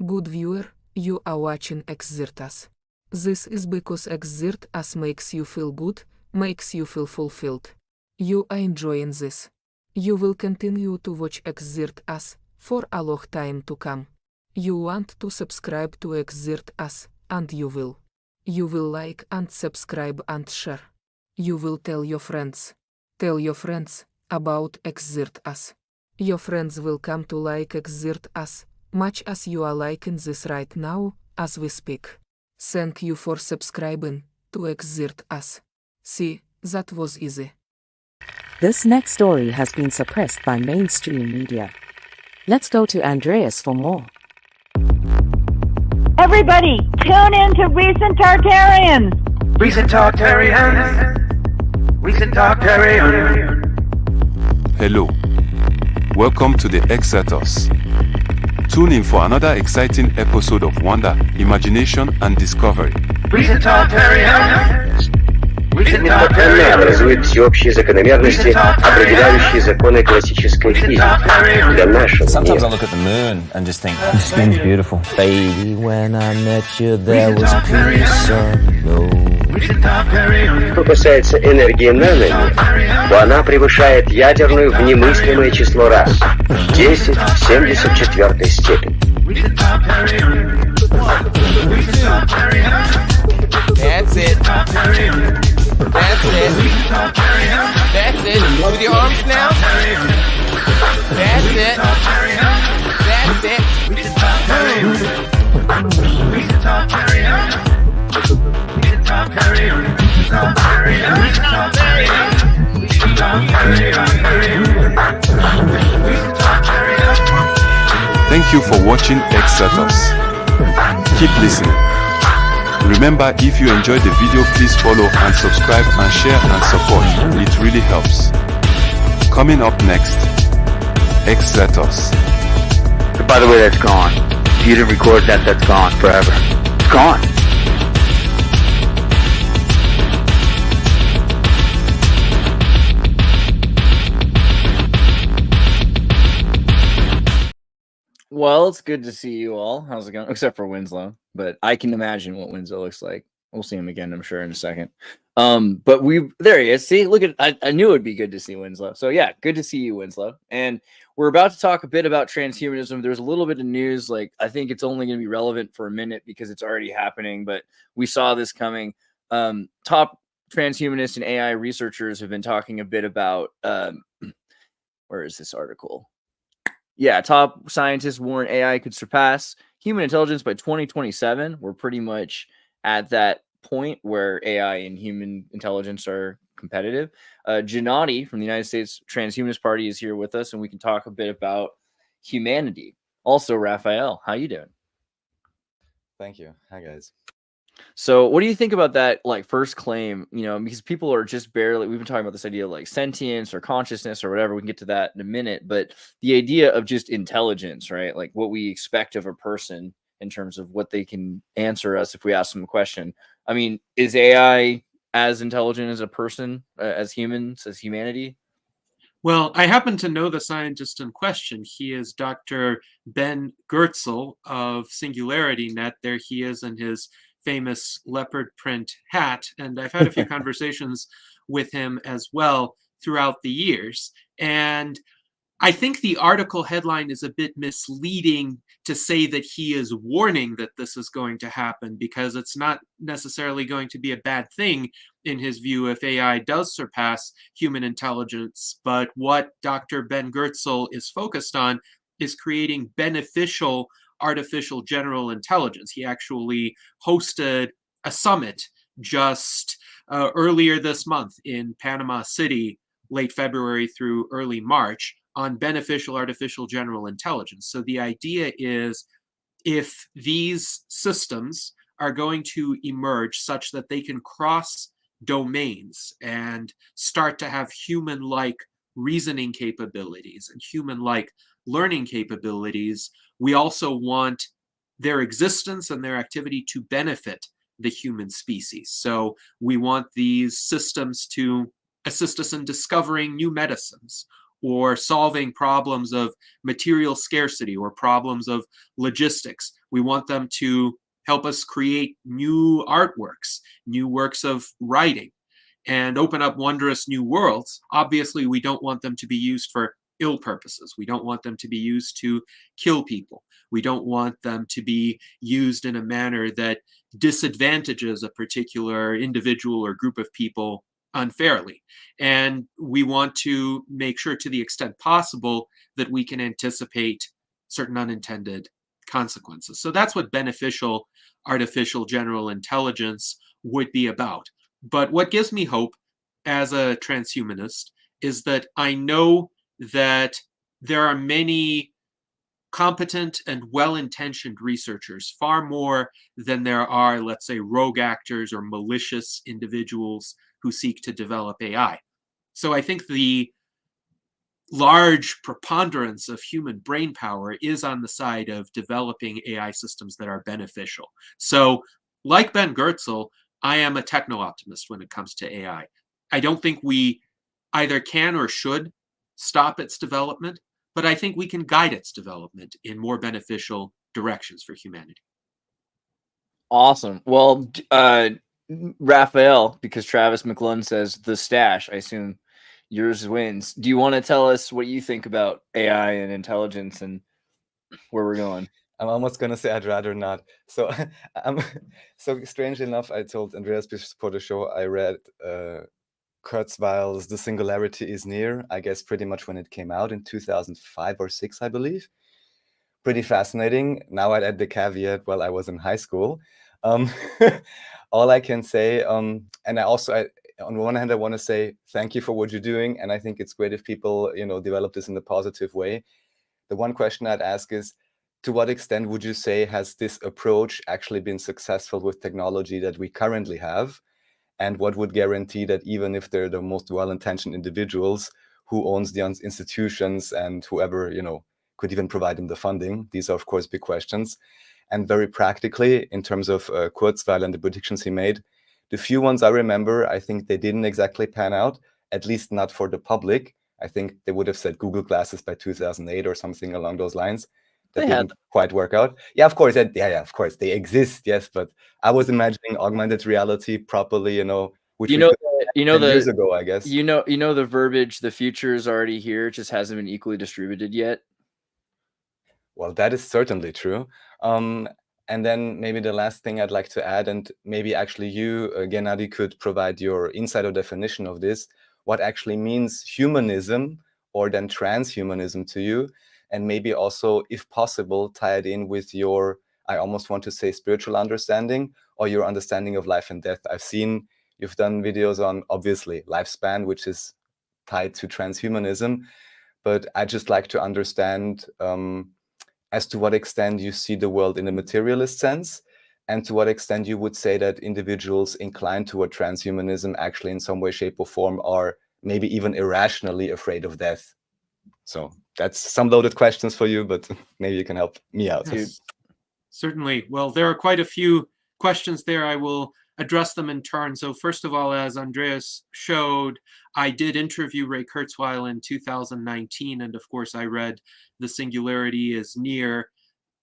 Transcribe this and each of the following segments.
Good viewer, you are watching Xirtus. This is because Xirtus makes you feel good, makes you feel fulfilled. You are enjoying this. You will continue to watch Xirtus for a long time to come. You want to subscribe to Xirtus, and you will. You will like and subscribe and share. You will tell your friends. Tell your friends about Xirtus. Your friends will come to like Xirtus, much as you are liking this right now, as we speak. Thank you for subscribing to Xirtus. See, that was easy. This next story has been suppressed by mainstream media. Let's go to Andreas for more. Everybody, tune in to Recent Tartarians. Recent Tartarians. Recent Tartarians. Hello. Welcome to the Xirtus. Tune in for another exciting episode of wonder, imagination, and discovery. Recent Tartarians. Метаданные образуют всеобщие закономерности, определяющие законы классической физики. Для нашего Sometimes I мира. look at the moon and just think, the skin's beautiful. Baby, when I met you, there was peace unknown. Что касается энергии наномер, то она превышает ядерную в немыслимое число раз. 10 в 74 степени. That's it. That's it. That's it. With your arms now. That's it. That's it. Thank you for watching Xirtus. Keep listening. Remember, if you enjoyed the video, please follow and subscribe and share and support. It really helps. Coming up next, Xirtus. By the way, that's gone. If you didn't record that, that's gone forever. It's gone. Well, it's good to see you all. How's it going? Except for Winslow, but I can imagine what Winslow looks like. We'll see him again, I'm sure, in a second. But there he is. See, look at I knew it'd be good to see Winslow. So yeah, good to see you, Winslow. And we're about to talk a bit about transhumanism. There's a little bit of news. Like, I think it's only going to be relevant for a minute because it's already happening, but we saw this coming. Top transhumanist and AI researchers have been talking a bit about where is this article? Yeah, top scientists warn AI could surpass human intelligence by 2027. We're pretty much at that point where AI and human intelligence are competitive. Gennady from the United States Transhumanist Party is here with us, and we can talk a bit about humanity. Also, Raphael, how you doing? Thank you. Hi, guys. So what do you think about that, like, first claim, because people are just barely, we've been talking about this idea of like sentience or consciousness or whatever. We can get to that in a minute, but the idea of just intelligence, right? Like what we expect of a person in terms of what they can answer us if we ask them a question. I mean, is AI as intelligent as a person, as humans, as humanity? Well, I happen to know the scientist in question. He is Dr. Ben Goertzel of SingularityNet. There he is in his famous leopard print hat, and I've had a few conversations with him as well throughout the years. And I think the article headline is a bit misleading to say that he is warning that this is going to happen, because it's not necessarily going to be a bad thing in his view if AI does surpass human intelligence. But what Dr. Ben Goertzel is focused on is creating beneficial artificial general intelligence. He actually hosted a summit just earlier this month in Panama City, late February through early March, on beneficial artificial general intelligence. So the idea is, if these systems are going to emerge such that they can cross domains and start to have human-like reasoning capabilities and human-like learning capabilities, we also want their existence and their activity to benefit the human species. So we want these systems to assist us in discovering new medicines, or solving problems of material scarcity or problems of logistics. We want them to help us create new artworks, new works of writing, and open up wondrous new worlds. Obviously, we don't want them to be used for ill purposes. We don't want them to be used to kill people. We don't want them to be used in a manner that disadvantages a particular individual or group of people unfairly. And we want to make sure, to the extent possible, that we can anticipate certain unintended consequences. So that's what beneficial artificial general intelligence would be about. But what gives me hope as a transhumanist is that I know that there are many competent and well-intentioned researchers, far more than there are, let's say, rogue actors or malicious individuals who seek to develop AI. So I think the large preponderance of human brain power is on the side of developing AI systems that are beneficial. So, like Ben Goertzel, I am a techno-optimist when it comes to AI. I don't think we either can or should stop its development, but I think we can guide its development in more beneficial directions for humanity. Awesome. Well, Raphael, because Travis McLunn says the stash, I assume yours wins. Do you want to tell us what you think about AI and intelligence and where we're going? I'm almost going to say I'd rather not. So, so strangely enough, I told Andreas before the show I read Kurzweil's The Singularity is Near, I guess pretty much when it came out in 2005 or 6, I believe. Pretty fascinating. Now I'd add the caveat, well, I was in high school. All I can say, and I also, on one hand, I want to say thank you for what you're doing. And I think it's great if people, develop this in a positive way. The one question I'd ask is, to what extent would you say has this approach actually been successful with technology that we currently have? And what would guarantee that even if they're the most well-intentioned individuals, who owns the institutions and whoever, could even provide them the funding? These are, of course, big questions. And very practically, in terms of Kurzweil and the predictions he made, the few ones I remember, I think they didn't exactly pan out, at least not for the public. I think they would have said Google Glasses by 2008 or something along those lines. That didn't quite work out. Yeah, of course. Yeah, of course. They exist, yes. But I was imagining augmented reality properly, which years ago, I guess. You know the verbiage, the future is already here, it just hasn't been equally distributed yet. Well, that is certainly true. And then maybe the last thing I'd like to add, and maybe actually you, Gennady, could provide your insider definition of this, what actually means humanism or then transhumanism to you, and maybe also, if possible, tie it in with your, I almost want to say, spiritual understanding or your understanding of life and death. I've seen you've done videos on, obviously, lifespan, which is tied to transhumanism, but I'd just like to understand as to what extent you see the world in a materialist sense, and to what extent you would say that individuals inclined toward transhumanism actually in some way, shape, or form are maybe even irrationally afraid of death. So that's some loaded questions for you, but maybe you can help me out. Yes, certainly. Well, there are quite a few questions there. I will address them in turn. So first of all, as Andreas showed, I did interview Ray Kurzweil in 2019. And of course, I read The Singularity is Near.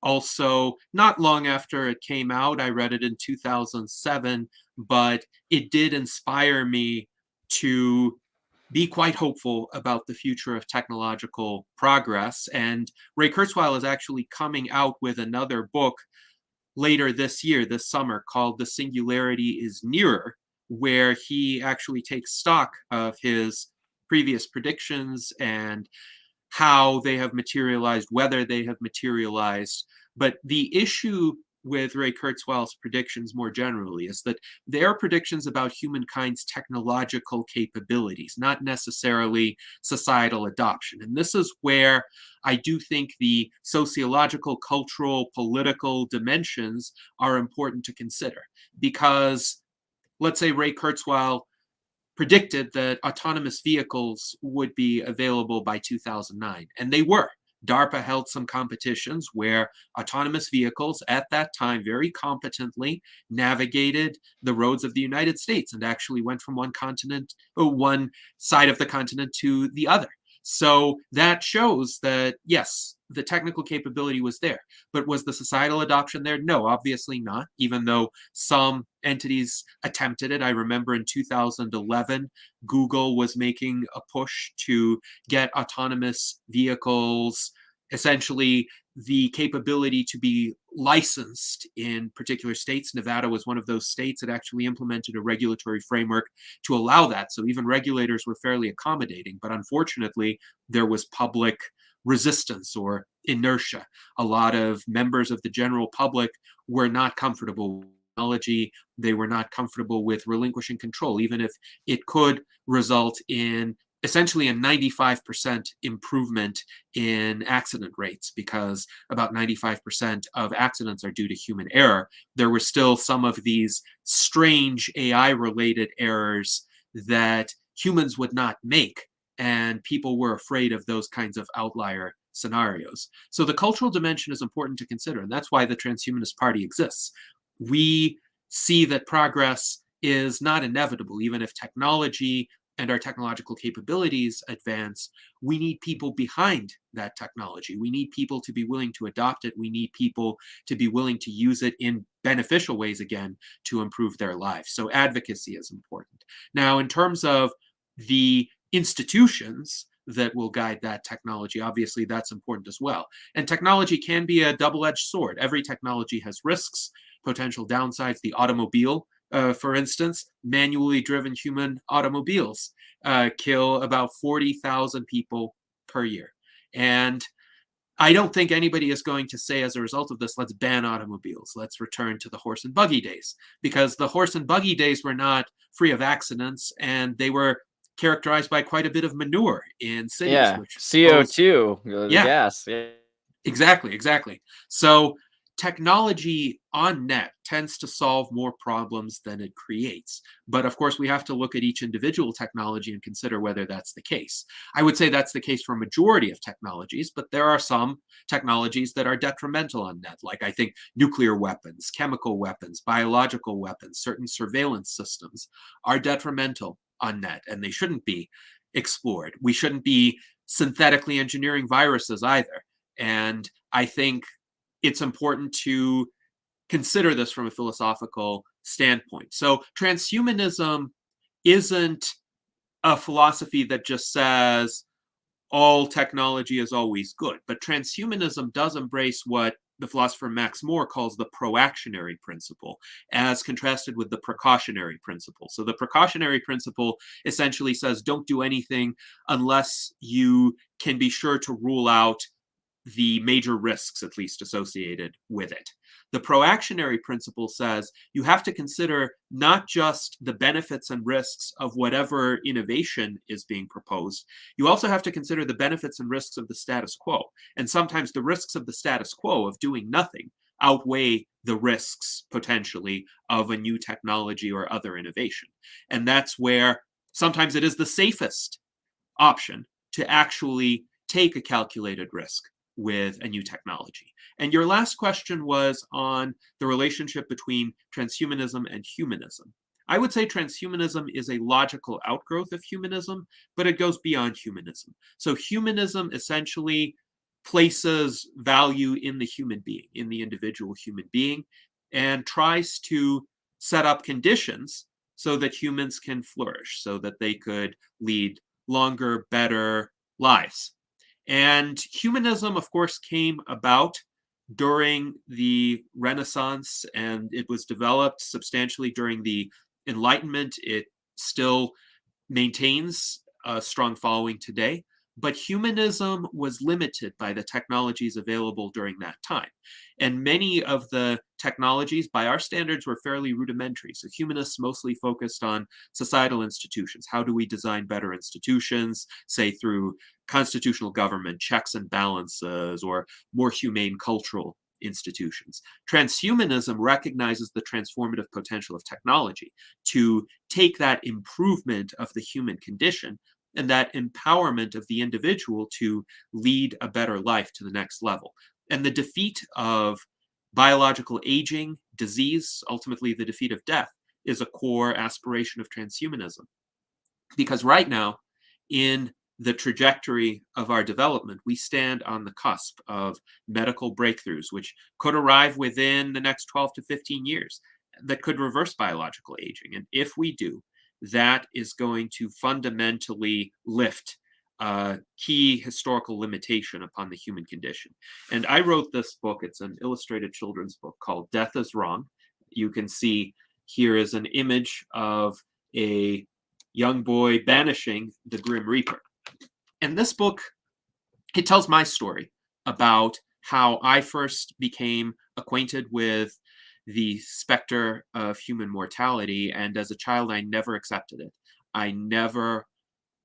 Also, not long after it came out, I read it in 2007, but it did inspire me to be quite hopeful about the future of technological progress. And Ray Kurzweil is actually coming out with another book later this year, this summer, called The Singularity is Nearer, where he actually takes stock of his previous predictions and how they have materialized, whether they have materialized. But the issue with Ray Kurzweil's predictions more generally is that they are predictions about humankind's technological capabilities, not necessarily societal adoption. And this is where I do think the sociological, cultural, political dimensions are important to consider. Because let's say Ray Kurzweil predicted that autonomous vehicles would be available by 2009, and they were. DARPA held some competitions where autonomous vehicles at that time very competently navigated the roads of the United States and actually went from one side of the continent to the other. So that shows that, yes, the technical capability was there, but was the societal adoption there? No, obviously not, even though some entities attempted it. I remember in 2011, Google was making a push to get autonomous vehicles, essentially the capability to be licensed in particular states. Nevada was one of those states that actually implemented a regulatory framework to allow that. So even regulators were fairly accommodating, but unfortunately, there was public resistance or inertia. A lot of members of the general public were not comfortable with technology. They were not comfortable with relinquishing control, even if it could result in essentially a 95% improvement in accident rates, because about 95% of accidents are due to human error. There were still some of these strange AI-related errors that humans would not make, and people were afraid of those kinds of outlier scenarios. So the cultural dimension is important to consider, and that's why the Transhumanist Party exists. We see that progress is not inevitable, even if technology and our technological capabilities advance. We need people behind that technology. We need people to be willing to adopt it. We need people to be willing to use it in beneficial ways, again, to improve their lives. So advocacy is important. Now, in terms of the institutions that will guide that technology, obviously that's important as well. And technology can be a double-edged sword. Every technology has risks, potential downsides. The automobile, for instance, manually driven human automobiles kill about 40,000 people per year. And I don't think anybody is going to say as a result of this, let's ban automobiles, let's return to the horse and buggy days, because the horse and buggy days were not free of accidents, and they were characterized by quite a bit of manure in cities. Yeah, which CO2, the gas. Yeah. Exactly. So technology on net tends to solve more problems than it creates. But of course, we have to look at each individual technology and consider whether that's the case. I would say that's the case for a majority of technologies, but there are some technologies that are detrimental on net, like I think nuclear weapons, chemical weapons, biological weapons, certain surveillance systems are detrimental on net, and they shouldn't be explored. We shouldn't be synthetically engineering viruses either. And I think it's important to consider this from a philosophical standpoint. So transhumanism isn't a philosophy that just says all technology is always good, but transhumanism does embrace what the philosopher Max Moore calls the proactionary principle, as contrasted with the precautionary principle. So the precautionary principle essentially says don't do anything unless you can be sure to rule out the major risks, at least associated with it. The proactionary principle says you have to consider not just the benefits and risks of whatever innovation is being proposed, you also have to consider the benefits and risks of the status quo. And sometimes the risks of the status quo of doing nothing outweigh the risks, potentially, of a new technology or other innovation. And that's where sometimes it is the safest option to actually take a calculated risk with a new technology. And your last question was on the relationship between transhumanism and humanism. I would say transhumanism is a logical outgrowth of humanism, but it goes beyond humanism. So humanism essentially places value in the human being, in the individual human being, and tries to set up conditions so that humans can flourish, so that they could lead longer, better lives. And humanism, of course, came about during the Renaissance, and it was developed substantially during the Enlightenment. It still maintains a strong following today, but humanism was limited by the technologies available during that time. And many of the technologies, by our standards, were fairly rudimentary. So humanists mostly focused on societal institutions. How do we design better institutions, say through constitutional government, checks and balances, or more humane cultural institutions? Transhumanism recognizes the transformative potential of technology to take that improvement of the human condition and that empowerment of the individual to lead a better life to the next level. And the defeat of biological aging, disease, ultimately the defeat of death, is a core aspiration of transhumanism. Because right now, in the trajectory of our development, we stand on the cusp of medical breakthroughs, which could arrive within the next 12 to 15 years that could reverse biological aging. And if we do, that is going to fundamentally lift a key historical limitation upon the human condition. And I wrote this book. It's an illustrated children's book called Death is Wrong. You can see here is an image of a young boy banishing the Grim Reaper. And this book, it tells my story about how I first became acquainted with the specter of human mortality. And as a child, I never accepted it. I never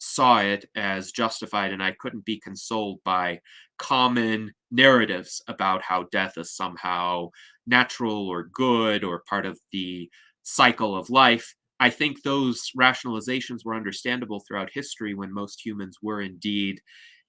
saw it as justified, and I couldn't be consoled by common narratives about how death is somehow natural or good or part of the cycle of life. I think those rationalizations were understandable throughout history when most humans were indeed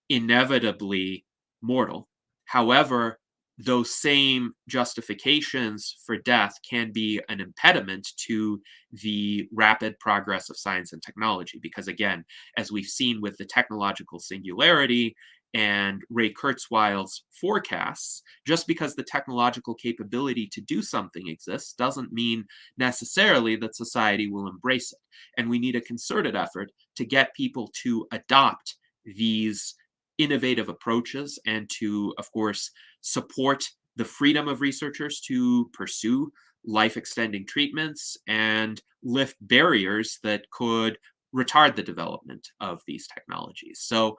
inevitably mortal. However, those same justifications for death can be an impediment to the rapid progress of science and technology. Because again, as we've seen with the technological singularity and Ray Kurzweil's forecasts, just because the technological capability to do something exists doesn't mean necessarily that society will embrace it. And we need a concerted effort to get people to adopt these innovative approaches and to, of course, support the freedom of researchers to pursue life-extending treatments and lift barriers that could retard the development of these technologies. So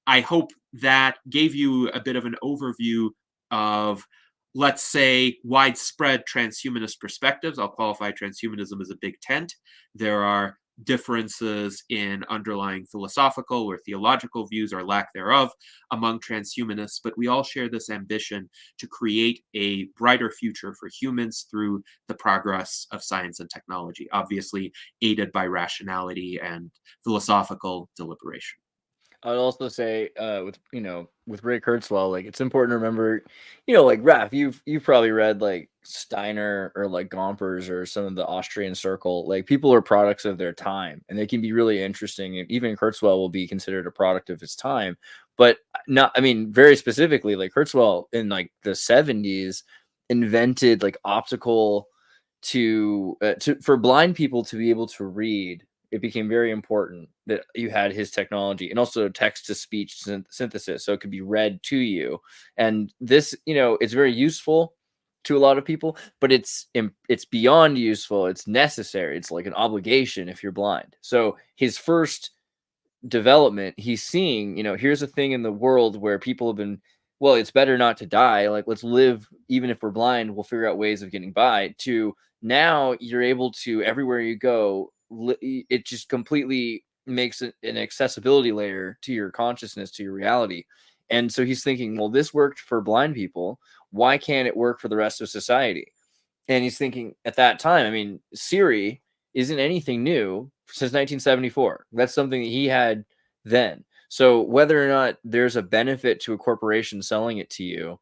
I hope that gave you a bit of an overview of, let's say, widespread transhumanist perspectives. I'll qualify transhumanism as a big tent. There are differences in underlying philosophical or theological views or lack thereof among transhumanists, but we all share this ambition to create a brighter future for humans through the progress of science and technology, obviously aided by rationality and philosophical deliberation. I would also say, with Ray Kurzweil, like it's important to remember, like Raph, you've probably read like Steiner or like Gompers or some of the Austrian circle. Like people are products of their time, and they can be really interesting. And even Kurzweil will be considered a product of his time, but not. I mean, very specifically, like Kurzweil in like the 70s invented like optical for blind people to be able to read. It became very important that you had his technology and also text-to-speech synthesis, so it could be read to you. And this, it's very useful to a lot of people, but it's beyond useful. It's necessary. It's like an obligation if you're blind. So his first development, he's seeing, here's a thing in the world where people have been, well, it's better not to die. Like, let's live, even if we're blind, we'll figure out ways of getting by. To now, you're able to, everywhere you go, it just completely makes an accessibility layer to your consciousness, to your reality. And so he's thinking, well, this worked for blind people. Why can't it work for the rest of society? And he's thinking at that time, I mean, Siri isn't anything new since 1974. That's something that he had then. So whether or not there's a benefit to a corporation selling it to you,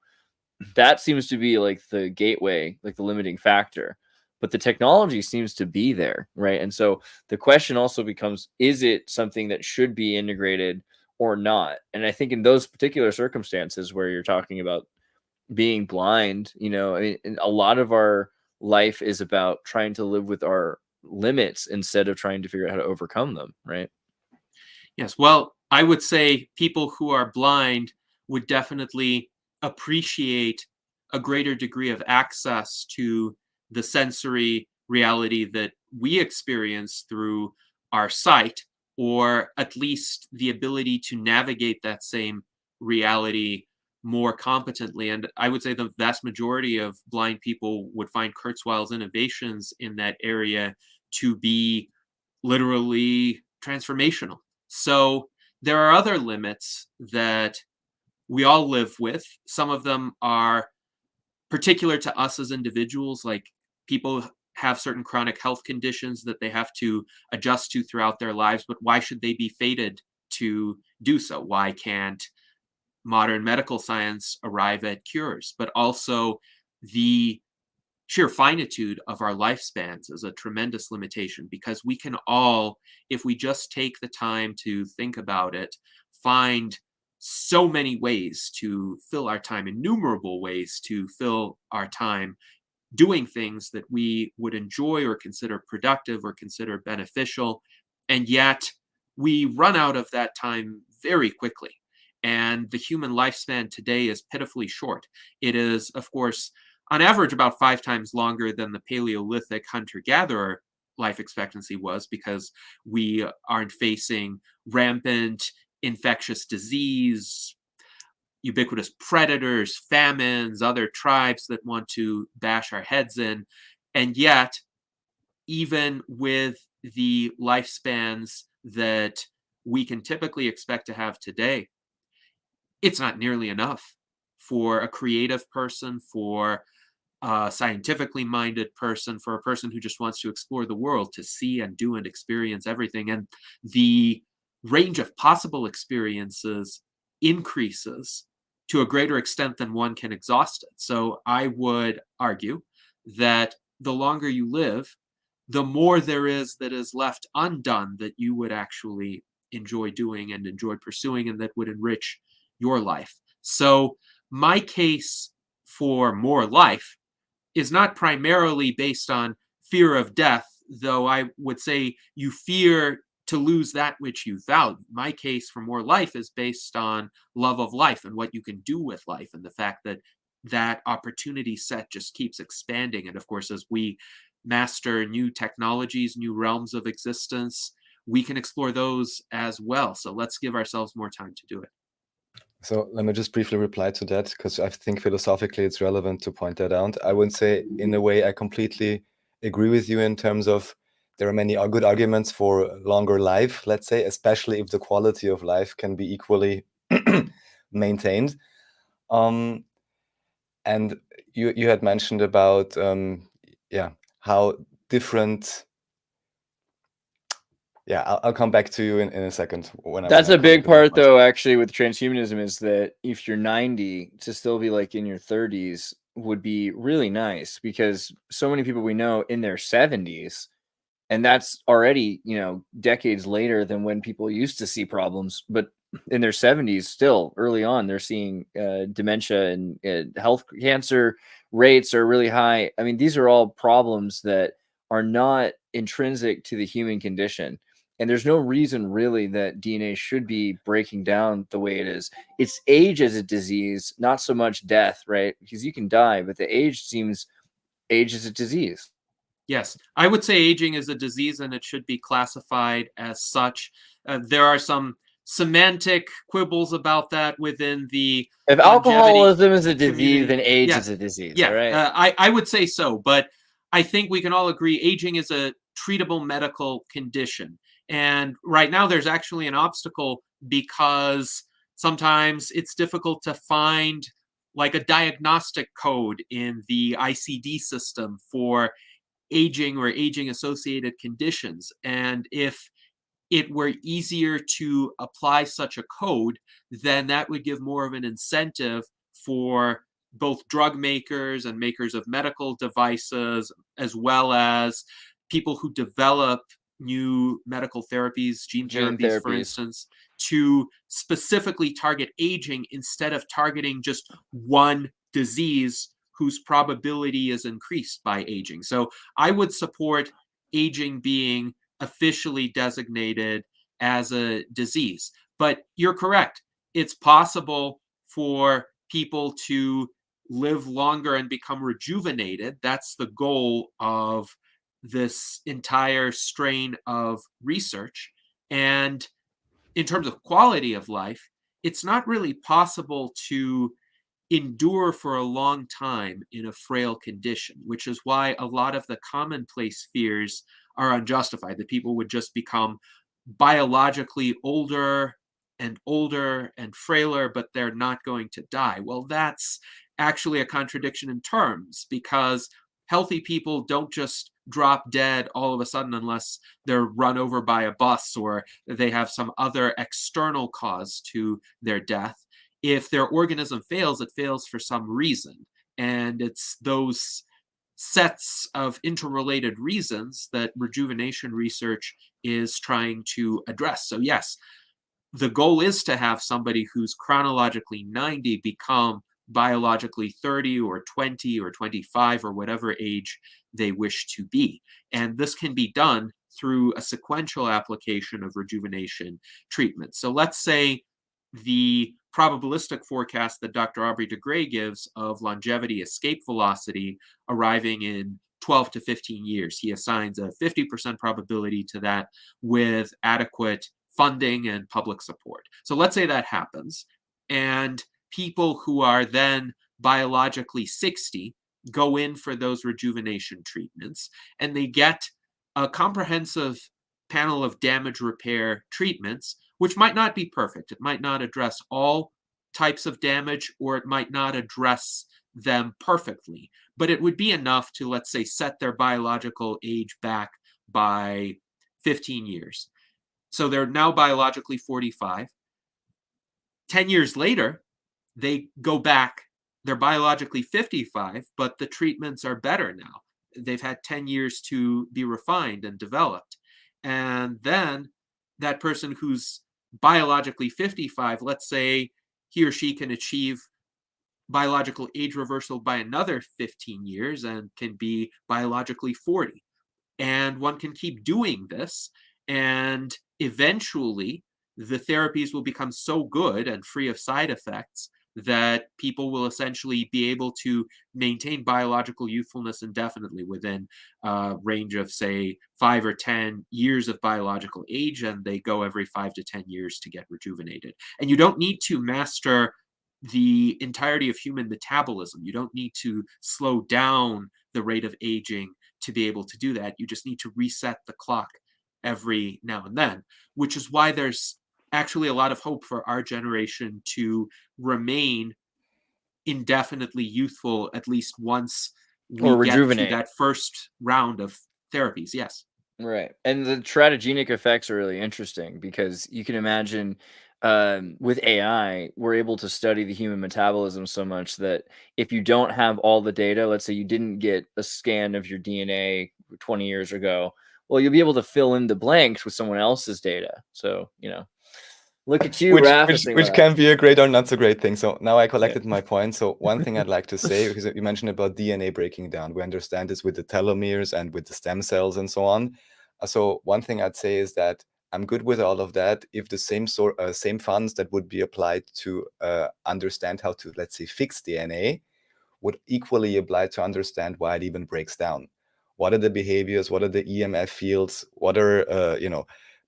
that seems to be like the gateway, like the limiting factor. But the technology seems to be there, right? And so the question also becomes, is it something that should be integrated or not? And I think in those particular circumstances where you're talking about being blind, I mean, a lot of our life is about trying to live with our limits instead of trying to figure out how to overcome them, right? Yes, well, I would say people who are blind would definitely appreciate a greater degree of access to the sensory reality that we experience through our sight, or at least the ability to navigate that same reality more competently. And I would say the vast majority of blind people would find Kurzweil's innovations in that area to be literally transformational. So there are other limits that we all live with. Some of them are particular to us as individuals, like people have certain chronic health conditions that they have to adjust to throughout their lives, but why should they be fated to do so? Why can't modern medical science arrive at cures? But also the sheer finitude of our lifespans is a tremendous limitation, because we can all, if we just take the time to think about it, find so many ways to fill our time, innumerable ways to fill our time doing things that we would enjoy or consider productive or consider beneficial. And yet we run out of that time very quickly. And the human lifespan today is pitifully short. It is, of course, on average about 5 times longer than the Paleolithic hunter-gatherer life expectancy was, because we aren't facing rampant infectious disease, ubiquitous predators, famines, other tribes that want to bash our heads in. And yet, even with the lifespans that we can typically expect to have today, it's not nearly enough for a creative person, for a scientifically minded person, for a person who just wants to explore the world, to see and do and experience everything. And the range of possible experiences increases to a greater extent than one can exhaust it. So I would argue that the longer you live, the more there is that is left undone that you would actually enjoy doing and enjoy pursuing, and that would enrich your life. So my case for more life is not primarily based on fear of death, though I would say you fear to lose that which you value. My case for more life is based on love of life and what you can do with life, and the fact that that opportunity set just keeps expanding. And of course, as we master new technologies, new realms of existence, we can explore those as well. So let's give ourselves more time to do it. So let me just briefly reply to that, because I think philosophically it's relevant to point that out. I would say, in a way, I completely agree with you in terms of there are many good arguments for longer life, let's say, especially if the quality of life can be equally maintained. And you had mentioned about how different. Yeah, I'll come back to you in a second. That's a big part, though, actually, with transhumanism, is that if you're 90, to still be like in your 30s would be really nice, because so many people we know in their 70s, and that's already, decades later than when people used to see problems, but in their 70s, still early on, they're seeing dementia, and health cancer rates are really high. I mean, these are all problems that are not intrinsic to the human condition. And there's no reason really that DNA should be breaking down the way it is. It's age as a disease, not so much death, right? Because you can die, but the age is a disease. Yes, I would say aging is a disease, and it should be classified as such. There are some semantic quibbles about that within the If alcoholism is a community. disease, then age is a disease. Yeah, all right? I would say so, but I think we can all agree aging is a treatable medical condition. And right now there's actually an obstacle, because sometimes it's difficult to find like a diagnostic code in the ICD system for aging or aging associated conditions. And if it were easier to apply such a code, then that would give more of an incentive for both drug makers and makers of medical devices, as well as people who develop new medical therapies, gene therapies, for instance, to specifically target aging instead of targeting just one disease whose probability is increased by aging. So I would support aging being officially designated as a disease. But you're correct. It's possible for people to live longer and become rejuvenated. That's the goal of this entire strain of research. And in terms of quality of life, it's not really possible to endure for a long time in a frail condition, which is why a lot of the commonplace fears are unjustified, that people would just become biologically older and older and frailer, but they're not going to die. Well, that's actually a contradiction in terms, because healthy people don't just drop dead all of a sudden unless they're run over by a bus or they have some other external cause to their death. If their organism fails, it fails for some reason. And it's those sets of interrelated reasons that rejuvenation research is trying to address. So yes, the goal is to have somebody who's chronologically 90 become biologically 30 or 20 or 25 or whatever age they wish to be. And this can be done through a sequential application of rejuvenation treatment. So let's say the probabilistic forecast that Dr. Aubrey de Grey gives of longevity escape velocity arriving in 12 to 15 years. He assigns a 50% probability to that with adequate funding and public support. So let's say that happens, and people who are then biologically 60 go in for those rejuvenation treatments, and they get a comprehensive panel of damage repair treatments, which might not be perfect. It might not address all types of damage, or it might not address them perfectly, but it would be enough to, let's say, set their biological age back by 15 years. So they're now biologically 45. 10 years later, they go back, they're biologically 55, but the treatments are better now. They've had 10 years to be refined and developed. And then that person who's biologically 55, let's say he or she can achieve biological age reversal by another 15 years and can be biologically 40. And one can keep doing this, and eventually the therapies will become so good and free of side effects that people will essentially be able to maintain biological youthfulness indefinitely within a range of, say, 5 or 10 years of biological age, and they go every 5 to 10 years to get rejuvenated. And you don't need to master the entirety of human metabolism. You don't need to slow down the rate of aging to be able to do that. You just need to reset the clock every now and then, which is why there's actually a lot of hope for our generation to remain indefinitely youthful, at least once we Or get to rejuvenate. that first round of therapies. Yes. Right. And the teratogenic effects are really interesting because you can imagine with AI, we're able to study the human metabolism so much that if you don't have all the data, let's say you didn't get a scan of your DNA 20 years ago, well, you'll be able to fill in the blanks with someone else's data. So, look at you, which can be a great or not so great thing. So now I collected my point. So one thing I'd like to say, because you mentioned about DNA breaking down, we understand this with the telomeres and with the stem cells and so on. So one thing I'd say is that I'm good with all of that if the same funds that would be applied to understand how to, let's say, fix DNA would equally apply to understand why it even breaks down. What are the behaviors? What are the EMF fields? What are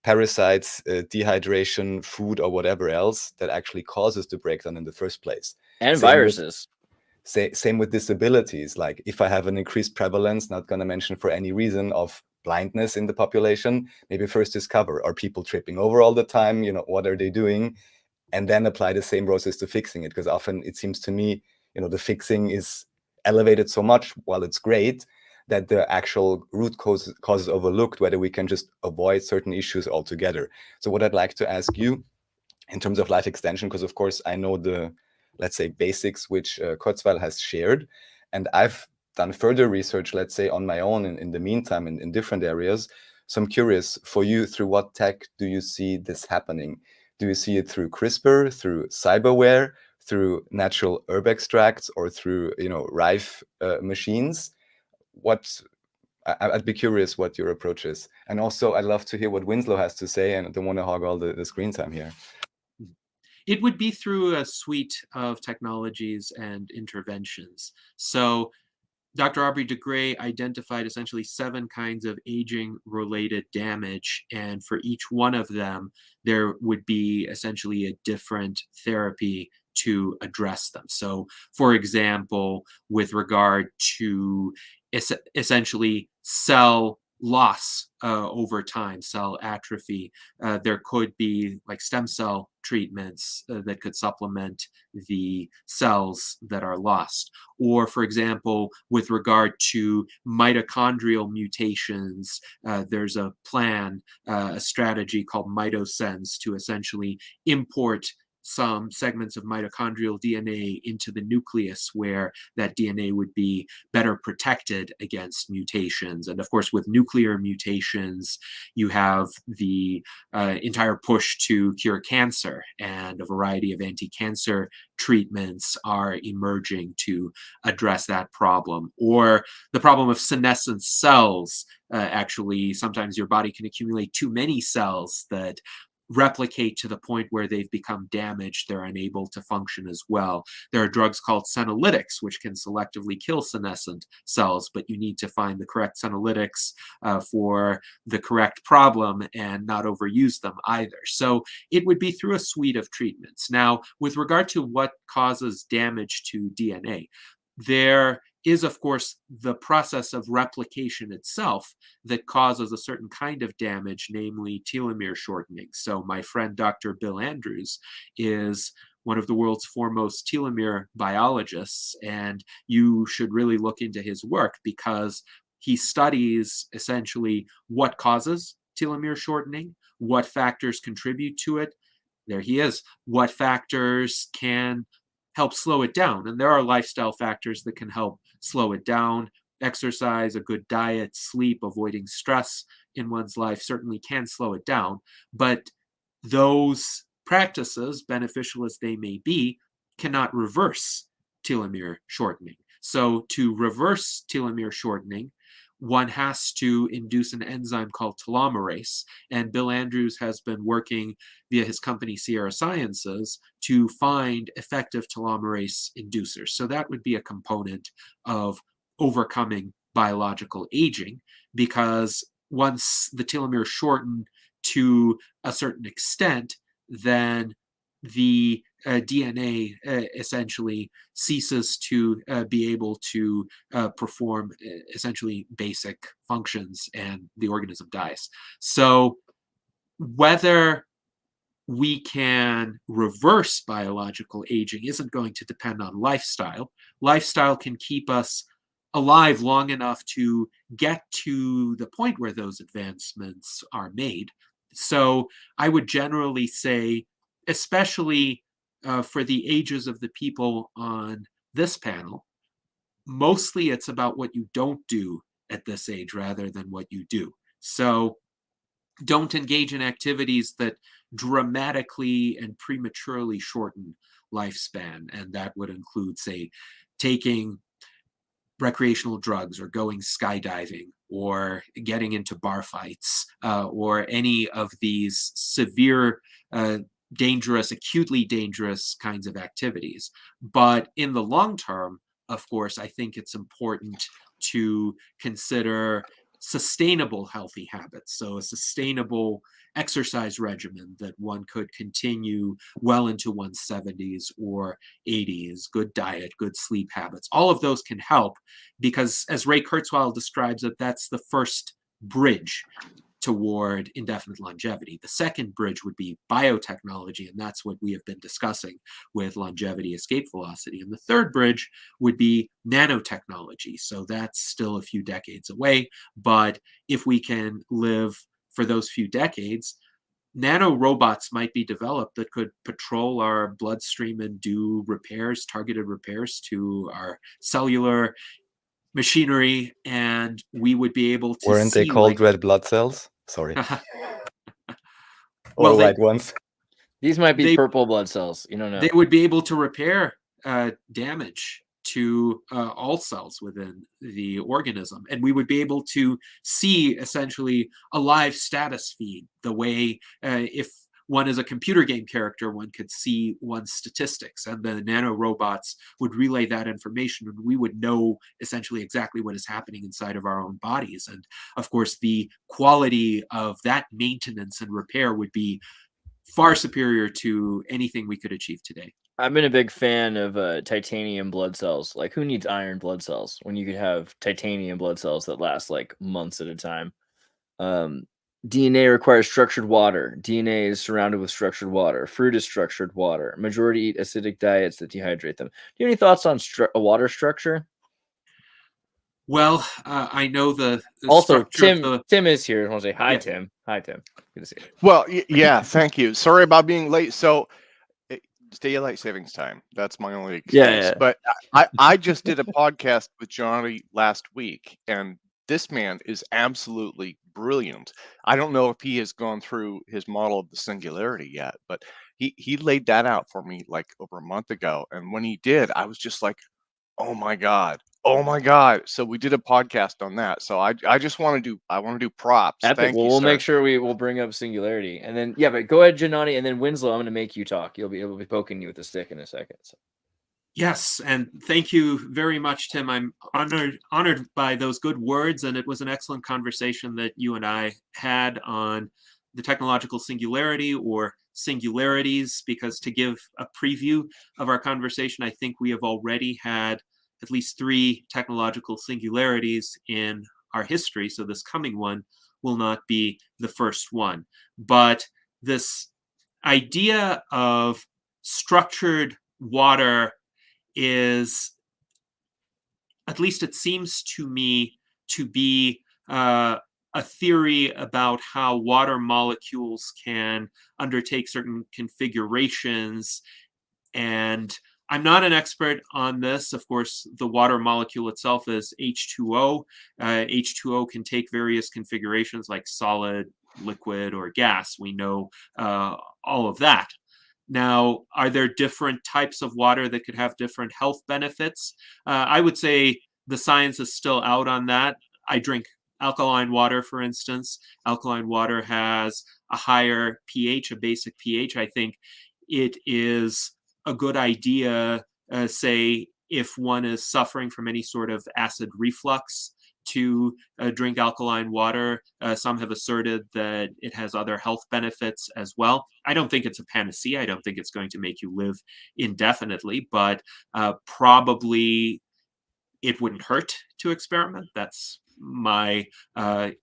parasites, dehydration, food, or whatever else that actually causes the breakdown in the first place? And viruses. Same with disabilities. Like if I have an increased prevalence, not going to mention for any reason, of blindness in the population, maybe first discover, are people tripping over all the time? What are they doing? And then apply the same process to fixing it. Because often it seems to me, the fixing is elevated so much while it's great that the actual root cause is overlooked, whether we can just avoid certain issues altogether. So what I'd like to ask you in terms of life extension, because of course I know the, let's say, basics which Kurzweil has shared, and I've done further research, let's say, on my own in the meantime in different areas. So I'm curious, for you, through what tech do you see this happening? Do you see it through CRISPR, through cyberware, through natural herb extracts, or through Rife machines? I'd be curious what your approach is. And also, I'd love to hear what Winslow has to say, and I don't want to hog all the screen time here. It would be through a suite of technologies and interventions. So Dr. Aubrey de Grey identified essentially 7 kinds of aging-related damage, and for each one of them, there would be essentially a different therapy to address them. So, for example, with regard to essentially cell loss over time, cell atrophy, there could be like stem cell treatments that could supplement the cells that are lost. Or, for example, with regard to mitochondrial mutations, there's a plan, a strategy called MitoSense to essentially import some segments of mitochondrial DNA into the nucleus where that DNA would be better protected against mutations. And of course, with nuclear mutations, you have the entire push to cure cancer, and a variety of anti-cancer treatments are emerging to address that problem. Or the problem of senescent cells. Actually, sometimes your body can accumulate too many cells that replicate to the point where they've become damaged. They're unable to function as well. There are drugs called senolytics, which can selectively kill senescent cells, but you need to find the correct senolytics for the correct problem and not overuse them either. So it would be through a suite of treatments. Now, with regard to what causes damage to DNA, there is, of course, the process of replication itself that causes a certain kind of damage, namely telomere shortening. So my friend Dr. Bill Andrews is one of the world's foremost telomere biologists, and you should really look into his work because he studies essentially what causes telomere shortening, what factors contribute to it. There he is. What factors can help slow it down? And there are lifestyle factors that can help slow it down. Exercise, a good diet, sleep, avoiding stress in one's life certainly can slow it down. But those practices, beneficial as they may be, cannot reverse telomere shortening. So to reverse telomere shortening, one has to induce an enzyme called telomerase. And Bill Andrews has been working via his company Sierra Sciences to find effective telomerase inducers. So that would be a component of overcoming biological aging, because once the telomeres shorten to a certain extent, then the DNA essentially ceases to be able to perform essentially basic functions, and the organism dies. So whether we can reverse biological aging isn't going to depend on lifestyle. Lifestyle can keep us alive long enough to get to the point where those advancements are made. So I would generally say, especially for the ages of the people on this panel, mostly it's about what you don't do at this age rather than what you do. So don't engage in activities that dramatically and prematurely shorten lifespan. And that would include, say, taking recreational drugs or going skydiving or getting into bar fights or any of these severe, dangerous, acutely dangerous kinds of activities. But in the long term, of course, I think it's important to consider sustainable healthy habits. So a sustainable exercise regimen that one could continue well into one's 70s or 80s, good diet, good sleep habits. All of those can help because, as Ray Kurzweil describes it, that's the first bridge toward indefinite longevity. The second bridge would be biotechnology, and that's what we have been discussing with longevity escape velocity. And the third bridge would be nanotechnology. So that's still a few decades away, but if we can live for those few decades, nano robots might be developed that could patrol our bloodstream and do repairs, targeted repairs to our cellular machinery, and we would be able to Weren't see, they called like, red blood cells? Sorry. well, Or white ones. These might be purple blood cells. You don't know. They would be able to repair damage to all cells within the organism. And we would be able to see essentially a live status feed, the way if one is a computer game character, one could see one's statistics, and the nanorobots would relay that information, and we would know essentially exactly what is happening inside of our own bodies. And of course, the quality of that maintenance and repair would be far superior to anything we could achieve today. I've been a big fan of titanium blood cells. Like, who needs iron blood cells when you could have titanium blood cells that last like months at a time? DNA requires structured water. DNA is surrounded with structured water. Fruit is structured water. Majority eat acidic diets that dehydrate them. Do you have any thoughts on water structure? Well, I know the also Tim is here. I want to say hi, Tim. Hi, Tim. Good to see you. Well, yeah, thank you. Sorry about being late. So daylight savings time. That's my only excuse. Yeah. But I just did a podcast with Johnny last week, and this man is absolutely brilliant. I don't know if he has gone through his model of the singularity yet, but he laid that out for me like over a month ago. And when he did, I was just like, oh my God. Oh my God. So we did a podcast on that. So I just want to do props. Epic. Thank Well, you, we'll sir. make sure we'll bring up singularity. And then, yeah, but go ahead, Janani, and then Winslow, I'm going to make you talk. You'll be poking you with the stick in a second. So. Yes, and thank you very much, Tim. I'm honored by those good words, and it was an excellent conversation that you and I had on the technological singularity or singularities, because to give a preview of our conversation, I think we have already had at least 3 technological singularities in our history, so this coming one will not be the first one. But this idea of structured water is, at least it seems to me, to be a theory about how water molecules can undertake certain configurations. And I'm not an expert on this. Of course, the water molecule itself is H2O. H2O can take various configurations like solid, liquid, or gas. We know all of that. Now, are there different types of water that could have different health benefits? I would say the science is still out on that. I drink alkaline water, for instance. Alkaline water has a higher pH, a basic pH. I think it is a good idea, say, if one is suffering from any sort of acid reflux, to drink alkaline water. Some have asserted that it has other health benefits as well. I don't think it's a panacea. I don't think it's going to make you live indefinitely, but probably it wouldn't hurt to experiment. That's my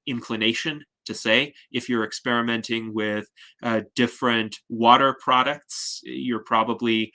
inclination to say. If you're experimenting with different water products, you're probably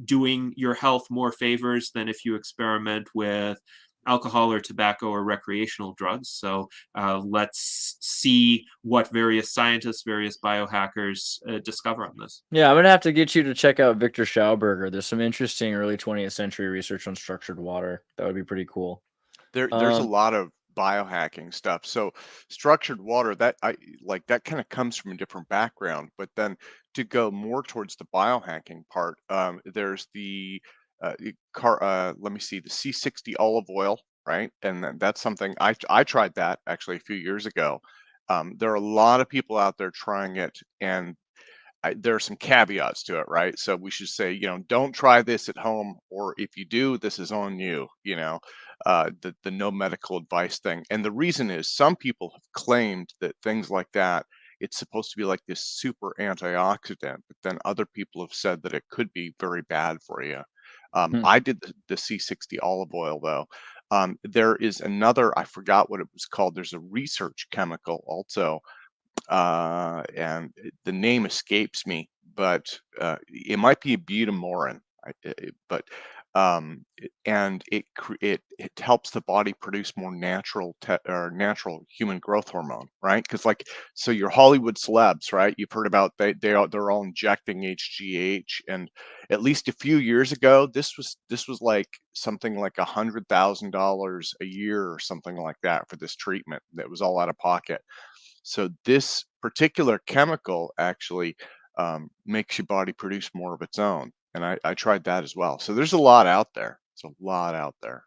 doing your health more favors than if you experiment with alcohol or tobacco or recreational drugs. So let's see what various scientists, various biohackers discover on this. Yeah, I'm going to have to get you to check out Victor Schauberger. There's some interesting early 20th century research on structured water. That would be pretty cool. There's a lot of biohacking stuff. So structured water, that kind of comes from a different background. But then to go more towards the biohacking part, there's the let me see, the C60 olive oil, right? And that's something I tried that actually a few years ago. There are a lot of people out there trying it, and there are some caveats to it, right? So we should say, don't try this at home, or if you do, this is on you, the no medical advice thing. And the reason is some people have claimed that things like that, it's supposed to be like this super antioxidant, but then other people have said that it could be very bad for you. I did the C60 olive oil though. There is another, I forgot what it was called. There's a research chemical also, and the name escapes me, but it might be butamorin. And it helps the body produce more natural human growth hormone, right? Because so your Hollywood celebs, right? You've heard about they're all injecting HGH, and at least a few years ago, this was like something like $100,000 a year or something like that for this treatment. That was all out of pocket. So this particular chemical actually makes your body produce more of its own. And I tried that as well. So there's a lot out there. It's a lot out there.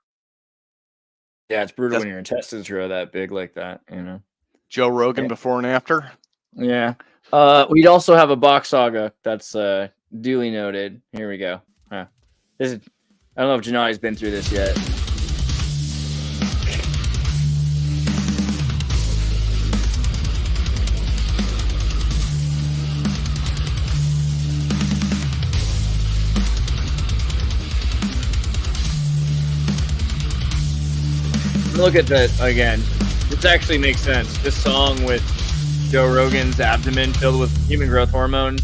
Yeah, it's brutal when your intestines grow that big like that, Joe Rogan before and after? Yeah. We'd also have a box saga that's duly noted. Here we go. I don't know if Janani's been through this yet. Look at that again. This actually makes sense. This song with Joe Rogan's abdomen filled with human growth hormone.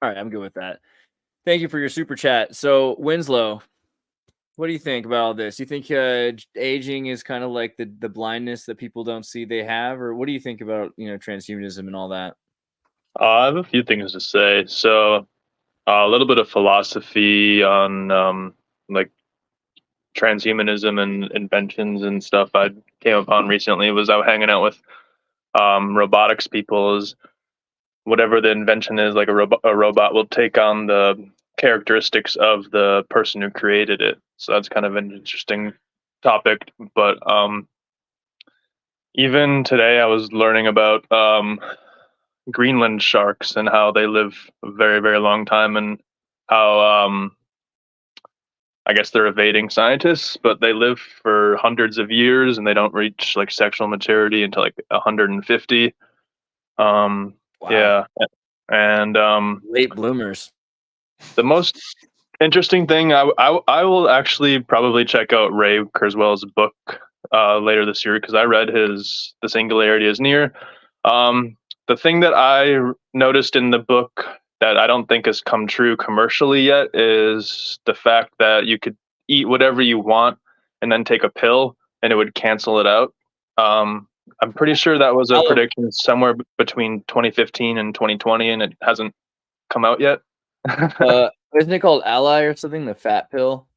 All right, I'm good with that. Thank you for your super chat. So Winslow, what do you think about all this? You think aging is kind of like the blindness that people don't see they have, or what do you think about transhumanism and all that? I have a few things to say. So a little bit of philosophy on like transhumanism and inventions and stuff I came upon recently was out hanging out with robotics people. Is whatever the invention is, like a robot will take on the characteristics of the person who created it. So that's kind of an interesting topic. But even today, I was learning about Greenland sharks and how they live a very, very long time, and how I guess they're evading scientists, but they live for hundreds of years and they don't reach like sexual maturity until like 150. Wow. Yeah, and late bloomers. The most interesting thing, I will actually probably check out Ray Kurzweil's book later this year, because I read his The Singularity is Near. The thing that I noticed in the book that I don't think has come true commercially yet is the fact that you could eat whatever you want and then take a pill and it would cancel it out. I'm pretty sure that was a prediction somewhere between 2015 and 2020, and it hasn't come out yet. Isn't it called Ally or something? The fat pill?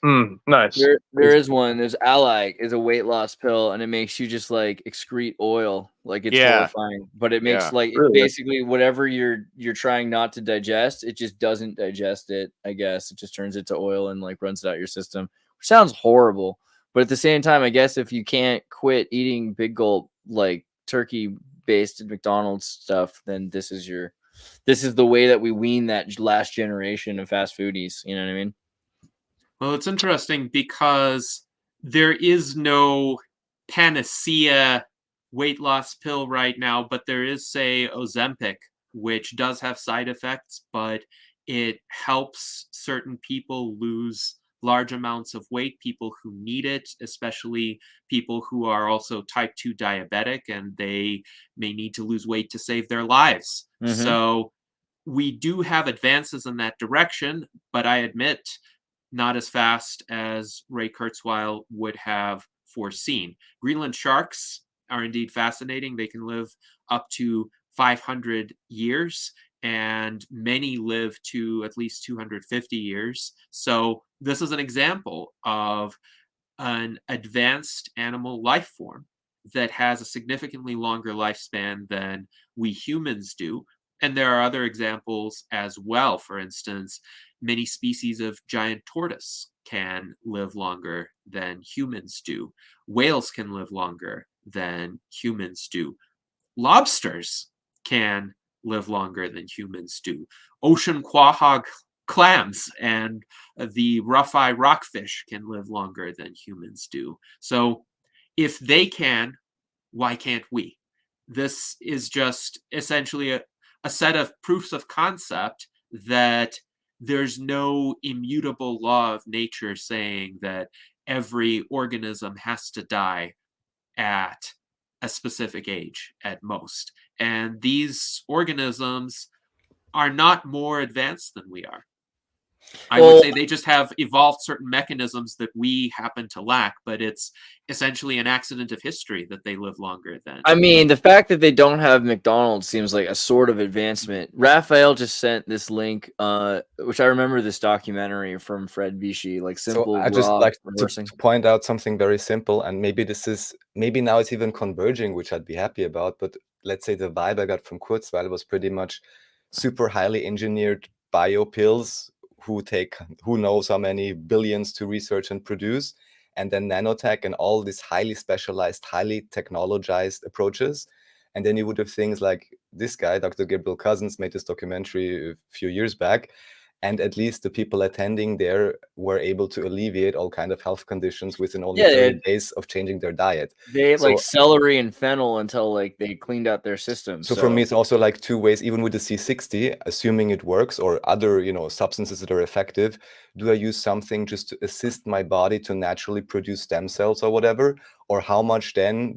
Nice. There is one. There's Ally is a weight loss pill, and it makes you just like excrete oil. Like it's horrifying. But it makes like basically whatever you're trying not to digest, it just doesn't digest it, I guess. It just turns it to oil and like runs it out your system. Which sounds horrible. But at the same time, I guess if you can't quit eating big gulp like turkey based McDonald's stuff, then this is the way that we wean that last generation of fast foodies. You know what I mean? Well, it's interesting because there is no panacea weight loss pill right now, but there is, say, Ozempic, which does have side effects, but it helps certain people lose large amounts of weight, people who need it, especially people who are also type 2 diabetic, and they may need to lose weight to save their lives. Mm-hmm. So we do have advances in that direction, but I admit not as fast as Ray Kurzweil would have foreseen. Greenland sharks are indeed fascinating. They can live up to 500 years, and many live to at least 250 years. So this is an example of an advanced animal life form that has a significantly longer lifespan than we humans do. And there are other examples as well. For instance, many species of giant tortoise can live longer than humans do. Whales can live longer than humans do. Lobsters can live longer than humans do. Ocean quahog clams and the rough-eye rockfish can live longer than humans do. So if they can, why can't we? This is just essentially a set of proofs of concept that there's no immutable law of nature saying that every organism has to die at a specific age at most. And these organisms are not more advanced than we are. I would say they just have evolved certain mechanisms that we happen to lack, but it's essentially an accident of history that they live longer than. I mean, the fact that they don't have McDonald's seems like a sort of advancement. Raphael just sent this link, which I remember this documentary from Fred Vichy, like simple. So I just like to point out something very simple, and maybe now it's even converging, which I'd be happy about. But let's say the vibe I got from Kurzweil was pretty much super highly engineered bio pills who knows how many billions to research and produce, and then nanotech and all these highly specialized, highly technologized approaches. And then you would have things like this guy, Dr. Gabriel Cousens, made this documentary a few years back, and at least the people attending there were able to alleviate all kind of health conditions within only 30 days of changing their diet. They ate like celery and fennel until like they cleaned out their system. So for me, it's also like two ways. Even with the C60, assuming it works, or other substances that are effective, do I use something just to assist my body to naturally produce stem cells or whatever, or how much then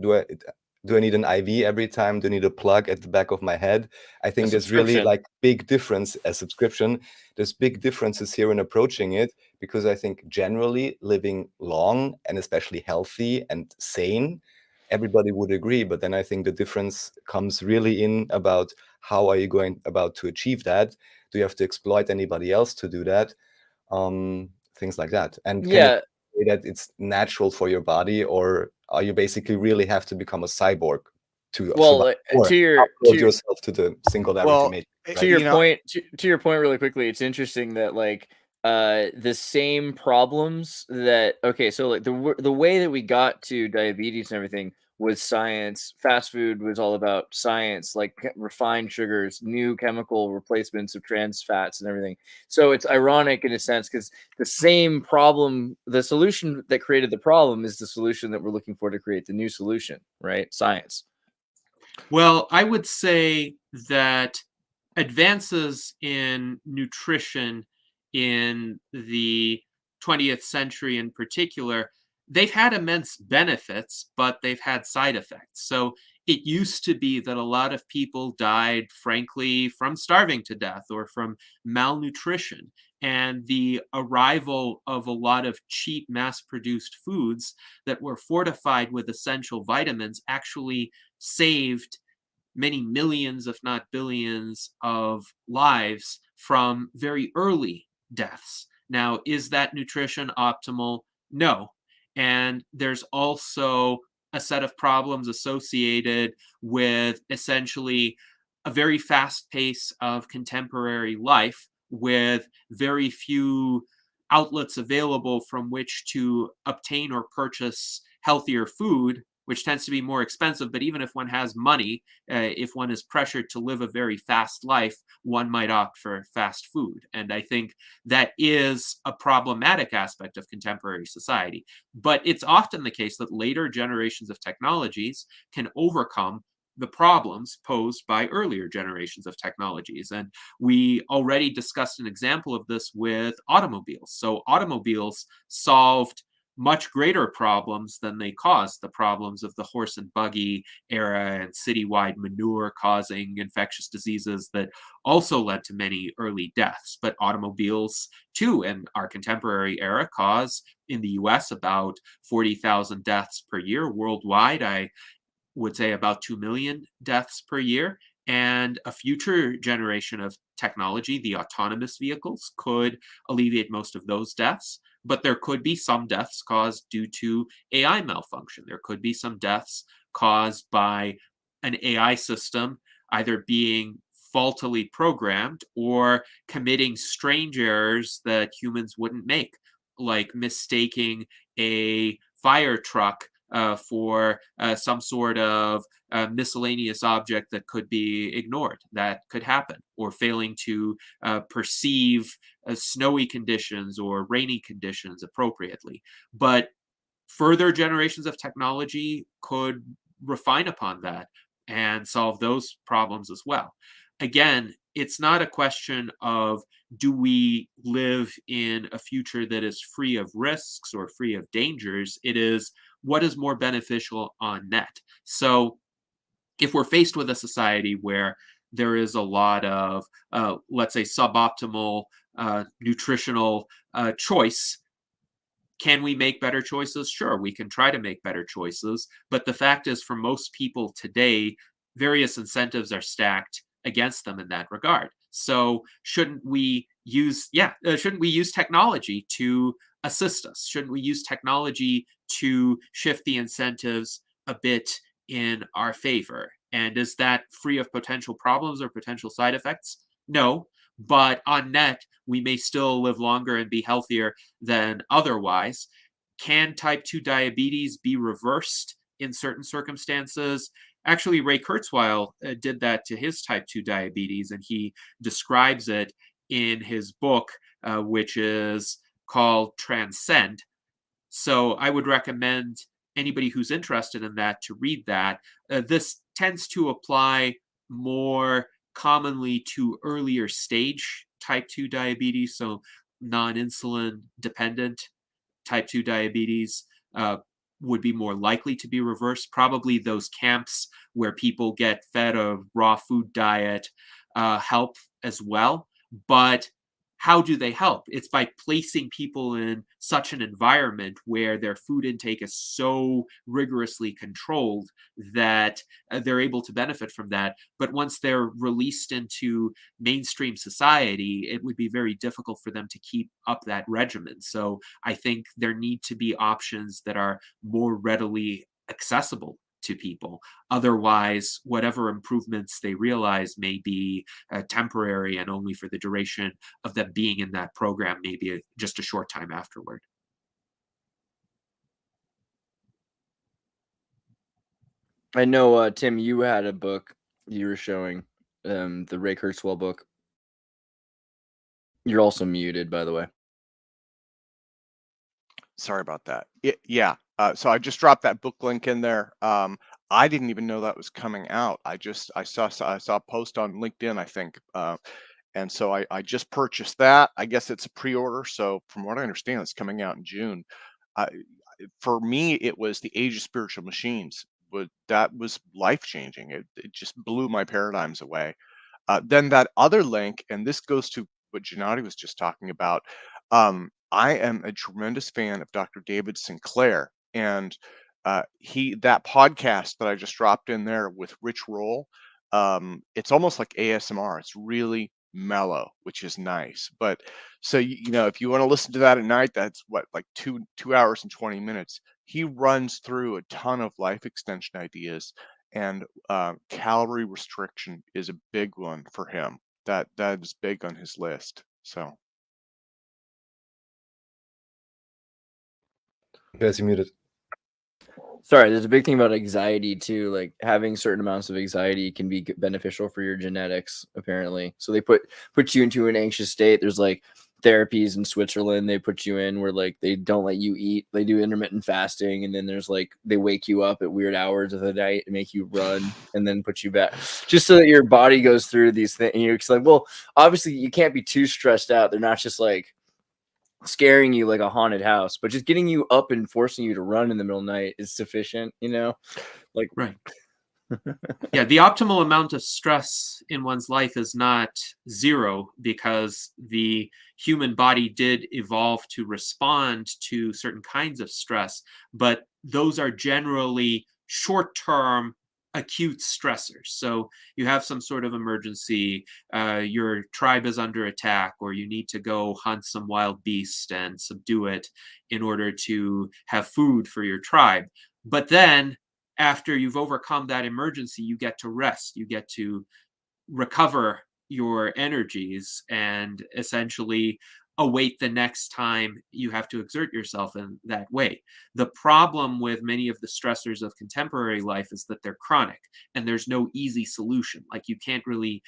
Do I need an IV every time? Do I need a plug at the back of my head? I think there's really subscription. like big difference, a subscription. There's big differences here in approaching it, because I think generally living long and especially healthy and sane, everybody would agree. But then I think the difference comes really in about how are you going about to achieve that? Do you have to exploit anybody else to do that? Things like that. And can you Yeah. say that it's natural for your body, or are you basically really have to become a cyborg to Well, survive, or to your upload yourself to the singularity Well, matrix, to right? your you know, point, to your point really quickly, it's interesting that like the same problems that okay, so like the way that we got to diabetes and everything was science. Fast food was all about science, like refined sugars, new chemical replacements of trans fats and everything. So it's ironic in a sense because the same problem, the solution that created the problem is the solution that we're looking for to create the new solution, right? Science. Well, I would say that advances in nutrition in the 20th century in particular, they've had immense benefits, but they've had side effects. So it used to be that a lot of people died, frankly, from starving to death or from malnutrition. And the arrival of a lot of cheap mass produced foods that were fortified with essential vitamins actually saved many millions, if not billions, of lives from very early deaths. Now, is that nutrition optimal? No. And there's also a set of problems associated with essentially a very fast pace of contemporary life with very few outlets available from which to obtain or purchase healthier food, which tends to be more expensive. But even if one has money, if one is pressured to live a very fast life, one might opt for fast food. And I think that is a problematic aspect of contemporary society. But it's often the case that later generations of technologies can overcome the problems posed by earlier generations of technologies. And we already discussed an example of this with automobiles. So automobiles solved much greater problems than they caused, the problems of the horse and buggy era and citywide manure causing infectious diseases that also led to many early deaths. But automobiles, too, in our contemporary era, cause in the US about 40,000 deaths per year. Worldwide, I would say about 2 million deaths per year. And a future generation of technology, the autonomous vehicles, could alleviate most of those deaths. But there could be some deaths caused due to AI malfunction. There could be some deaths caused by an AI system either being faultily programmed or committing strange errors that humans wouldn't make, like mistaking a fire truck for some sort of miscellaneous object that could be ignored. That could happen. Or failing to perceive snowy conditions or rainy conditions appropriately. But further generations of technology could refine upon that and solve those problems as well. Again, it's not a question of do we live in a future that is free of risks or free of dangers? It is what is more beneficial on net. So if we're faced with a society where there is a lot of, let's say, suboptimal nutritional choice, can we make better choices? Sure, we can try to make better choices. But the fact is, for most people today, various incentives are stacked against them in that regard. So shouldn't we use, shouldn't we use technology to assist us? Shouldn't we use technology to shift the incentives a bit in our favor? And is that free of potential problems or potential side effects? No. But on net, we may still live longer and be healthier than otherwise. Can type 2 diabetes be reversed in certain circumstances? Actually, Ray Kurzweil did that to his type 2 diabetes, and he describes it in his book, which is called Transcend. So I would recommend anybody who's interested in that to read that. This tends to apply more commonly to earlier stage type 2 diabetes, so non-insulin dependent type 2 diabetes. would be more likely to be reversed. Probably those camps where people get fed a raw food diet help as well. But how do they help? It's by placing people in such an environment where their food intake is so rigorously controlled that they're able to benefit from that. But once they're released into mainstream society, it would be very difficult for them to keep up that regimen. So I think there need to be options that are more readily accessible to people. Otherwise, whatever improvements they realize may be temporary and only for the duration of them being in that program, maybe just a short time afterward. I know, Tim, you had a book you were showing, the Ray Kurzweil book. You're also muted, by the way. Sorry about that. Yeah. So I just dropped that book link in there. I didn't even know that was coming out. I saw a post on LinkedIn, I think, and so I just purchased that. I guess it's a pre-order. So from what I understand, it's coming out in June. For me, it was The Age of Spiritual Machines. But that was life-changing. It just blew my paradigms away. Then that other link, and this goes to what Gennady was just talking about. I am a tremendous fan of Dr. David Sinclair, and that podcast that I just dropped in there with Rich Roll, it's almost like ASMR. It's really mellow, which is nice. But so if you want to listen to that at night, that's what, like 2 hours and 20 minutes. He runs through a ton of life extension ideas, and calorie restriction is a big one for him. That is big on his list. So. Yes, you muted. Sorry, there's a big thing about anxiety too. Like having certain amounts of anxiety can be beneficial for your genetics, apparently. So they put you into an anxious state. There's like therapies in Switzerland they put you in where like they don't let you eat. They do intermittent fasting, and then there's like they wake you up at weird hours of the night and make you run and then put you back just so that your body goes through these things. And you're just like, well, obviously you can't be too stressed out. They're not just like scaring you like a haunted house, but just getting you up and forcing you to run in the middle of the night is sufficient, like right. Yeah, the optimal amount of stress in one's life is not 0, because the human body did evolve to respond to certain kinds of stress, but those are generally short-term acute stressors. So you have some sort of emergency, your tribe is under attack, or you need to go hunt some wild beast and subdue it in order to have food for your tribe. But then after you've overcome that emergency, you get to rest, you get to recover your energies and essentially await the next time you have to exert yourself in that way. The problem with many of the stressors of contemporary life is that they're chronic and there's no easy solution. Like you can't really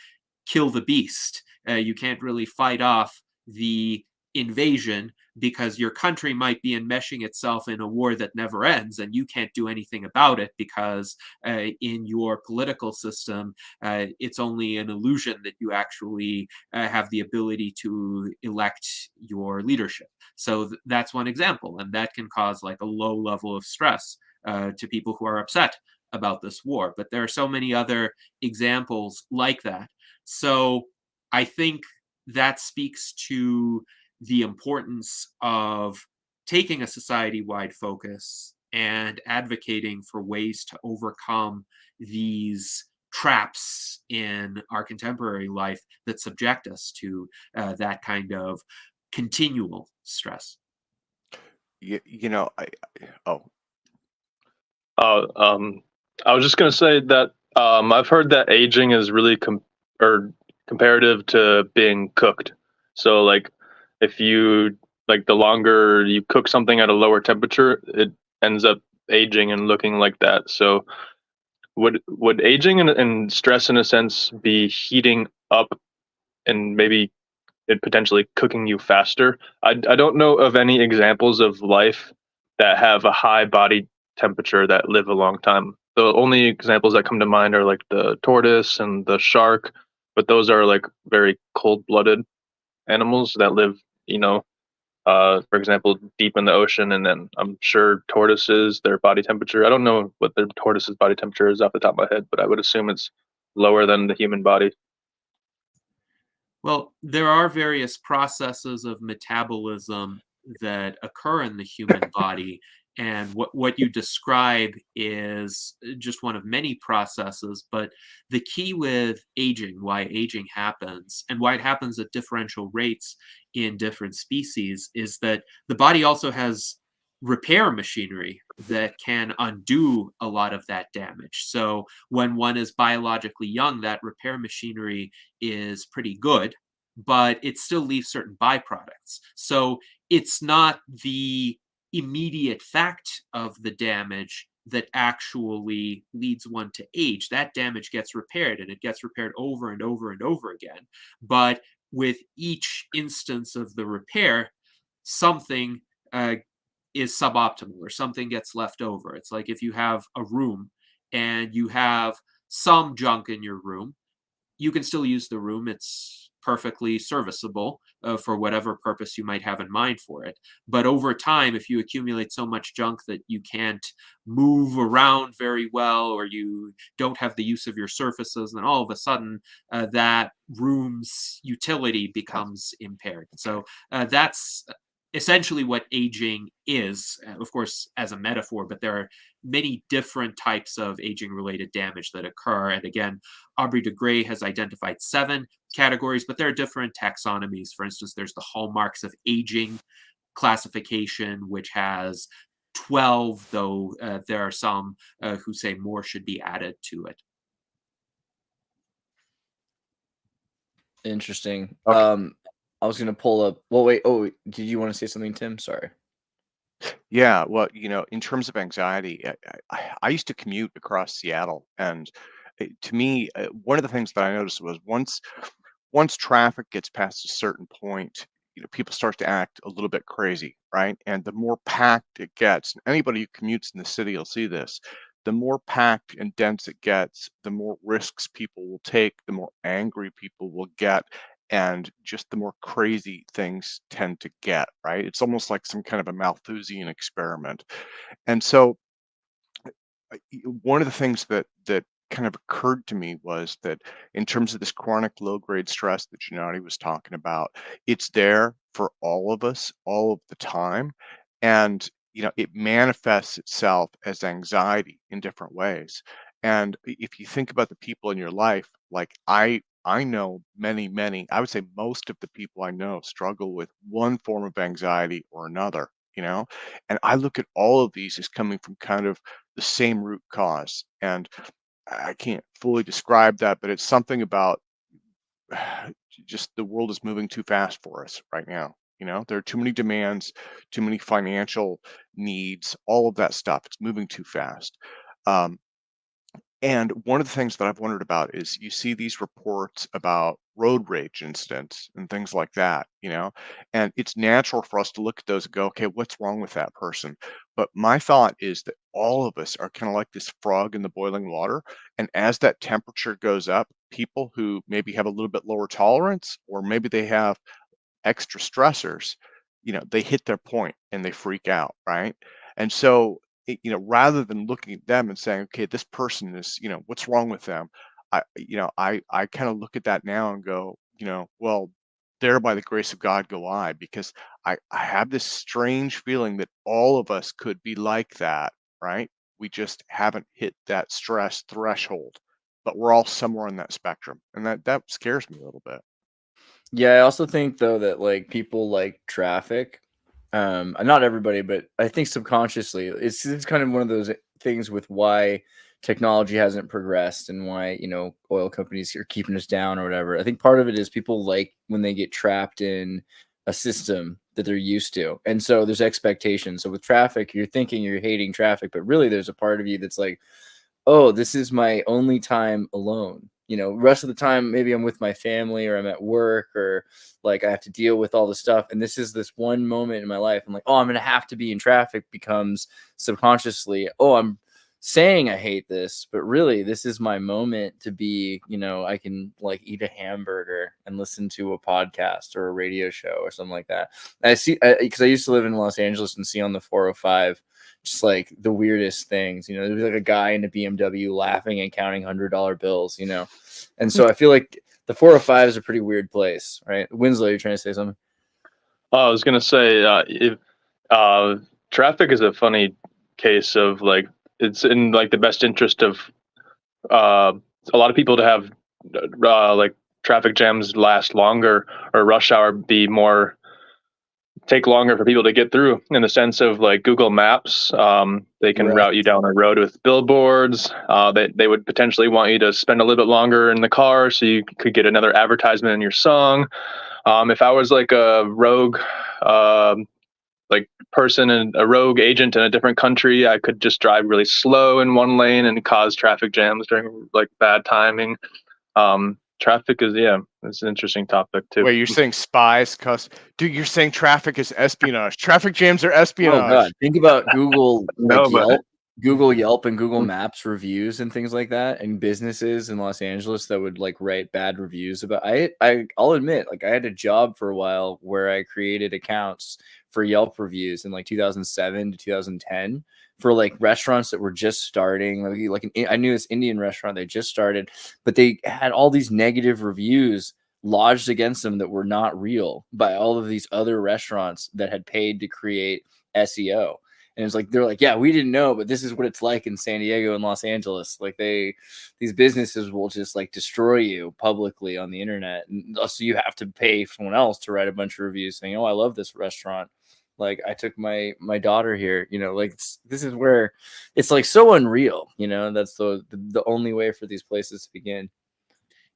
kill the beast. You can't really fight off the invasion because your country might be enmeshing itself in a war that never ends and you can't do anything about it because in your political system it's only an illusion that you actually have the ability to elect your leadership. So that's one example, and that can cause like a low level of stress to people who are upset about this war. But there are so many other examples like that. So I think that speaks to the importance of taking a society-wide focus and advocating for ways to overcome these traps in our contemporary life that subject us to that kind of continual stress. I was just going to say that I've heard that aging is really comparative to being cooked. So like if you the longer you cook something at a lower temperature, it ends up aging and looking like that. So would aging and stress in a sense be heating up and maybe it potentially cooking you faster? I don't know of any examples of life that have a high body temperature that live a long time. The only examples that come to mind are like the tortoise and the shark, but those are like very cold-blooded animals that live, For example, deep in the ocean, and then I'm sure tortoises, their body temperature. I don't know what the tortoise's body temperature is off the top of my head, but I would assume it's lower than the human body. Well, there are various processes of metabolism that occur in the human body. And what you describe is just one of many processes. But the key with aging, why aging happens, and why it happens at differential rates in different species, is that the body also has repair machinery that can undo a lot of that damage. So when one is biologically young, that repair machinery is pretty good, but it still leaves certain byproducts. So it's not the immediate fact of the damage that actually leads one to age. That damage gets repaired, and it gets repaired over and over and over again. But with each instance of the repair, something is suboptimal or something gets left over. It's like if you have a room and you have some junk in your room, you can still use the room. It's perfectly serviceable for whatever purpose you might have in mind for it. But over time, if you accumulate so much junk that you can't move around very well, or you don't have the use of your surfaces, then all of a sudden that room's utility becomes impaired. So that's essentially what aging is, of course, as a metaphor, but there are many different types of aging related damage that occur. And again, Aubrey de Grey has identified 7 categories, but there are different taxonomies. For instance, there's the hallmarks of aging classification, which has 12, though there are some who say more should be added to it. Interesting. Okay. I was gonna pull up. Well, wait. Oh, did you want to say something, Tim? Sorry. Yeah, well, in terms of anxiety, I used to commute across Seattle, and to me, one of the things that I noticed was once traffic gets past a certain point, people start to act a little bit crazy, right? And the more packed it gets, and anybody who commutes in the city will see this, the more packed and dense it gets, the more risks people will take, the more angry people will get, and just the more crazy things tend to get, right? It's almost like some kind of a Malthusian experiment. And so one of the things that kind of occurred to me was that in terms of this chronic low grade stress that Gennady was talking about, it's there for all of us all of the time. And it manifests itself as anxiety in different ways. And if you think about the people in your life, like I know many, I would say most of the people I know struggle with one form of anxiety or another, and I look at all of these as coming from kind of the same root cause. And I can't fully describe that, but it's something about just the world is moving too fast for us right now. There are too many demands, too many financial needs, all of that stuff. It's moving too fast. Um, and one of the things that I've wondered about is you see these reports about road rage incidents and things like that, and it's natural for us to look at those and go, okay, what's wrong with that person? But my thought is that all of us are kind of like this frog in the boiling water. And as that temperature goes up, people who maybe have a little bit lower tolerance, or maybe they have extra stressors, they hit their point and they freak out, right? And so, rather than looking at them and saying, okay, this person is, what's wrong with them? I kind of look at that now and go, well, there by the grace of God go I, because I have this strange feeling that all of us could be like that, right? We just haven't hit that stress threshold, but we're all somewhere on that spectrum. And that scares me a little bit. Yeah, I also think though that like people like traffic. Not everybody, but I think subconsciously it's kind of one of those things with why technology hasn't progressed and why oil companies are keeping us down or whatever. I think part of it is people like when they get trapped in a system that they're used to, and so there's expectations. So with traffic, you're thinking you're hating traffic, but really there's a part of you that's like, oh, this is my only time alone. Rest of the time, maybe I'm with my family or I'm at work or like I have to deal with all the stuff. And this is this one moment in my life. I'm like, oh, I'm going to have to be in traffic becomes subconsciously, oh, I'm saying I hate this, but really this is my moment to be, I can like eat a hamburger and listen to a podcast or a radio show or something like that. I see, because I used to live in Los Angeles and see on the 405 just like the weirdest things. There'd be like a guy in a BMW laughing and counting $100 bills, and so I feel like the 405 is a pretty weird place, right? Winslow, you're trying to say something? I was gonna say, traffic is a funny case of like, it's in like the best interest of a lot of people to have like traffic jams last longer, or rush hour take longer for people to get through, in the sense of like Google Maps. They can route you down a road with billboards. They would potentially want you to spend a little bit longer in the car so you could get another advertisement in your song. If I was like a rogue like person and a rogue agent in a different country, I could just drive really slow in one lane and cause traffic jams during like bad timing. Traffic is, it's an interesting topic too. Wait, you're saying spies? Dude, you're saying traffic is espionage. Traffic jams are espionage. Oh God! Think about Google, No, but- Yelp and Google Maps reviews and things like that, and businesses in Los Angeles that would like write bad reviews about. I'll admit, like I had a job for a while where I created accounts for Yelp reviews in like 2007 to 2010 for like restaurants that were just starting. I knew this Indian restaurant, they just started, but they had all these negative reviews lodged against them that were not real by all of these other restaurants that had paid to create SEO. And it's like, they're like, yeah, we didn't know, but this is what it's like in San Diego and Los Angeles. Like these businesses will just like destroy you publicly on the internet. And so you have to pay someone else to write a bunch of reviews saying, oh, I love this restaurant. Like I took my daughter here, like this is where it's like so unreal, that's the only way for these places to begin.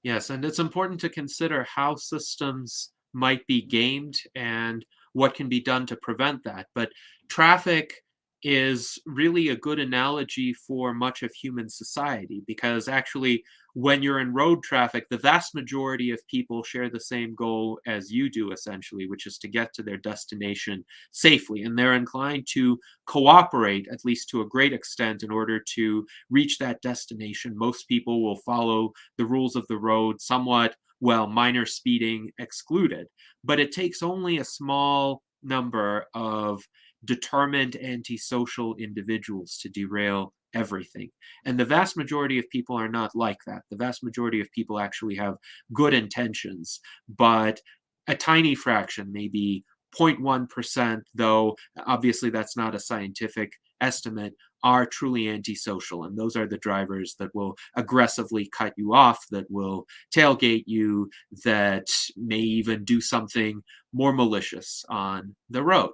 Yes, and it's important to consider how systems might be gamed and what can be done to prevent that. But traffic is really a good analogy for much of human society, because actually when you're in road traffic, the vast majority of people share the same goal as you do, essentially, which is to get to their destination safely. And they're inclined to cooperate, at least to a great extent, in order to reach that destination. Most people will follow the rules of the road somewhat, well, minor speeding excluded. But it takes only a small number of determined antisocial individuals to derail everything. And the vast majority of people are not like that. The vast majority of people actually have good intentions, but a tiny fraction, maybe 0.1%, though obviously that's not a scientific estimate, are truly antisocial. And those are the drivers that will aggressively cut you off, that will tailgate you, that may even do something more malicious on the road.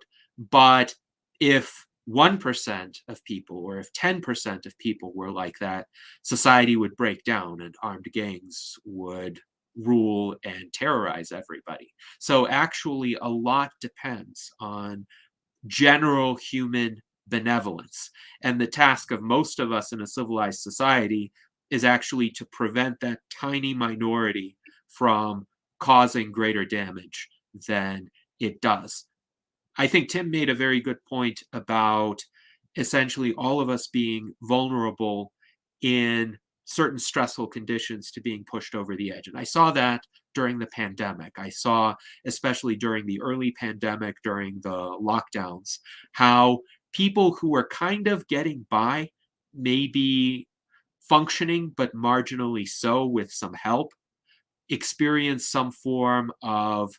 But if 1% of people, or if 10% of people were like that, society would break down and armed gangs would rule and terrorize everybody. So actually, a lot depends on general human benevolence. And the task of most of us in a civilized society is actually to prevent that tiny minority from causing greater damage than it does. I think Tim made a very good point about essentially all of us being vulnerable in certain stressful conditions to being pushed over the edge. And I saw that during the pandemic. I saw, especially during the early pandemic, during the lockdowns, how people who were kind of getting by, maybe functioning, but marginally so with some help, experience some form of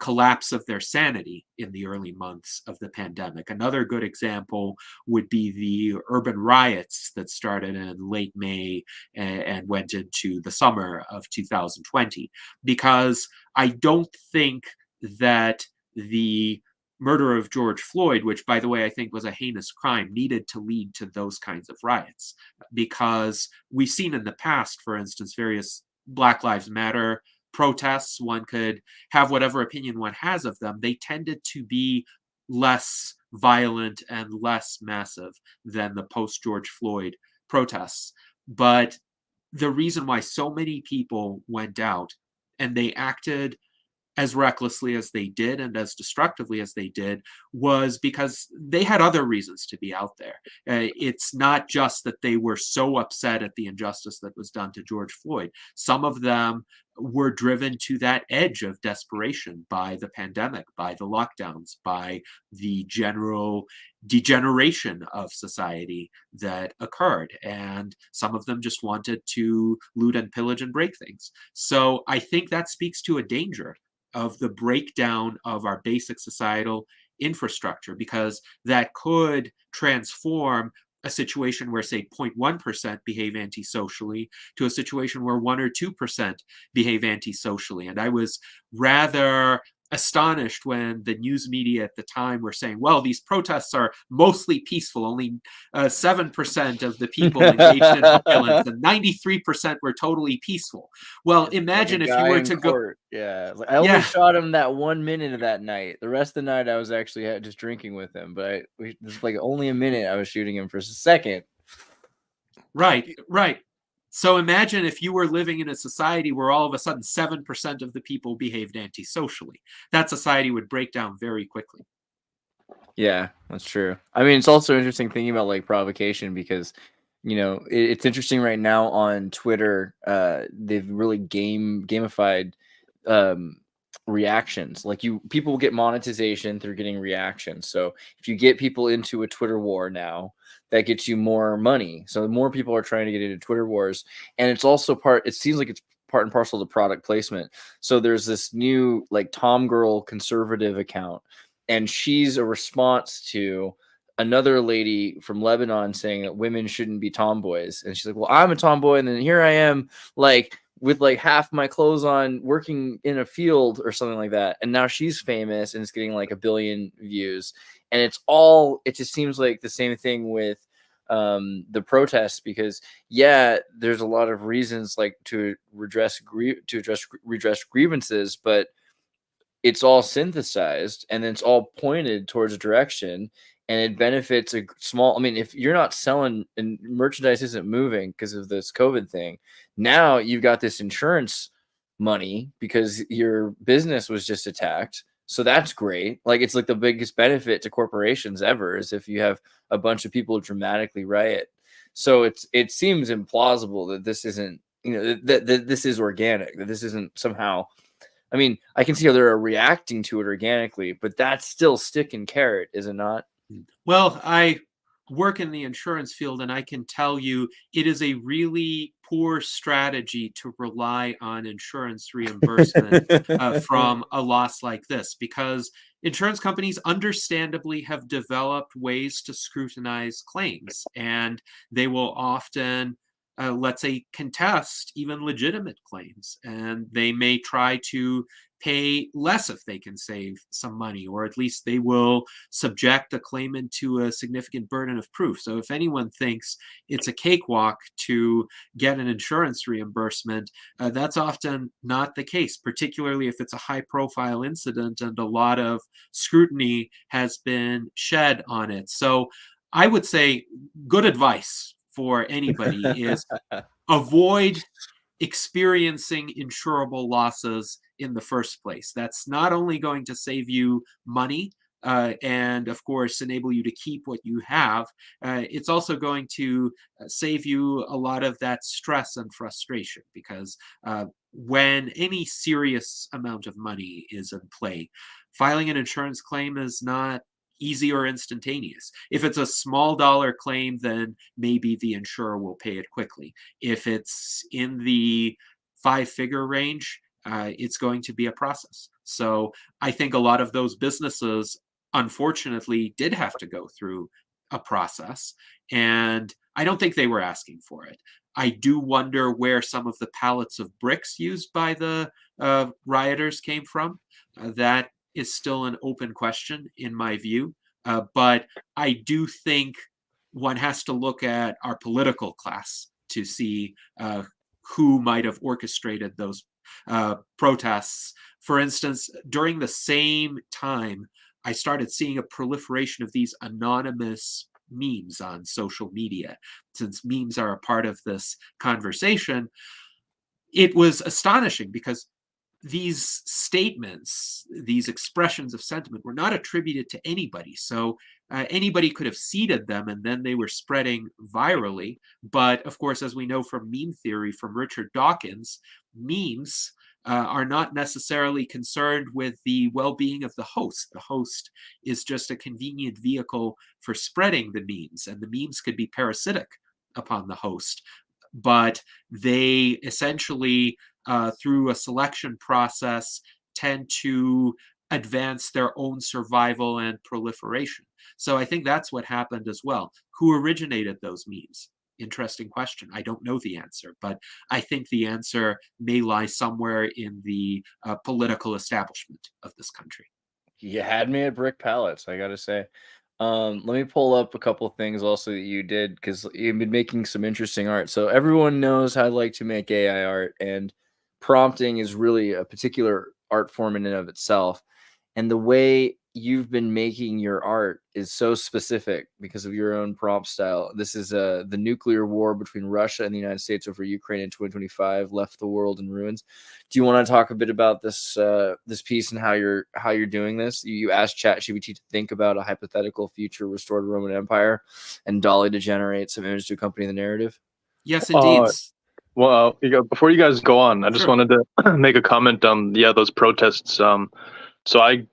collapse of their sanity in the early months of the pandemic. Another good example would be the urban riots that started in late May and went into the summer of 2020. Because I don't think that the murder of George Floyd, which, by the way, I think was a heinous crime, needed to lead to those kinds of riots. Because we've seen in the past, for instance, various Black Lives Matter protests, one could have whatever opinion one has of them, they tended to be less violent and less massive than the post-George Floyd protests. But the reason why so many people went out and they acted as recklessly as they did and as destructively as they did was because they had other reasons to be out there. It's not just that they were so upset at the injustice that was done to George Floyd. Some of them were driven to that edge of desperation by the pandemic, by the lockdowns, by the general degeneration of society that occurred. And some of them just wanted to loot and pillage and break things. So I think that speaks to a danger of the breakdown of our basic societal infrastructure, because that could transform a situation where, say, 0.1% behave antisocially to a situation where 1 or 2% behave antisocially. And I was rather astonished when the news media at the time were saying, well, these protests are mostly peaceful. Only 7% of the people engaged in violence and 93% were totally peaceful. Well, imagine like if you were to court. Yeah, like, I only shot him that 1 minute of that night. The rest of the night I was actually just drinking with him, but this is like only a minute I was shooting him for a second. Right, right. So imagine if you were living in a society where all of a sudden 7% of the people behaved antisocially. That society would break down very quickly. Yeah, that's true. I mean, it's also interesting thinking about like provocation, because it's interesting right now on Twitter. They've really gamified reactions. Like people will get monetization through getting reactions. So if you get people into a Twitter war now, that gets you more money. So more people are trying to get into Twitter wars, and it's also it seems like it's part and parcel to product placement. So there's this new like Tom Girl conservative account, and she's a response to another lady from Lebanon saying that women shouldn't be tomboys. And she's like, well, I'm a tomboy, and then here I am, like with like half my clothes on, working in a field or something like that. And now she's famous and it's getting like 1 billion views. And it just seems like the same thing with the protests, because there's a lot of reasons like to redress grievances, but it's all synthesized and then it's all pointed towards a direction, and it benefits a small. I mean, if you're not selling and merchandise isn't moving because of this COVID thing, now you've got this insurance money because your business was just attacked. So that's great. Like, it's like the biggest benefit to corporations ever is if you have a bunch of people dramatically riot. So it seems implausible that this isn't, that this is organic, that this isn't somehow. I mean, I can see how they're reacting to it organically, but that's still stick and carrot, is it not? Well, I work in the insurance field, and I can tell you it is a really poor strategy to rely on insurance reimbursement from a loss like this, because insurance companies understandably have developed ways to scrutinize claims, and they will often let's say, contest even legitimate claims. And they may try to pay less if they can save some money, or at least they will subject a claimant to a significant burden of proof. So if anyone thinks it's a cakewalk to get an insurance reimbursement, that's often not the case, particularly if it's a high-profile incident and a lot of scrutiny has been shed on it. So I would say good advice for anybody is avoid experiencing insurable losses in the first place. That's not only going to save you money and, of course, enable you to keep what you have, it's also going to save you a lot of that stress and frustration, because when any serious amount of money is in play, filing an insurance claim is not easy or instantaneous. If it's a small dollar claim, then maybe the insurer will pay it quickly. If it's in the 5-figure range, it's going to be a process. So I think a lot of those businesses, unfortunately, did have to go through a process, and I don't think they were asking for it. I do wonder where some of the pallets of bricks used by the rioters came from. That is still an open question in my view. But I do think one has to look at our political class to see who might have orchestrated those protests. For instance, during the same time, I started seeing a proliferation of these anonymous memes on social media. Since memes are a part of this conversation, it was astonishing because these statements, these expressions of sentiment, were not attributed to anybody. So anybody could have seeded them and then they were spreading virally. But of course, as we know from meme theory from Richard Dawkins, memes are not necessarily concerned with the well-being of the host. The host is just a convenient vehicle for spreading the memes, and the memes could be parasitic upon the host. But they essentially, through a selection process, tend to advance their own survival and proliferation. So I think that's what happened as well. Who originated those memes? Interesting question. I don't know the answer, but I think the answer may lie somewhere in the political establishment of this country. You had me at brick pallets, I gotta say. Let me pull up a couple things also that you did, because you've been making some interesting art. So everyone knows how I like to make AI art, and prompting is really a particular art form in and of itself. And the way you've been making your art is so specific because of your own prompt style. This is the nuclear war between Russia and the United States over Ukraine in 2025 left the world in ruins. Do you want to talk a bit about this this piece and how you're doing this? You asked ChatGPT to think about a hypothetical future restored Roman Empire, and Dolly to generate some image to accompany the narrative. Yes, indeed. Well, before you guys go on, I just wanted to make a comment on those protests. So I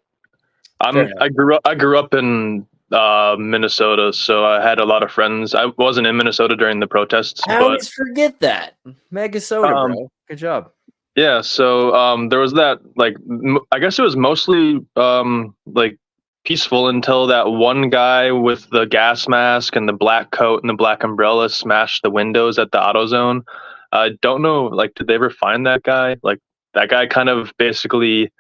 grew up in Minnesota, so I had a lot of friends. I wasn't in Minnesota during the protests. I always forget that. Megasoda, bro. Good job. Yeah, so there was that, like, I guess it was mostly like peaceful until that one guy with the gas mask and the black coat and the black umbrella smashed the windows at the AutoZone. I don't know, like, did they ever find that guy? Like, that guy kind of basically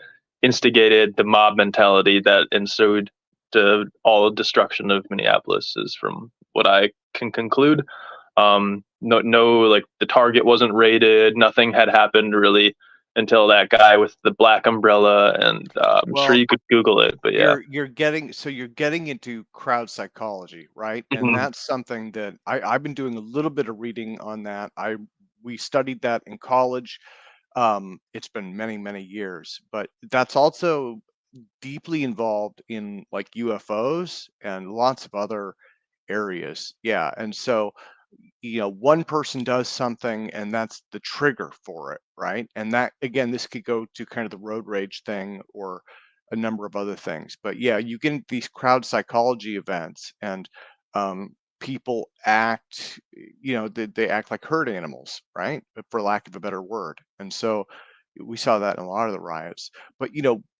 instigated the mob mentality that ensued to all destruction of Minneapolis, is from what I can conclude. No, like, the Target wasn't raided. Nothing had happened really until that guy with the black umbrella, and I'm sure you could Google it, but yeah. You're getting into crowd psychology, right? And that's something that I've been doing a little bit of reading on that. We studied that in college. It's been many years, but that's also deeply involved in, like, UFOs and lots of other areas. Yeah. And so, one person does something and that's the trigger for it, right? And that, again, this could go to kind of the road rage thing or a number of other things. But yeah, you get into these crowd psychology events, and people act, they act like herd animals, right? For lack of a better word. And so we saw that in a lot of the riots. But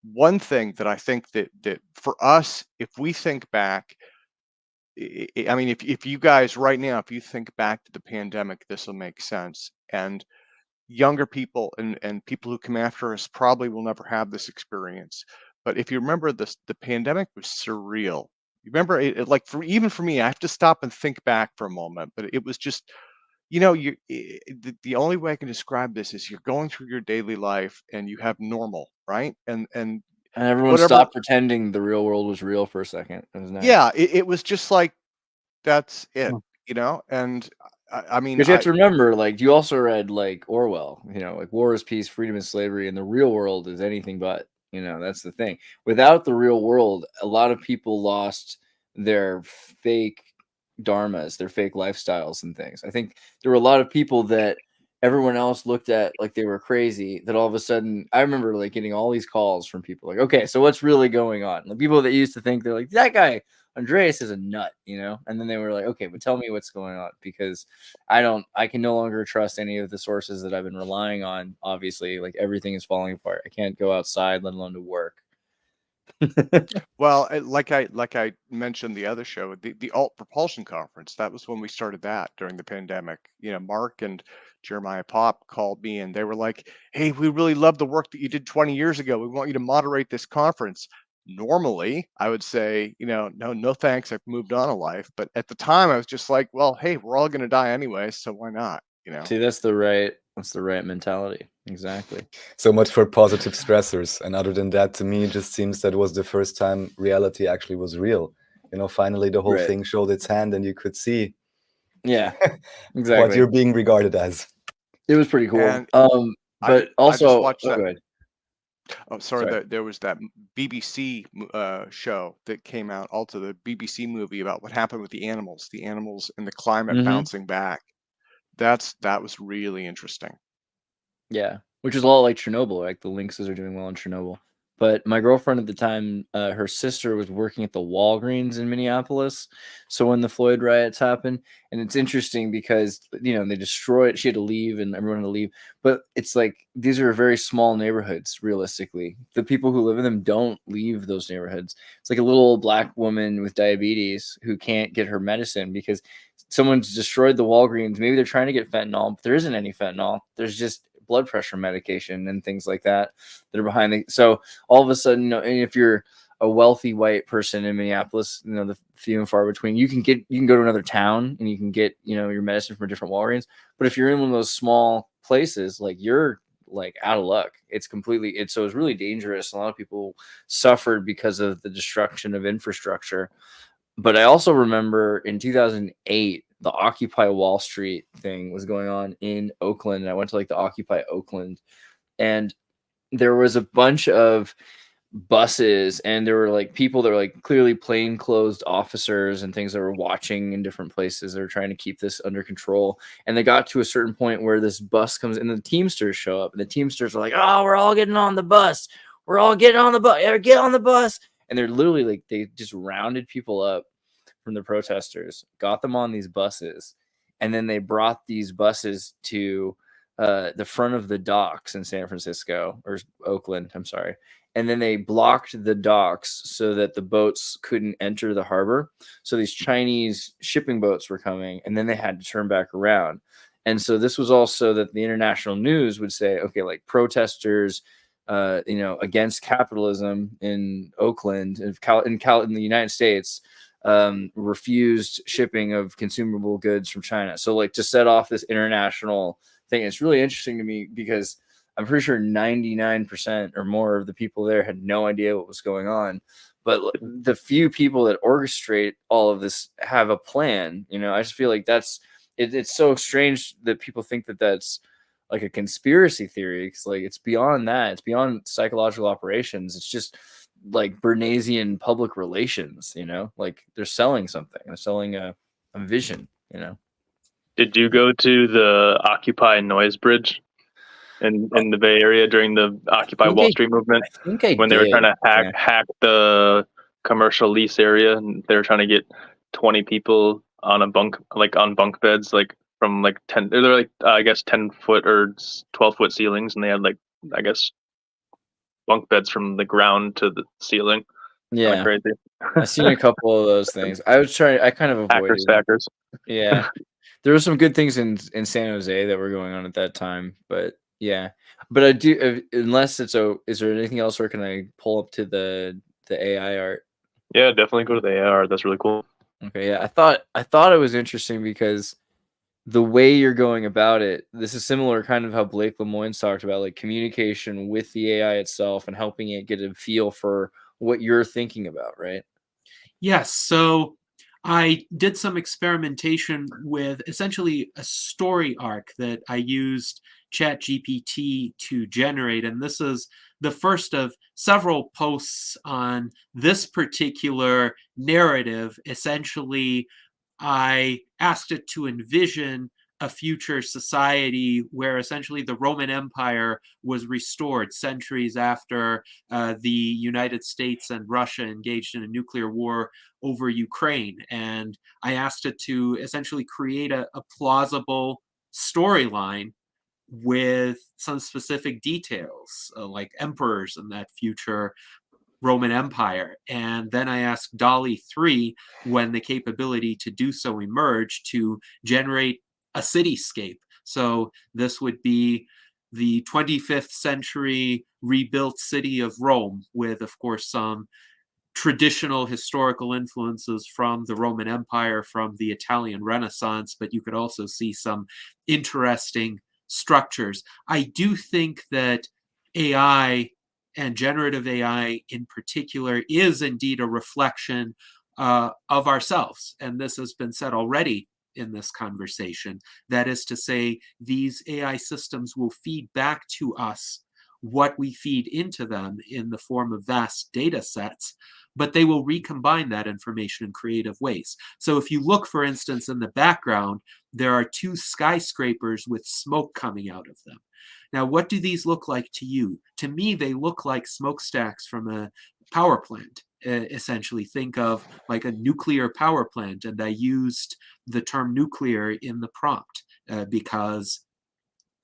one thing that I think that for us, if we think back, I mean, if you guys right now, if you think back to the pandemic, this will make sense. And younger people and people who come after us probably will never have this experience. But if you remember this, the pandemic was surreal. You remember it, like, even for me, I have to stop and think back for a moment. But it was just, the only way I can describe this is you're going through your daily life and you have normal, right? And everyone stopped pretending the real world was real for a second. It was nice. Yeah, it was just like, that's it, and I mean, because you have to remember, like, you also read, like, Orwell, like, war is peace, freedom is slavery, and the real world is anything but. That's the thing. Without the real world, a lot of people lost their fake dharmas, their fake lifestyles and things. I think there were a lot of people that everyone else looked at like they were crazy, that all of a sudden, I remember, like, getting all these calls from people like, okay, so what's really going on? Like, people that used to think they're like, that guy Andreas is a nut, and then they were like, okay, but tell me what's going on, because I can no longer trust any of the sources that I've been relying on. Obviously, like, everything is falling apart. I can't go outside, let alone to work. Well, like I mentioned the other show, the Alt Propulsion Conference, that was when we started that during the pandemic. Mark and Jeremiah Pop called me and they were like, hey, we really love the work that you did 20 years ago. We want you to moderate this conference. Normally, I would say, no thanks. I've moved on in life. But at the time, I was just like, well, hey, we're all going to die anyway, so why not? See, that's the right mentality. Exactly. So much for positive stressors. And other than that, to me, it just seems that was the first time reality actually was real. Finally, the whole thing showed its hand, and you could see. Yeah, exactly. What you're being regarded as. It was pretty cool. And but also, I just watched that. Oh, sorry, Sorry. there was that BBC show that came out, also the BBC movie about what happened with the animals and the climate Hmm. bouncing back. That was really interesting. Yeah, which is a lot like Chernobyl. Like the lynxes are doing well in Chernobyl. But my girlfriend at the time, her sister was working at the Walgreens in Minneapolis. So when the Floyd riots happened, and it's interesting because they destroyed. She had to leave, and everyone had to leave. But it's like these are very small neighborhoods. Realistically, the people who live in them don't leave those neighborhoods. It's like a little black woman with diabetes who can't get her medicine because someone's destroyed the Walgreens. Maybe they're trying to get fentanyl, but there isn't any fentanyl. There's just blood pressure medication and things like that are behind the. So all of a sudden, and if you're a wealthy white person in Minneapolis, the few and far between, you can go to another town and you can get, your medicine from a different Walgreens. But if you're in one of those small places, like you're like out of luck. So it's really dangerous. A lot of people suffered because of the destruction of infrastructure. But I also remember in 2008, the Occupy Wall Street thing was going on in Oakland. And I went to like the Occupy Oakland, and there was a bunch of buses, and there were like people that were like clearly plainclothes officers and things that were watching in different places. They were trying to keep this under control. And they got to a certain point where this bus comes and the Teamsters show up, and the Teamsters are like, "Oh, we're all getting on the bus. We're all getting on the bus. Yeah, get on the bus." And they're literally like, they just rounded people up from the protesters, got them on these buses, and then they brought these buses to the front of the docks in San Francisco or Oakland. I'm sorry. And then they blocked the docks so that the boats couldn't enter the harbor. So these Chinese shipping boats were coming, and then they had to turn back around. And so this was also that the international news would say, okay, like protesters, against capitalism in Oakland, in the United States, refused shipping of consumable goods from China. So like to set off this international thing, it's really interesting to me because I'm pretty sure 99% or more of the people there had no idea what was going on. But the few people that orchestrate all of this have a plan. I just feel like it's so strange that people think that that's like a conspiracy theory. It's like it's beyond that. It's beyond psychological operations. It's just like Bernaysian public relations. Like they're selling something. They're selling a vision. Did you go to the Occupy Noise Bridge in the Bay Area during the Occupy Wall Street movement? I think I when did. They were trying to hack the commercial lease area, and they were trying to get 20 people on on bunk beds, like from like 10. They're like I guess 10-foot or 12-foot ceilings, and they had like I guess bunk beds from the ground to the ceiling. Yeah, crazy. I've seen a couple of those things. I kind of avoided Hackers. Yeah. There were some good things in San Jose that were going on at that time, but yeah. But I do, unless is there anything else, or can I pull up to the AI art? Yeah, definitely go to the AI art. That's really cool. Okay, yeah. I thought it was interesting because the way you're going about it, this is similar kind of how Blake Lemoyne's talked about, like communication with the AI itself and helping it get a feel for what you're thinking about, right? Yes. So I did some experimentation with essentially a story arc that I used ChatGPT to generate. And this is the first of several posts on this particular narrative. Essentially, I asked it to envision a future society where essentially the Roman Empire was restored centuries after the United States and Russia engaged in a nuclear war over Ukraine. And I asked it to essentially create a plausible storyline with some specific details, like emperors in that future Roman Empire. And then I asked DALL-E 3, when the capability to do so emerged, to generate a cityscape. So this would be the 25th century rebuilt city of Rome, with, of course, some traditional historical influences from the Roman Empire, from the Italian Renaissance, but you could also see some interesting structures. I do think that AI, and generative AI in particular, is indeed a reflection of ourselves. And this has been said already in this conversation. That is to say, these AI systems will feed back to us what we feed into them in the form of vast data sets, but they will recombine that information in creative ways. So if you look, for instance, in the background, there are two skyscrapers with smoke coming out of them. Now, what do these look like to you? To me, they look like smokestacks from a power plant. Essentially, think of like a nuclear power plant, and I used the term nuclear in the prompt because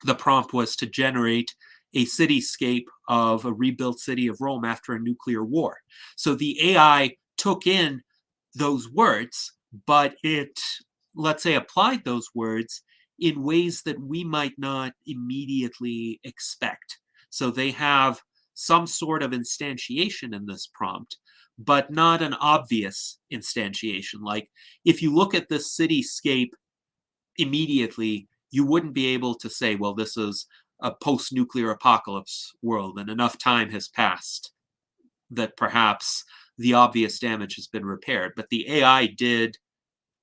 the prompt was to generate a cityscape of a rebuilt city of Rome after a nuclear war. So the AI took in those words, but it, let's say, applied those words in ways that we might not immediately expect. So they have some sort of instantiation in this prompt, but not an obvious instantiation. Like if you look at this cityscape immediately, you wouldn't be able to say, well, this is a post-nuclear apocalypse world and enough time has passed that perhaps the obvious damage has been repaired. But the AI did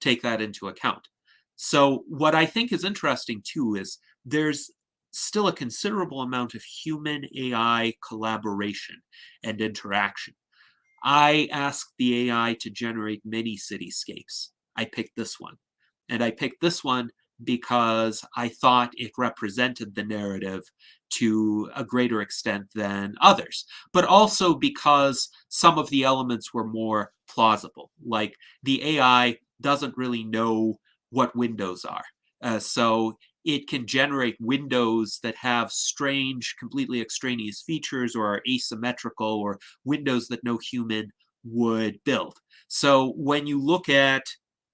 take that into account. So what I think is interesting too is there's still a considerable amount of human AI collaboration and interaction. I asked the AI to generate many cityscapes. I picked this one. And I picked this one because I thought it represented the narrative to a greater extent than others, but also because some of the elements were more plausible. Like the AI doesn't really know what windows are. So it can generate windows that have strange, completely extraneous features or are asymmetrical, or windows that no human would build. So when you look at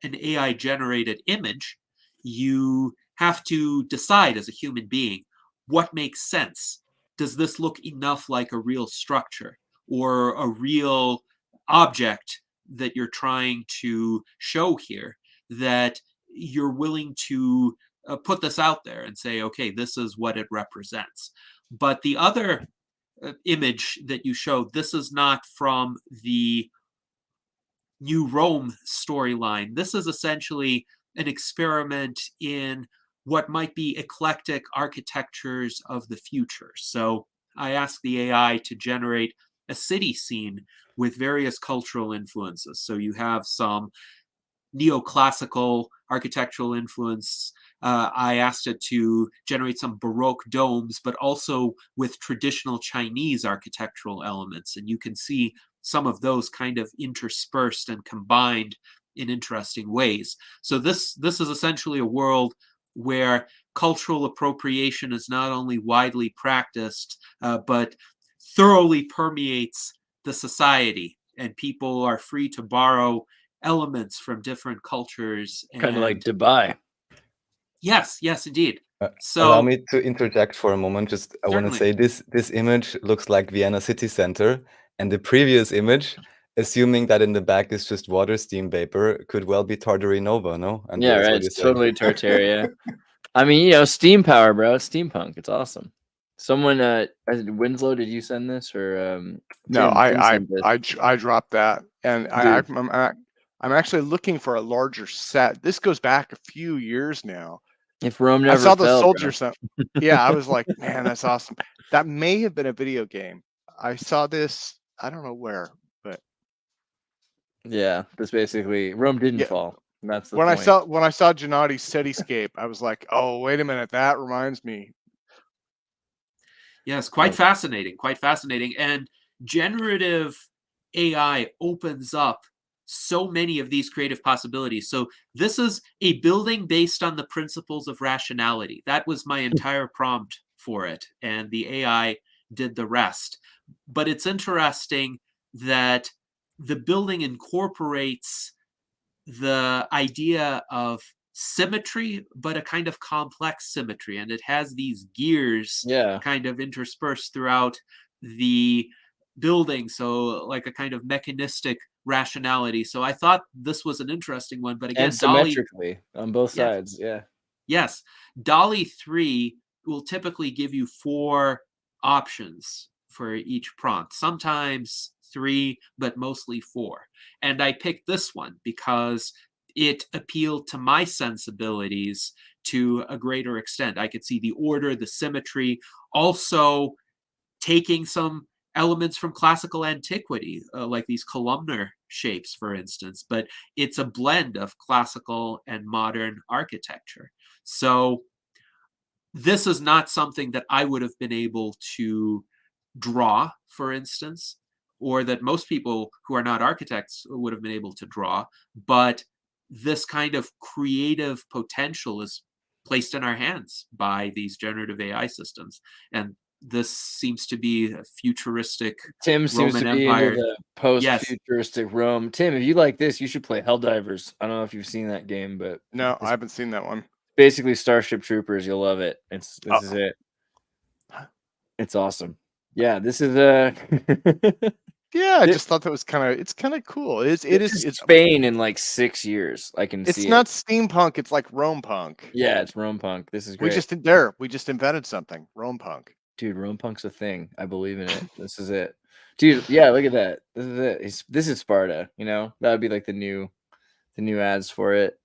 an AI generated image, you have to decide as a human being what makes sense. Does this look enough like a real structure or a real object that you're trying to show here, that you're willing to put this out there and say, okay, this is what it represents. But the other image that you showed, this is not from the New Rome storyline. This is essentially an experiment in what might be eclectic architectures of the future. So I asked the AI to generate a city scene with various cultural influences. So you have some neoclassical architectural influence. I asked it to generate some Baroque domes, but also with traditional Chinese architectural elements. And you can see some of those kind of interspersed and combined in interesting ways. So this is essentially a world where cultural appropriation is not only widely practiced, but thoroughly permeates the society, and people are free to borrow elements from different cultures. Kind of like Dubai. Yes, indeed. So allow me to interject for a moment. Just I want to say this image looks like Vienna city center, and the previous image, assuming that in the back is just water steam vapor, could well be Tartary Nova, no? And yeah, right. It's totally Tartaria. I mean, you know, steam power, bro. It's steampunk. It's awesome. Someone, Winslow, did you send this or? No, Tim I dropped that, and I'm actually looking for a larger set. This goes back a few years now. If Rome never I saw the fell, soldier set. Yeah, I was like, man, that's awesome. That may have been a video game. I saw this. I don't know where, but yeah, this basically Rome didn't fall. That's the when point. when I saw Gennadi's cityscape, I was like, oh, wait a minute, that reminds me. Yes, quite fascinating, and generative AI opens up so many of these creative possibilities. So this is a building based on the principles of rationality. That was my entire prompt for it, and the AI did the rest. But it's interesting that the building incorporates the idea of symmetry, but a kind of complex symmetry, and it has these gears kind of interspersed throughout the building, so like a kind of mechanistic rationality. So I thought this was an interesting one, but again, and symmetrically on both sides. Yes, DALL-E 3 will typically give you 4 options for each prompt, sometimes 3, but mostly 4. And I picked this one because it appealed to my sensibilities to a greater extent. I could see the order, the symmetry. Also, taking some elements from classical antiquity, like these columnar shapes, for instance, but it's a blend of classical and modern architecture. So this is not something that I would have been able to draw, for instance, or that most people who are not architects would have been able to draw, but this kind of creative potential is placed in our hands by these generative AI systems. And this seems to be a futuristic Tim seems Roman to be into Empire. the Yes. post-futuristic Rome. Tim, if you like this, you should play Helldivers. I don't know if you've seen that game, but No, I haven't seen that one. basically Starship Troopers. You'll love it. This is it. It's awesome. Yeah, this is Yeah, I just thought that was it's kind of cool. It's Spain in like 6 years. I can see it's not steampunk, it's like Rome punk. Yeah, it's Rome punk. This is great. We just invented something. Rome punk. Dude, Rome punk's a thing. I believe in it. This is it. Dude, yeah, look at that. This is it. This is Sparta, you know? That would be like the new ads for it.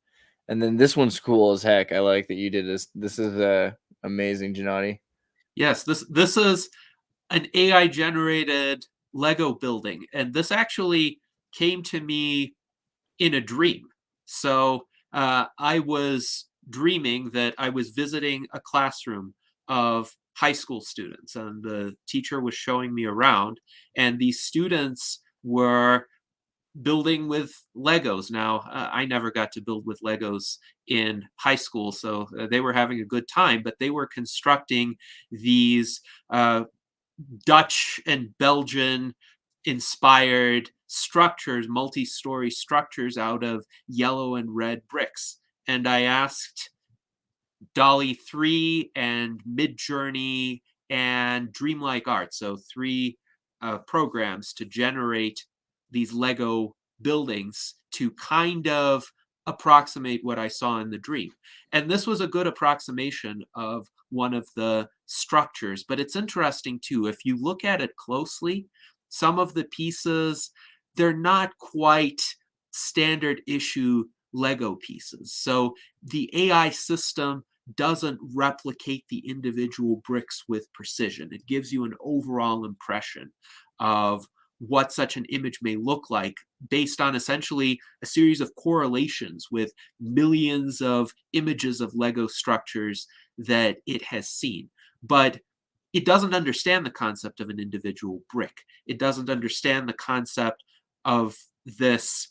And then this one's cool as heck. I like that you did this. This is amazing, Gennady. Yes, this is an AI generated Lego building, and this actually came to me in a dream. So I was dreaming that I was visiting a classroom of high school students, and the teacher was showing me around, and these students were building with Legos. Now, I never got to build with Legos in high school, so they were having a good time, but they were constructing these Dutch and Belgian inspired structures, multi-story structures out of yellow and red bricks. And I asked Dolly 3 and Midjourney and Dreamlike Art, so 3 programs to generate these Lego buildings to kind of approximate what I saw in the dream. And this was a good approximation of one of the structures, but it's interesting too. If you look at it closely, some of the pieces, they're not quite standard issue Lego pieces. So the AI system doesn't replicate the individual bricks with precision. It gives you an overall impression of what such an image may look like based on essentially a series of correlations with millions of images of Lego structures that it has seen. But it doesn't understand the concept of an individual brick. It doesn't understand the concept of this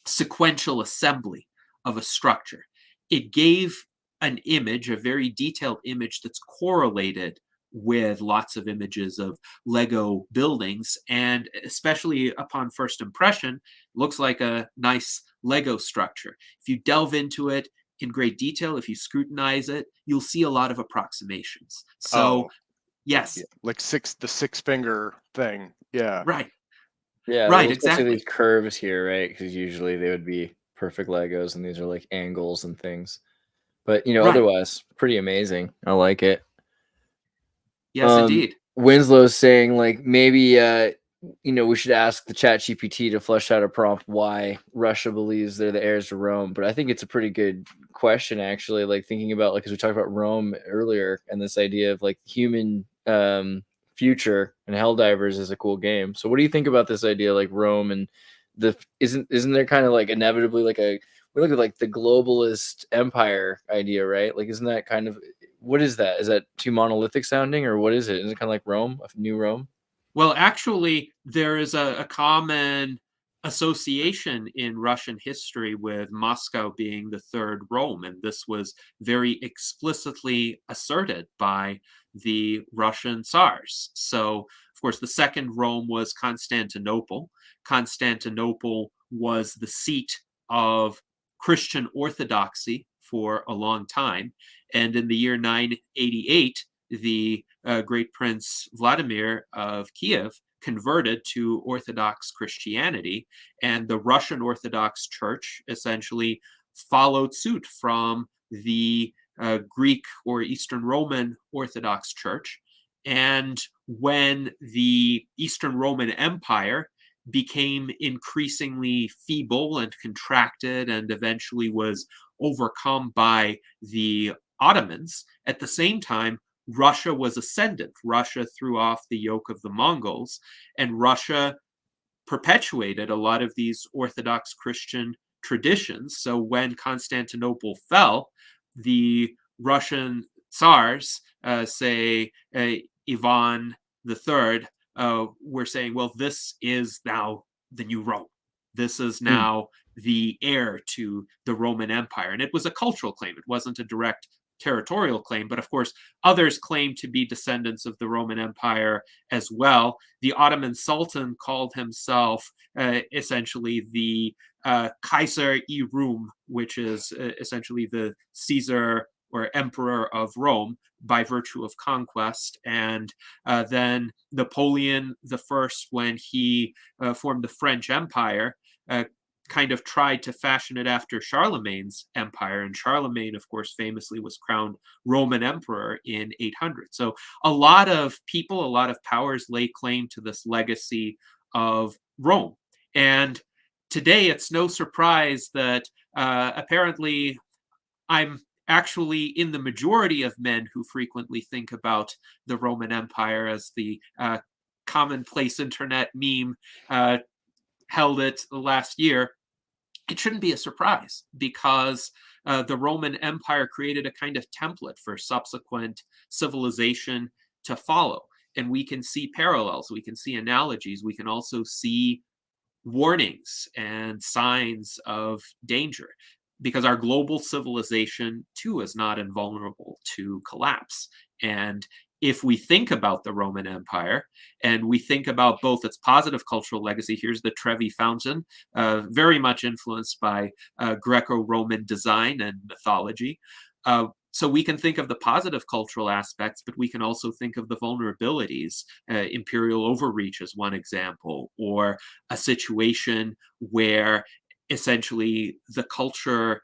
sequential assembly of a structure. It gave an image, a very detailed image that's correlated with lots of images of Lego buildings, and especially upon first impression, looks like a nice Lego structure. If you delve into it in great detail, if you scrutinize it, you'll see a lot of approximations. So, yes. Yeah, like the 6-finger thing. Yeah. Right. Yeah, right, exactly. These curves here, right? Because usually they would be perfect Legos, and these are like angles and things. But, you know, otherwise, pretty amazing. I like it. Yes, indeed. Winslow's saying, like, maybe, you know, we should ask the ChatGPT to flesh out a prompt why Russia believes they're the heirs to Rome. But I think it's a pretty good question, actually, like thinking about, like, as we talked about Rome earlier, and this idea of like human future, and Helldivers is a cool game. So what do you think about this idea, like Rome and isn't there kind of like inevitably like we look at like the globalist empire idea, right? Like, isn't that kind of, what is that? Is that too monolithic sounding, or what is it? Is it kind of like Rome, a new Rome? Well, actually, there is a common association in Russian history with Moscow being the third Rome, and this was very explicitly asserted by the Russian Tsars. So, of course, the second Rome was Constantinople. Constantinople was the seat of Christian orthodoxy for a long time, and in the year 988, the great Prince Vladimir of Kiev converted to Orthodox Christianity, and the Russian Orthodox Church essentially followed suit from the Greek or Eastern Roman Orthodox Church. And when the Eastern Roman Empire became increasingly feeble and contracted and eventually was overcome by the Ottomans, at the same time, Russia was ascendant. Russia threw off the yoke of the Mongols, and Russia perpetuated a lot of these Orthodox Christian traditions. So when Constantinople fell, the Russian tsars, say Ivan III, were saying, well, this is now the new Rome. This is now the heir to the Roman Empire. And it was a cultural claim. It wasn't a direct territorial claim, but of course, others claimed to be descendants of the Roman Empire as well. The Ottoman Sultan called himself essentially the Kaiser-i Rum, which is essentially the Caesar or emperor of Rome by virtue of conquest. And then Napoleon I, when he formed the French Empire, kind of tried to fashion it after Charlemagne's empire. And Charlemagne, of course, famously was crowned Roman emperor in 800. So a lot of people, a lot of powers lay claim to this legacy of Rome. And today, it's no surprise that apparently I'm actually in the majority of men who frequently think about the Roman Empire, as the commonplace internet meme held it last year. It shouldn't be a surprise, because the Roman Empire created a kind of template for subsequent civilization to follow. And we can see parallels, we can see analogies, we can also see warnings and signs of danger, because our global civilization too is not invulnerable to collapse. And if we think about the Roman Empire and we think about both its positive cultural legacy, here's the Trevi Fountain, very much influenced by Greco-Roman design and mythology. So we can think of the positive cultural aspects, but we can also think of the vulnerabilities. Imperial overreach is one example, or a situation where essentially the culture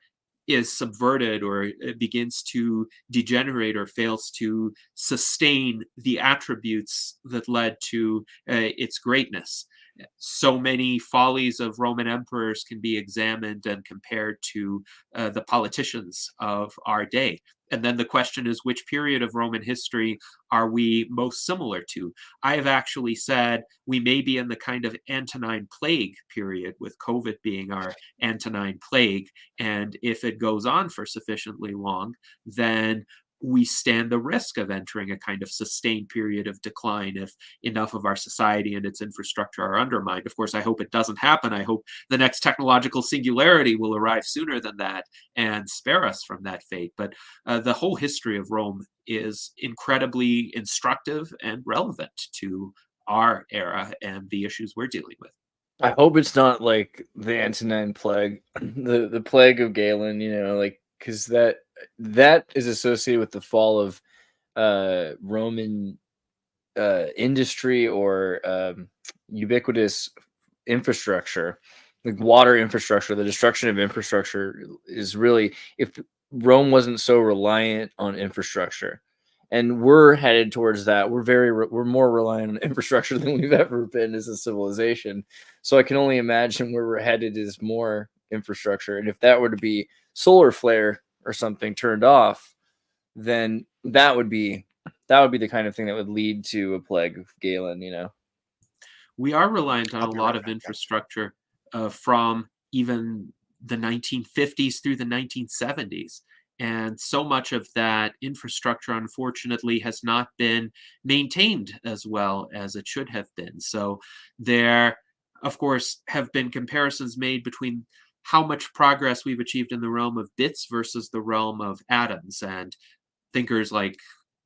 is subverted, or it begins to degenerate, or fails to sustain the attributes that led to its greatness. So many follies of Roman emperors can be examined and compared to the politicians of our day. And then the question is, which period of Roman history are we most similar to? I have actually said we may be in the kind of Antonine Plague period, with COVID being our Antonine Plague. And if it goes on for sufficiently long, then we stand the risk of entering a kind of sustained period of decline if enough of our society and its infrastructure are undermined. Of course, I hope it doesn't happen. I hope the next technological singularity will arrive sooner than that and spare us from that fate. But the whole history of Rome is incredibly instructive and relevant to our era and the issues we're dealing with. I hope it's not like the Antonine Plague, the plague of Galen, like, because that is associated with the fall of Roman industry, or ubiquitous infrastructure, like water infrastructure. The destruction of infrastructure is really, if Rome wasn't so reliant on infrastructure, and we're headed towards that. We're more reliant on infrastructure than we've ever been as a civilization. So I can only imagine where we're headed is more infrastructure. And if that were to be solar flare or something turned off, then that would be the kind of thing that would lead to a plague of Galen. We are reliant on a lot of infrastructure from even the 1950s through the 1970s. And so much of that infrastructure, unfortunately, has not been maintained as well as it should have been. So there, of course, have been comparisons made between how much progress we've achieved in the realm of bits versus the realm of atoms. And thinkers like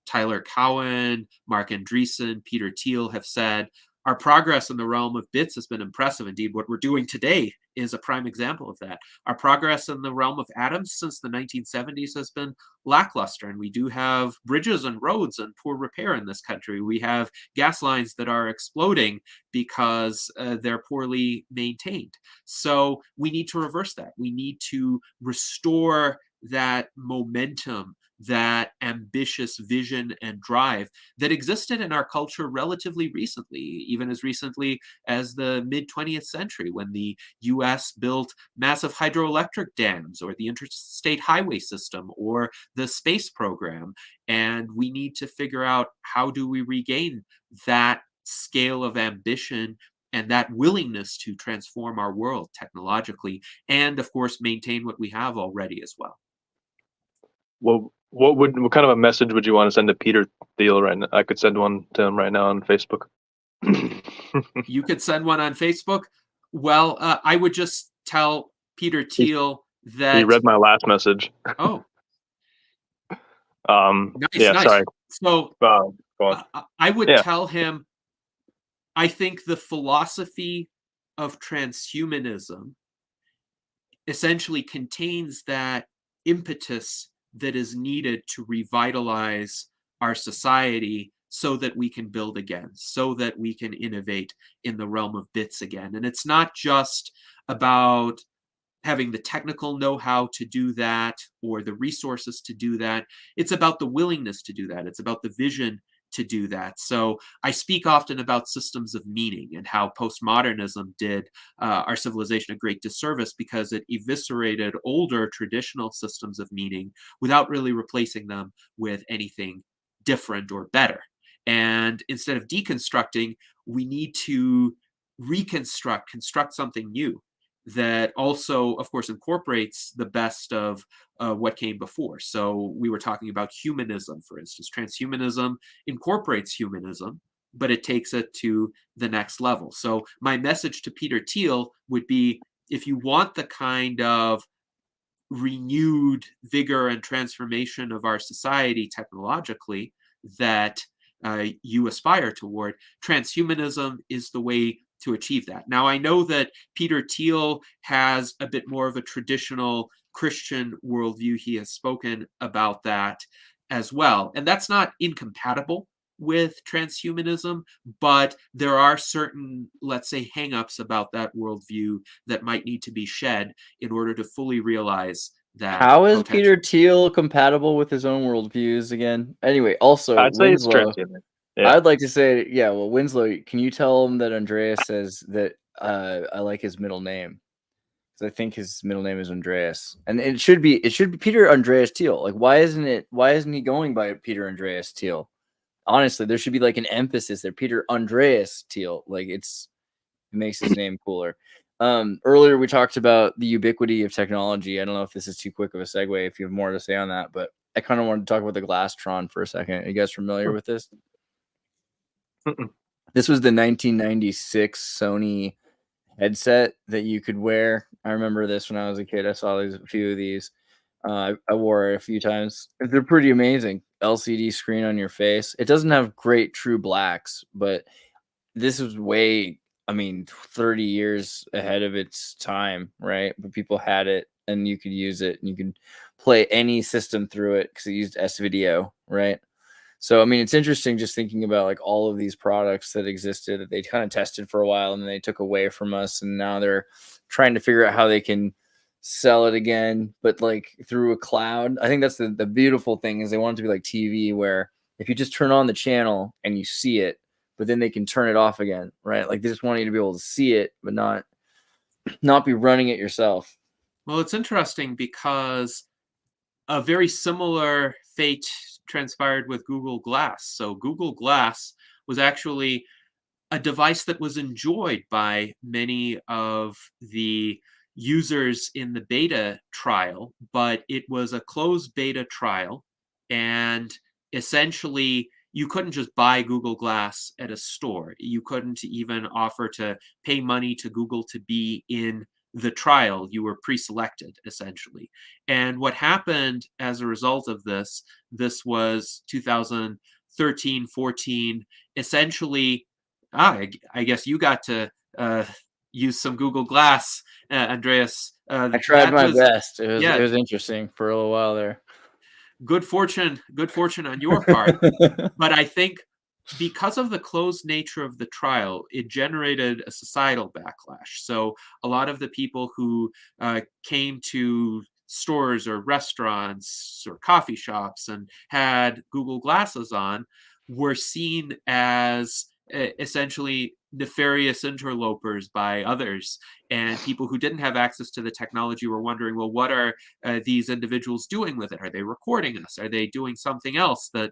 Tyler Cowen, Mark Andreessen, Peter Thiel have said, our progress in the realm of bits has been impressive. Indeed, what we're doing today is a prime example of that. Our progress in the realm of atoms since the 1970s has been lackluster, and we do have bridges and roads in poor repair in this country. We have gas lines that are exploding because they're poorly maintained. So we need to reverse that. We need to restore that momentum that ambitious vision and drive that existed in our culture relatively recently, even as recently as the mid 20th century, when the US built massive hydroelectric dams, or the interstate highway system, or the space program. And we need to figure out, how do we regain that scale of ambition and that willingness to transform our world technologically, and of course maintain what we have already as well. Well, what kind of a message would you want to send to Peter Thiel right now? I could send one to him right now on Facebook. You could send one on Facebook. Well, I would just tell Peter Thiel that he read my last message. Oh, nice, yeah, nice. sorry. So go on. I would tell him, I think the philosophy of transhumanism essentially contains that impetus that is needed to revitalize our society so that we can build again, so that we can innovate in the realm of bits again. And it's not just about having the technical know-how to do that or the resources to do that. It's about the willingness to do that. It's about the vision to do that. So I speak often about systems of meaning and how postmodernism did our civilization a great disservice, because it eviscerated older traditional systems of meaning without really replacing them with anything different or better. And instead of deconstructing, we need to construct something new that also, of course, incorporates the best of what came before. So we were talking about humanism, for instance. Transhumanism incorporates humanism, but it takes it to the next level. So my message to Peter Thiel would be, if you want the kind of renewed vigor and transformation of our society technologically that you aspire toward, transhumanism is the way to achieve that. Now, I know that Peter Thiel has a bit more of a traditional Christian worldview. He has spoken about that as well. And that's not incompatible with transhumanism, but there are certain, let's say, hangups about that worldview that might need to be shed in order to fully realize that. How is Peter Thiel compatible with his own worldviews again? Anyway, also, I'd say it's Winslow, transhuman. Yeah. I'd like to say, well, Winslow, can you tell him that Andreas says that I like his middle name? Because I think his middle name is Andreas, and it should be Peter Andreas Thiel. Like, why isn't he going by Peter Andreas Thiel? Honestly, there should be like an emphasis there. Peter Andreas Thiel. Like, it makes his name cooler. Earlier we talked about the ubiquity of technology. I don't know if this is too quick of a segue, if you have more to say on that, but I kind of wanted to talk about the Glasstron for a second. Are you guys familiar with this? This was the 1996 Sony headset that you could wear. I remember this when I was a kid. I saw a few of these. I wore it a few times. They're pretty amazing. LCD screen on your face. It doesn't have great true blacks, but this was 30 years ahead of its time, right? But people had it, and you could use it, and you could play any system through it because it used S-Video, right? So, it's interesting just thinking about like all of these products that existed that they kind of tested for a while and then they took away from us, and now they're trying to figure out how they can sell it again, but like through a cloud. I think that's the beautiful thing, is they want it to be like TV, where if you just turn on the channel and you see it, but then they can turn it off again, right? Like, they just want you to be able to see it, but not be running it yourself. Well, it's interesting because a very similar fate transpired with Google Glass. So Google Glass was actually a device that was enjoyed by many of the users in the beta trial, but it was a closed beta trial, and essentially you couldn't just buy Google Glass at a store. You couldn't even offer to pay money to Google to be in the trial. You were pre-selected, essentially. And what happened as a result of this was 2013, 14, essentially, I guess you got to use some Google Glass, Andreas. I tried my best. It was interesting for a little while there. Good fortune on your part. But I think because of the closed nature of the trial, it generated a societal backlash. So a lot of the people who came to stores or restaurants or coffee shops and had Google glasses on were seen as essentially nefarious interlopers by others, and people who didn't have access to the technology were wondering, well, what are these individuals doing with it? Are they recording us? Are they doing something else that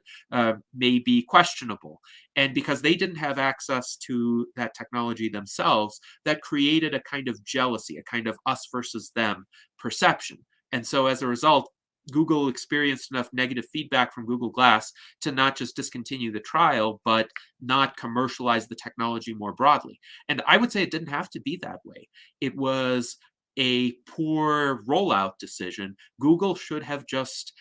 may be questionable? And because they didn't have access to that technology themselves, that created a kind of jealousy, a kind of us versus them perception. And so as a result, Google experienced enough negative feedback from Google Glass to not just discontinue the trial, but not commercialize the technology more broadly. And I would say it didn't have to be that way. It was a poor rollout decision. Google should have just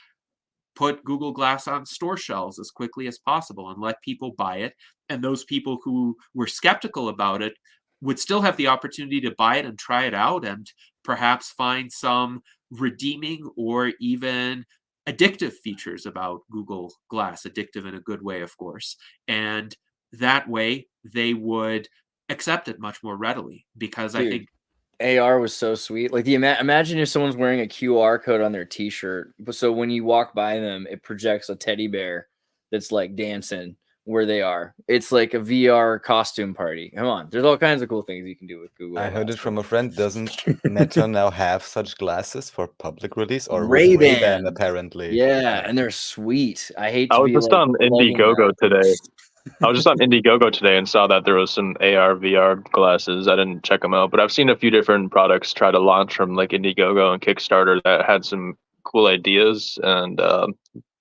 put Google Glass on store shelves as quickly as possible and let people buy it. And those people who were skeptical about it would still have the opportunity to buy it and try it out and perhaps find some redeeming or even addictive features about Google Glass, addictive in a good way, of course. And that way they would accept it much more readily because I think AR was so sweet. Like imagine if someone's wearing a QR code on their t-shirt, but so when you walk by them, it projects a teddy bear that's like dancing where they are. It's like a VR costume party. Come on, there's all kinds of cool things you can do with Google. I heard it from a friend. Doesn't Meta now have such glasses for public release, or was Ray-Ban, Ray-Ban apparently? Yeah, and they're sweet. I hate to I was be just like on plugging Indiegogo that. today. I was just on Indiegogo today and saw that there was some AR VR glasses. I didn't check them out, but I've seen a few different products try to launch from like Indiegogo and Kickstarter that had some cool ideas and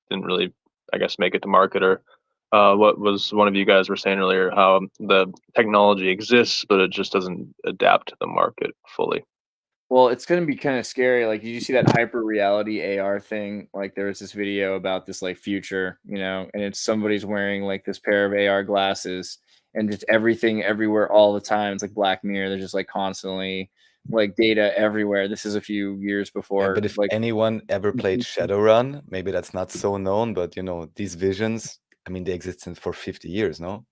didn't really, I guess, make it to market. Or what was one of you guys were saying earlier, how the technology exists, but it just doesn't adapt to the market fully. Well, it's gonna be kind of scary. Like, did you see that hyper reality AR thing? Like, there was this video about this like future, and it's somebody's wearing like this pair of AR glasses, and just everything everywhere all the time. It's like Black Mirror. They're just like constantly like data everywhere. This is a few years Yeah, before. but if like anyone ever played Shadowrun, maybe that's not so known, but these visions, I mean, they existed for 50 years, no?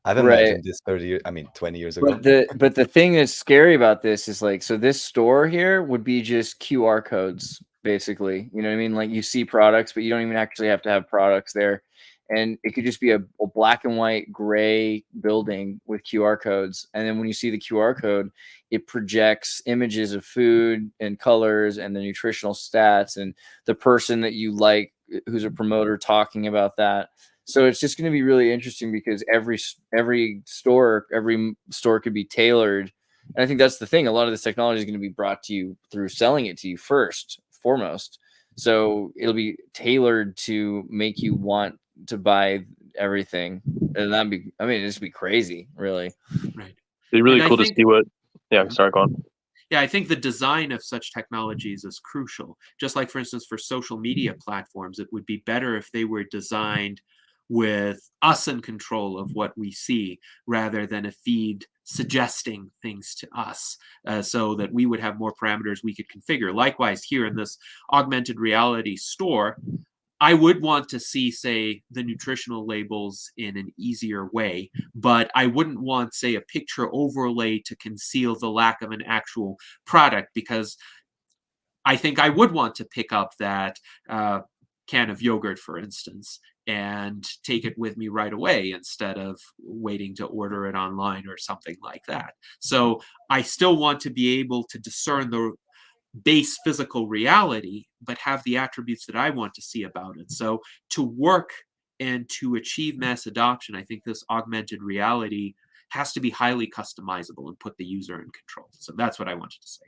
I've Right. imagined this 30 years, I mean, 20 years ago. But the thing that's scary about this is like, so this store here would be just QR codes, basically. You know what I mean? Like you see products, but you don't even actually have to have products there. And it could just be a black and white gray building with QR codes. And then when you see the QR code, it projects images of food and colors and the nutritional stats and the person that you like, who's a promoter, talking about that. So it's just going to be really interesting because every store could be tailored. And I think that's the thing. A lot of this technology is going to be brought to you through selling it to you foremost. So it'll be tailored to make you want to buy everything. And it'd just be crazy, really. Right. It'd be really cool to see what, sorry, go on. Yeah, I think the design of such technologies is crucial. Just like, for instance, for social media platforms, it would be better if they were designed with us in control of what we see rather than a feed suggesting things to us, so that we would have more parameters we could configure. Likewise, here in this augmented reality store, I would want to see, say, the nutritional labels in an easier way, but I wouldn't want, say, a picture overlay to conceal the lack of an actual product, because I think I would want to pick up that can of yogurt, for instance, and take it with me right away instead of waiting to order it online or something like that. So I still want to be able to discern the base physical reality, but have the attributes that I want to see about it. So to work and to achieve mass adoption, I think this augmented reality has to be highly customizable and put the user in control. So that's what I wanted to say.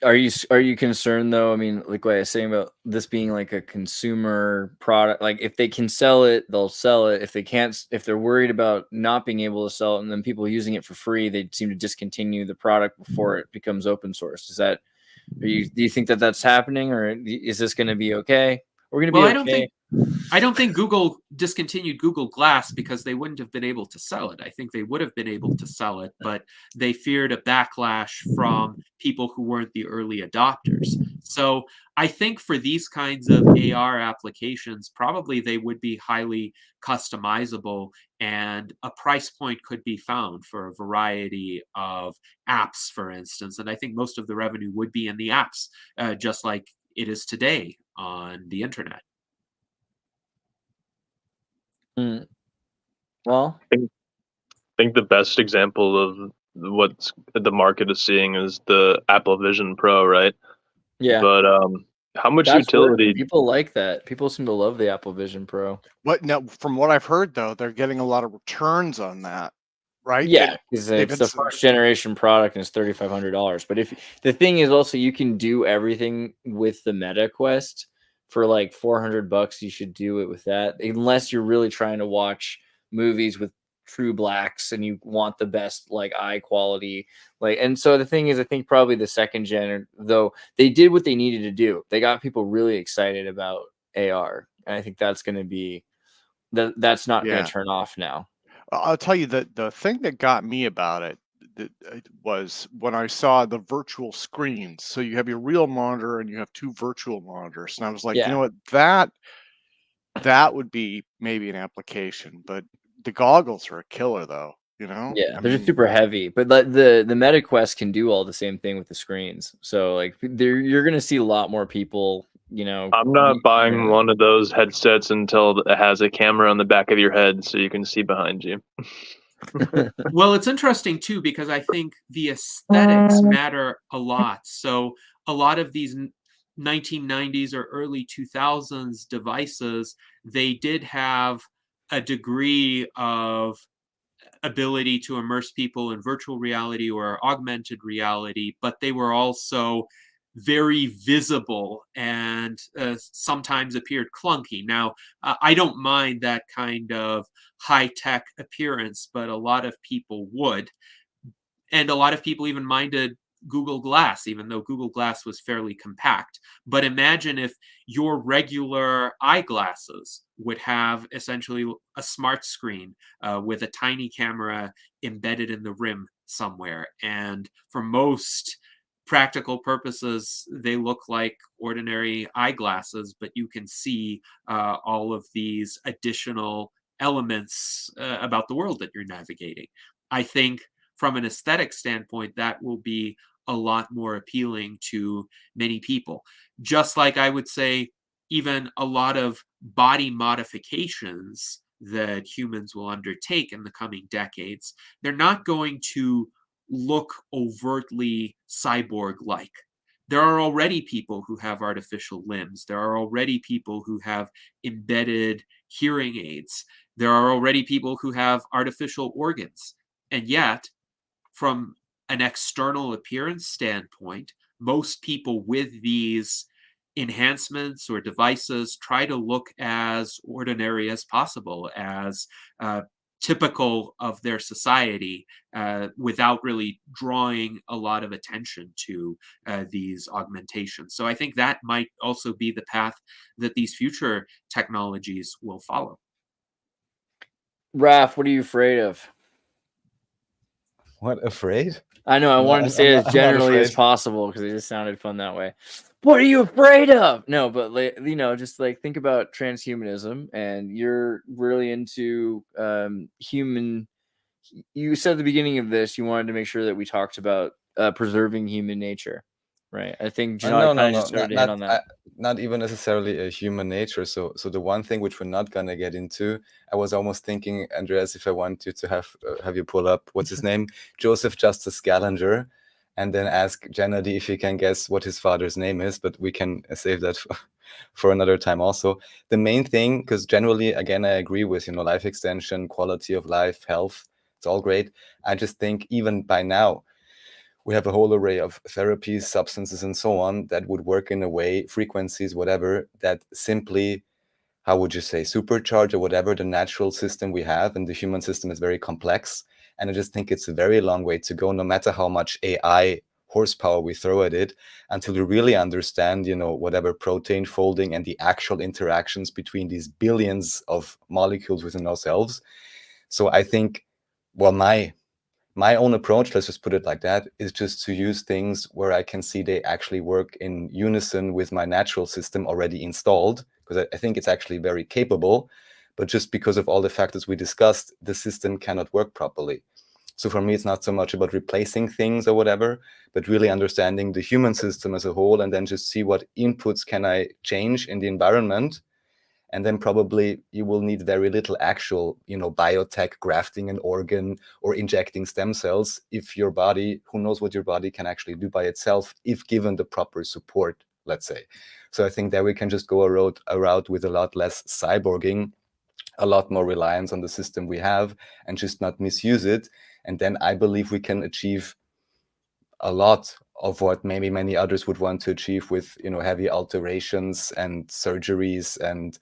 Are you concerned though? I mean, like what I was saying about this being like a consumer product, like if they can sell it, they'll sell it. If they can't, if they're worried about not being able to sell it and then people using it for free, they seem to discontinue the product before it becomes open source. Do you think that that's happening, or is this going to be okay? We're going to be okay. I don't think Google discontinued Google Glass because they wouldn't have been able to sell it. I think they would have been able to sell it, but they feared a backlash from people who weren't the early adopters. So I think for these kinds of AR applications, probably they would be highly customizable, and a price point could be found for a variety of apps, for instance. And I think most of the revenue would be in the apps, just like it is today on the internet. Well, I think the best example of what the market is seeing is the Apple Vision Pro, right? Yeah. But how much That's utility? working. People like that. People seem to love the Apple Vision Pro. What now? From what I've heard, though, they're getting a lot of returns on that, right? Yeah, because they've it's the first generation product and it's $3,500. But if the thing is also you can do everything with the Meta Quest for like $400, you should do it with that, unless you're really trying to watch movies with true blacks and you want the best like eye quality. Like, and so the thing is, I think probably the second gen, though they did what they needed to do. They got people really excited about AR, and I think that's going to be that's not going Yeah. to turn off now. I'll tell you that the thing that got me about it was when I saw the virtual screens. So you have your real monitor and you have two virtual monitors, and I was like, you know what, that would be maybe an application, but the goggles are a killer, though. You know, Yeah, they're just super heavy, but the Meta Quest can do all the same thing with the screens. So like, you're gonna see a lot more people. You know, I'm not buying one of those headsets until it has a camera on the back of your head so you can see behind you. Well, it's interesting too, because I think the aesthetics matter a lot. So a lot of these 1990s or early 2000s devices, they did have a degree of ability to immerse people in virtual reality or augmented reality, but they were also very visible and sometimes appeared clunky. Now, I don't mind that kind of high-tech appearance, but a lot of people would. And a lot of people even minded Google Glass, even though Google Glass was fairly compact. But imagine if your regular eyeglasses would have essentially a smart screen with a tiny camera embedded in the rim somewhere. And for most practical purposes, they look like ordinary eyeglasses, but you can see all of these additional elements about the world that you're navigating. I think from an aesthetic standpoint, that will be a lot more appealing to many people. Just like I would say, even a lot of body modifications that humans will undertake in the coming decades, they're not going to look overtly cyborg-like. There are already people who have artificial limbs. There are already people who have embedded hearing aids. There are already people who have artificial organs. And yet, from an external appearance standpoint, most people with these enhancements or devices try to look as ordinary as possible, as typical of their society, without really drawing a lot of attention to these augmentations. So I think that might also be the path that these future technologies will follow. Raph, what are you afraid of? What, afraid? I know, I wanted to say it as I'm not generally as afraid. possible because it just sounded fun that way. What are you afraid of? No, but you know, just like think about transhumanism, and you're really into human. You said at the beginning of this you wanted to make sure that we talked about preserving human nature, right? I think Janai kind of just started to hit on that. Not even necessarily a human nature. So the one thing which we're not gonna get into, I was almost thinking, Andreas, if I want you to have you pull up what's his name, Joseph Justice Scaliger, and then ask Gennady if he can guess what his father's name is. But we can save that for another time. Also, the main thing, because generally, again, I agree with life extension, quality of life, health. It's all great. I just think even by now, we have a whole array of therapies, substances, and so on that would work in a way, frequencies, whatever, that simply, how would you say, supercharge or whatever the natural system we have. And the human system is very complex. And I just think it's a very long way to go, no matter how much AI horsepower we throw at it, until we really understand, whatever protein folding and the actual interactions between these billions of molecules within ourselves. So I think, well, my own approach, let's just put it like that, is just to use things where I can see they actually work in unison with my natural system already installed, because I think it's actually very capable, but just because of all the factors we discussed, the system cannot work properly. So for me, it's not so much about replacing things or whatever, but really understanding the human system as a whole, and then just see what inputs can I change in the environment. And then probably you will need very little actual, biotech, grafting an organ or injecting stem cells if your body, who knows what your body can actually do by itself if given the proper support, let's say. So I think that we can just go a route with a lot less cyborging, a lot more reliance on the system we have, and just not misuse it. And then I believe we can achieve a lot of what maybe many others would want to achieve with, heavy alterations and surgeries and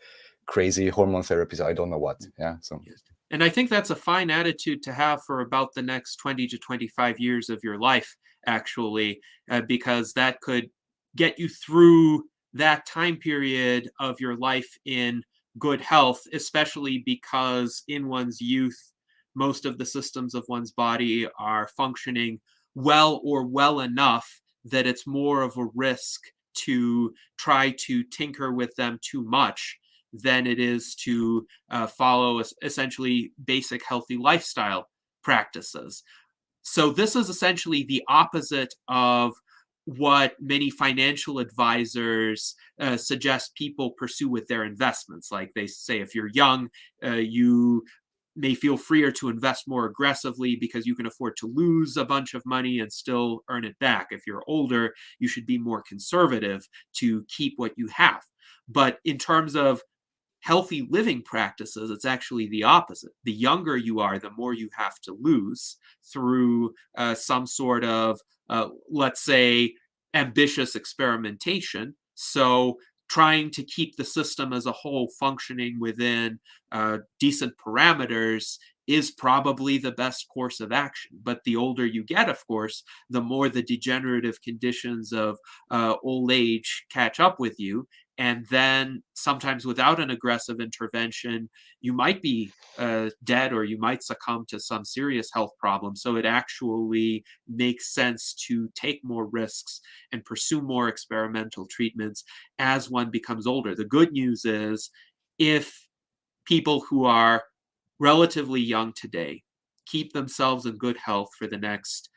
crazy hormone therapies. I don't know what. Yeah. So. And I think that's a fine attitude to have for about the next 20 to 25 years of your life, actually, because that could get you through that time period of your life in good health, especially because in one's youth, most of the systems of one's body are functioning well or well enough that it's more of a risk to try to tinker with them too much than it is to follow essentially basic healthy lifestyle practices. So this is essentially the opposite of what many financial advisors suggest people pursue with their investments. Like they say, if you're young, you may feel freer to invest more aggressively because you can afford to lose a bunch of money and still earn it back. If you're older, you should be more conservative to keep what you have. But in terms of healthy living practices, it's actually the opposite. The younger you are, the more you have to lose through some sort of, let's say, ambitious experimentation. So trying to keep the system as a whole functioning within decent parameters is probably the best course of action. But the older you get, of course, the more the degenerative conditions of old age catch up with you. And then sometimes without an aggressive intervention, you might be dead or you might succumb to some serious health problem. So it actually makes sense to take more risks and pursue more experimental treatments as one becomes older. The good news is if people who are relatively young today keep themselves in good health for the next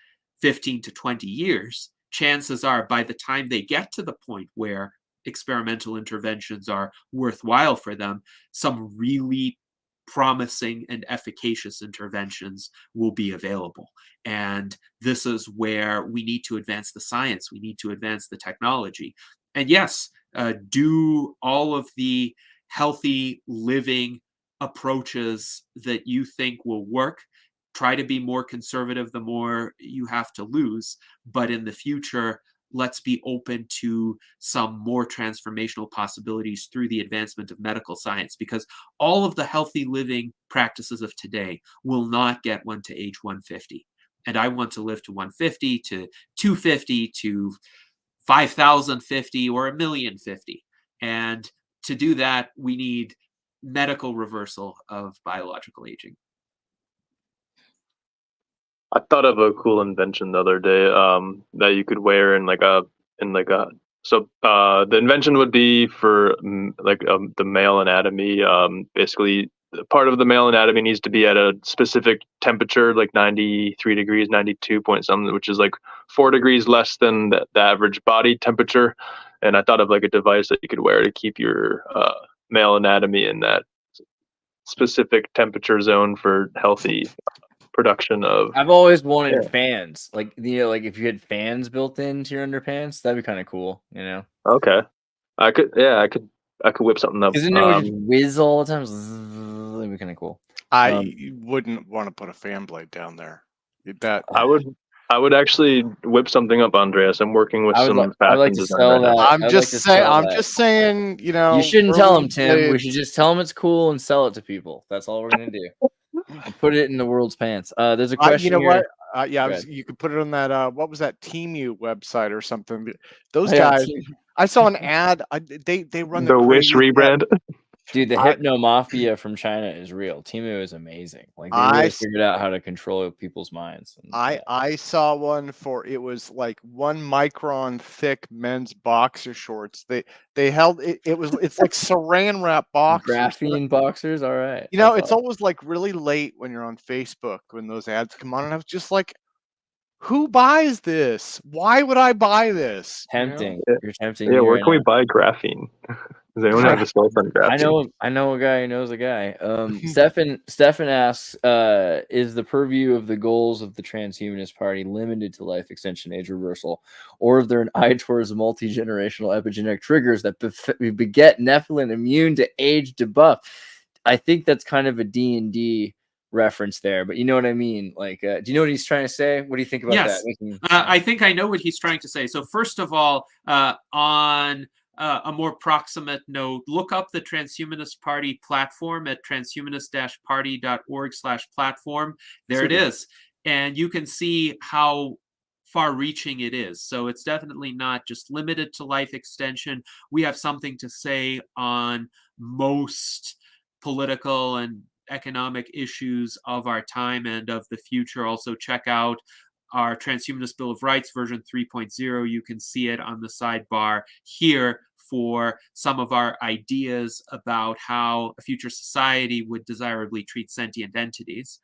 15 to 20 years, chances are by the time they get to the point where experimental interventions are worthwhile for them, some really promising and efficacious interventions will be available. And this is where we need to advance the science, we need to advance the technology. And yes, do all of the healthy living approaches that you think will work. Try to be more conservative the more you have to lose. But in the future, let's be open to some more transformational possibilities through the advancement of medical science, because all of the healthy living practices of today will not get one to age 150. And I want to live to 150, to 250, to 5,050, or 1,000,050. And to do that, we need medical reversal of biological aging. I thought of a cool invention the other day that you could wear in the invention would be for the male anatomy. Basically, part of the male anatomy needs to be at a specific temperature, like 93 degrees, 92 point something, which is like 4 degrees less than the average body temperature. And I thought of like a device that you could wear to keep your male anatomy in that specific temperature zone for healthy production of. I've always wanted fans, like like if you had fans built into your underpants, that'd be kind of cool, Okay, I could whip something up. Because then it would just whiz all the time. That'd be kind of cool. I wouldn't want to put a fan blade down there. I would actually whip something up, Andreas. I'm working with some fashion design. I'm just saying, You shouldn't tell them, Tim. We should just tell them it's cool and sell it to people. That's all we're gonna do. And put it in the world's pants. There's a question. You know what? You could put it on that. What was that Temu website or something? Those guys. I saw an ad. They run the Wish rebrand. Dude, the I hypno mafia from China is real. Temu is amazing. Like they I really s- figured out how to control people's minds. And, yeah. I saw one for it was like 1 micron thick men's boxer shorts. They held it. It's like saran wrap boxers. Graphene boxers, all right. You know, That's it's awesome. always like really late when you're on Facebook when those ads come on, and I was just like, who buys this? Why would I buy this? You know? Tempting. Yeah, You're tempting yeah, me where right can we now. buy graphene? Does anyone have a cell phone graphene? I know a guy who knows a guy. Stefan asks, is the purview of the goals of the transhumanist party limited to life extension, age reversal, or is there an eye towards multi-generational epigenetic triggers that beget Nephilim immune to age debuff? I think that's kind of a D&D reference there, but you know what I mean? Like, do you know what he's trying to say? What do you think about Yes, that? I think I know what he's trying to say. So first of all, on a more proximate note, look up the Transhumanist Party platform at transhumanist-party.org/platform. There it is. And you can see how far-reaching it is. So it's definitely not just limited to life extension. We have something to say on most political and economic issues of our time and of the future. Also check out our Transhumanist Bill of Rights version 3.0. You can see it on the sidebar here for some of our ideas about how a future society would desirably treat sentient entities.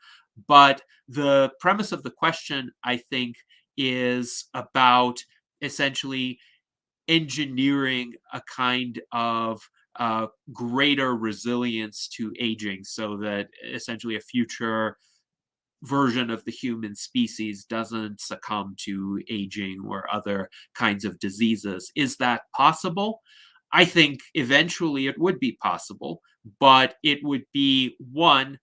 But the premise of the question, I think, is about essentially engineering a kind of greater resilience to aging so that essentially a future version of the human species doesn't succumb to aging or other kinds of diseases. Is that possible? I think eventually it would be possible, but it would be one,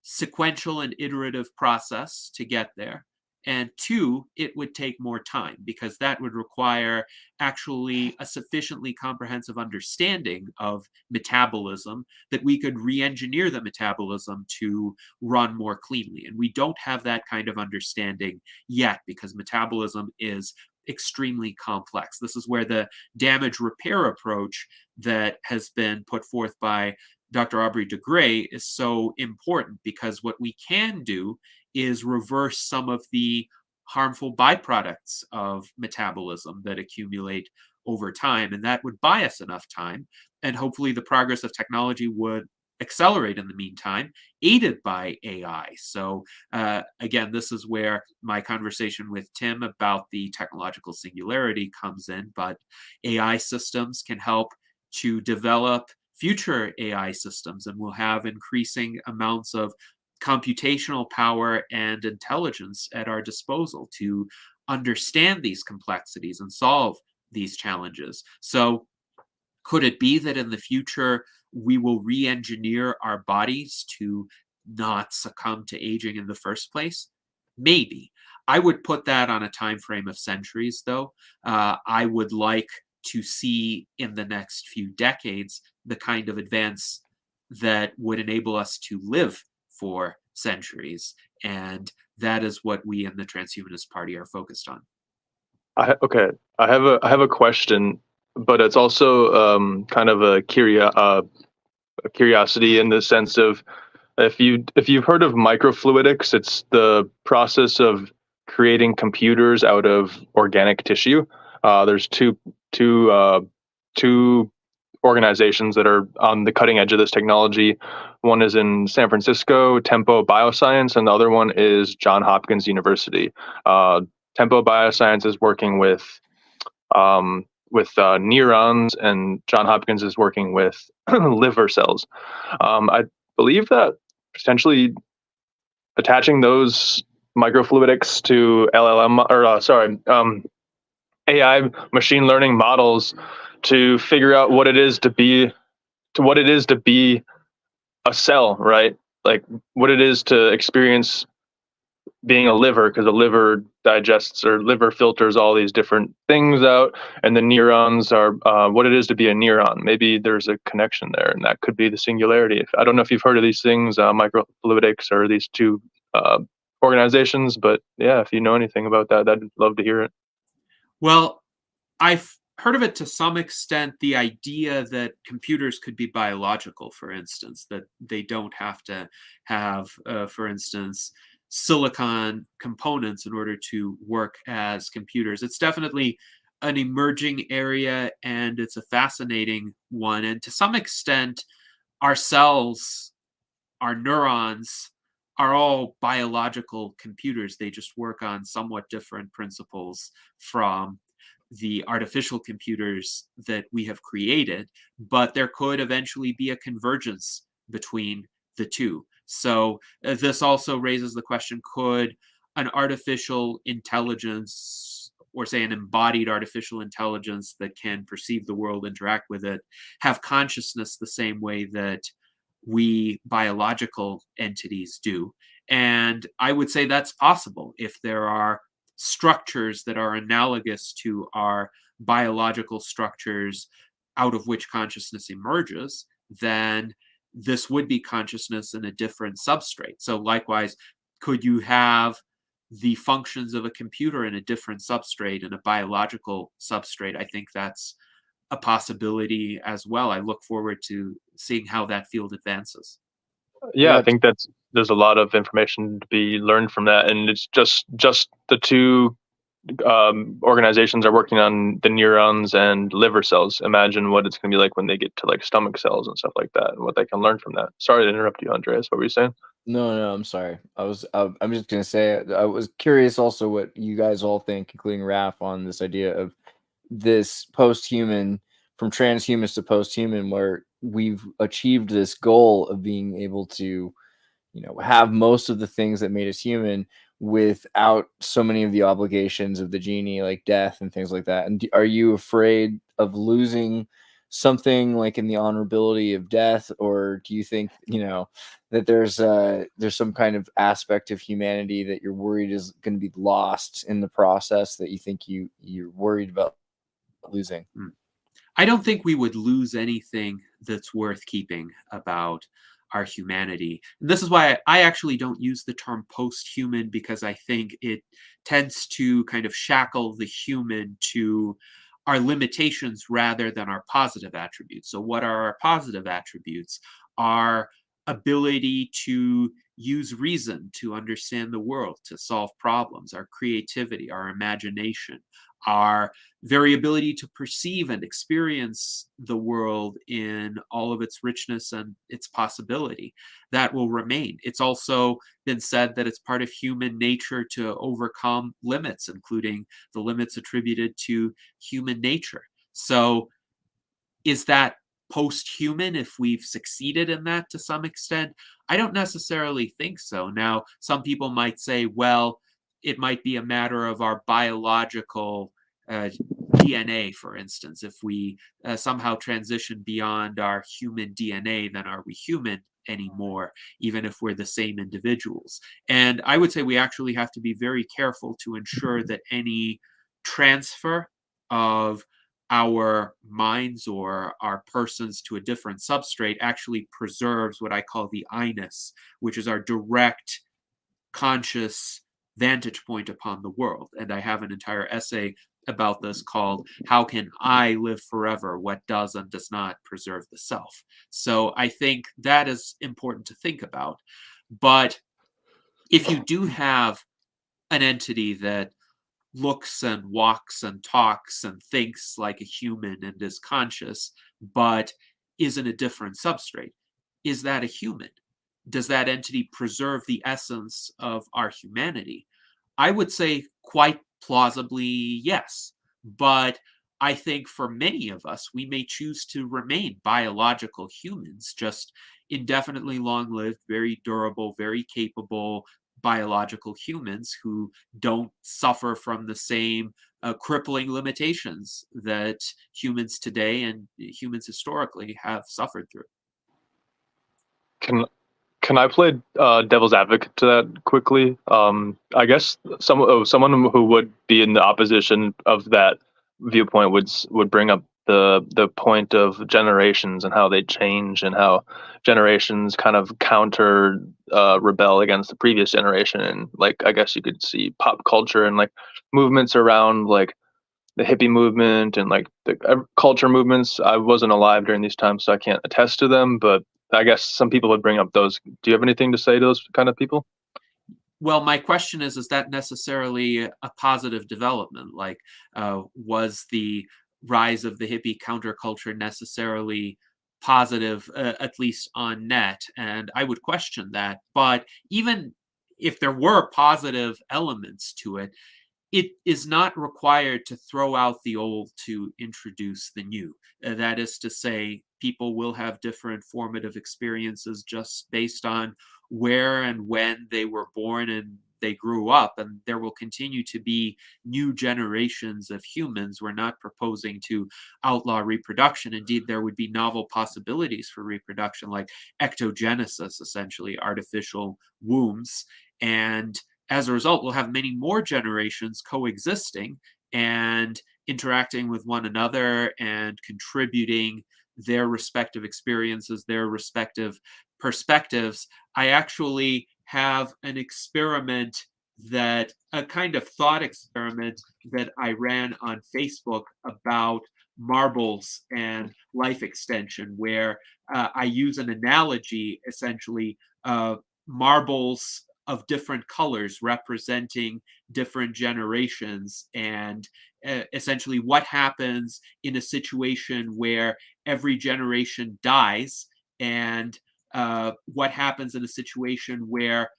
sequential and iterative process to get there. And two, it would take more time because that would require actually a sufficiently comprehensive understanding of metabolism that we could re-engineer the metabolism to run more cleanly. And we don't have that kind of understanding yet because metabolism is extremely complex. This is where the damage repair approach that has been put forth by Dr. Aubrey de Grey is so important because what we can do is reverse some of the harmful byproducts of metabolism that accumulate over time. And that would buy us enough time. And hopefully the progress of technology would accelerate in the meantime, aided by AI. So again, this is where my conversation with Tim about the technological singularity comes in. But AI systems can help to develop future AI systems, and we'll have increasing amounts of computational power and intelligence at our disposal to understand these complexities and solve these challenges. So could it be that in the future we will re-engineer our bodies to not succumb to aging in the first place? Maybe. I would put that on a time frame of centuries, though. I would like to see in the next few decades the kind of advance that would enable us to live for centuries. And that is what we in the Transhumanist Party are focused on. Okay, I have a question, but it's also kind of a curiosity in the sense of if you've heard of microfluidics, it's the process of creating computers out of organic tissue. There's two organizations that are on the cutting edge of this technology. One is in San Francisco, Tempo Bioscience, and the other one is Johns Hopkins University. Tempo Bioscience is working with neurons, and Johns Hopkins is working with liver cells. I believe that potentially attaching those microfluidics to AI machine learning models to figure out what it is to be a cell, right? Like what it is to experience being a liver, because the liver digests or liver filters all these different things out, and the neurons are what it is to be a neuron. Maybe there's a connection there, and that could be the singularity. I don't know if you've heard of these things, microfluidics, or these two organizations, but yeah, if you know anything about that, I'd love to hear it. Well, heard of it to some extent, the idea that computers could be biological, for instance, that they don't have to have, for instance, silicon components in order to work as computers. It's definitely an emerging area, and it's a fascinating one. And to some extent, our cells, our neurons, are all biological computers. They just work on somewhat different principles from the artificial computers that we have created, but there could eventually be a convergence between the two. So this also raises the question, could an artificial intelligence, or say an embodied artificial intelligence that can perceive the world, interact with it, have consciousness the same way that we biological entities do? And I would say that's possible if there are structures that are analogous to our biological structures out of which consciousness emerges, then this would be consciousness in a different substrate. So likewise, could you have the functions of a computer in a different substrate, in a biological substrate? I think that's a possibility as well. I look forward to seeing how that field advances. Yeah, I think there's a lot of information to be learned from that, and it's just the two organizations are working on the neurons and liver cells. Imagine what it's going to be like when they get to like stomach cells and stuff like that, and what they can learn from that. Sorry to interrupt you, Andreas. What were you saying? No, I'm sorry. I'm just gonna say I was curious also what you guys all think, including Raph, on this idea of this post-human, from transhumans to post-human, where we've achieved this goal of being able to, have most of the things that made us human without so many of the obligations of the genie, like death and things like that. And are you afraid of losing something like in the honorability of death, or do you think that there's some kind of aspect of humanity that you're worried is going to be lost in the process, that you think you're worried about losing? I don't think we would lose anything that's worth keeping about our humanity. And this is why I actually don't use the term post-human, because I think it tends to kind of shackle the human to our limitations rather than our positive attributes. So what are our positive attributes? Our ability to use reason to understand the world, to solve problems, our creativity, our imagination, our variability to perceive and experience the world in all of its richness and its possibility. That will remain. It's also been said that it's part of human nature to overcome limits, including the limits attributed to human nature. So is that post-human if we've succeeded in that to some extent? I don't necessarily think so. Now, some people might say, well, it might be a matter of our biological DNA, for instance. If we somehow transition beyond our human DNA, then are we human anymore, even if we're the same individuals? And I would say we actually have to be very careful to ensure that any transfer of our minds or our persons to a different substrate actually preserves what I call the I-ness, which is our direct conscious vantage point upon the world. And I have an entire essay about this called "How Can I Live Forever? What Does and Does Not Preserve the Self?" So I think that is important to think about. But if you do have an entity that looks and walks and talks and thinks like a human and is conscious, but is in a different substrate, is that a human? Does that entity preserve the essence of our humanity? I would say quite plausibly, yes. But I think for many of us, we may choose to remain biological humans, just indefinitely long-lived, very durable, very capable biological humans who don't suffer from the same crippling limitations that humans today and humans historically have suffered through. Can I play devil's advocate to that quickly? I guess someone who would be in the opposition of that viewpoint would bring up the point of generations and how they change, and how generations kind of counter rebel against the previous generation. And like, I guess you could see pop culture and like movements around like the hippie movement and like the culture movements. I wasn't alive during these times, so I can't attest to them, but I guess some people would bring up those. Do you have anything to say to those kind of people? Well, my question is that necessarily a positive development? Like, was the rise of the hippie counterculture necessarily positive, at least on net? And I would question that. But even if there were positive elements to it, it is not required to throw out the old to introduce the new. That is to say, people will have different formative experiences just based on where and when they were born and they grew up, and there will continue to be new generations of humans. We're not proposing to outlaw reproduction. Indeed, there would be novel possibilities for reproduction, like ectogenesis, essentially artificial wombs. And as a result, we'll have many more generations coexisting and interacting with one another and contributing their respective experiences, their respective perspectives. I actually have an experiment a kind of thought experiment that I ran on Facebook about marbles and life extension, where I use an analogy, essentially, marbles of different colors representing different generations, and essentially what happens in a situation where every generation dies, and what happens in a situation where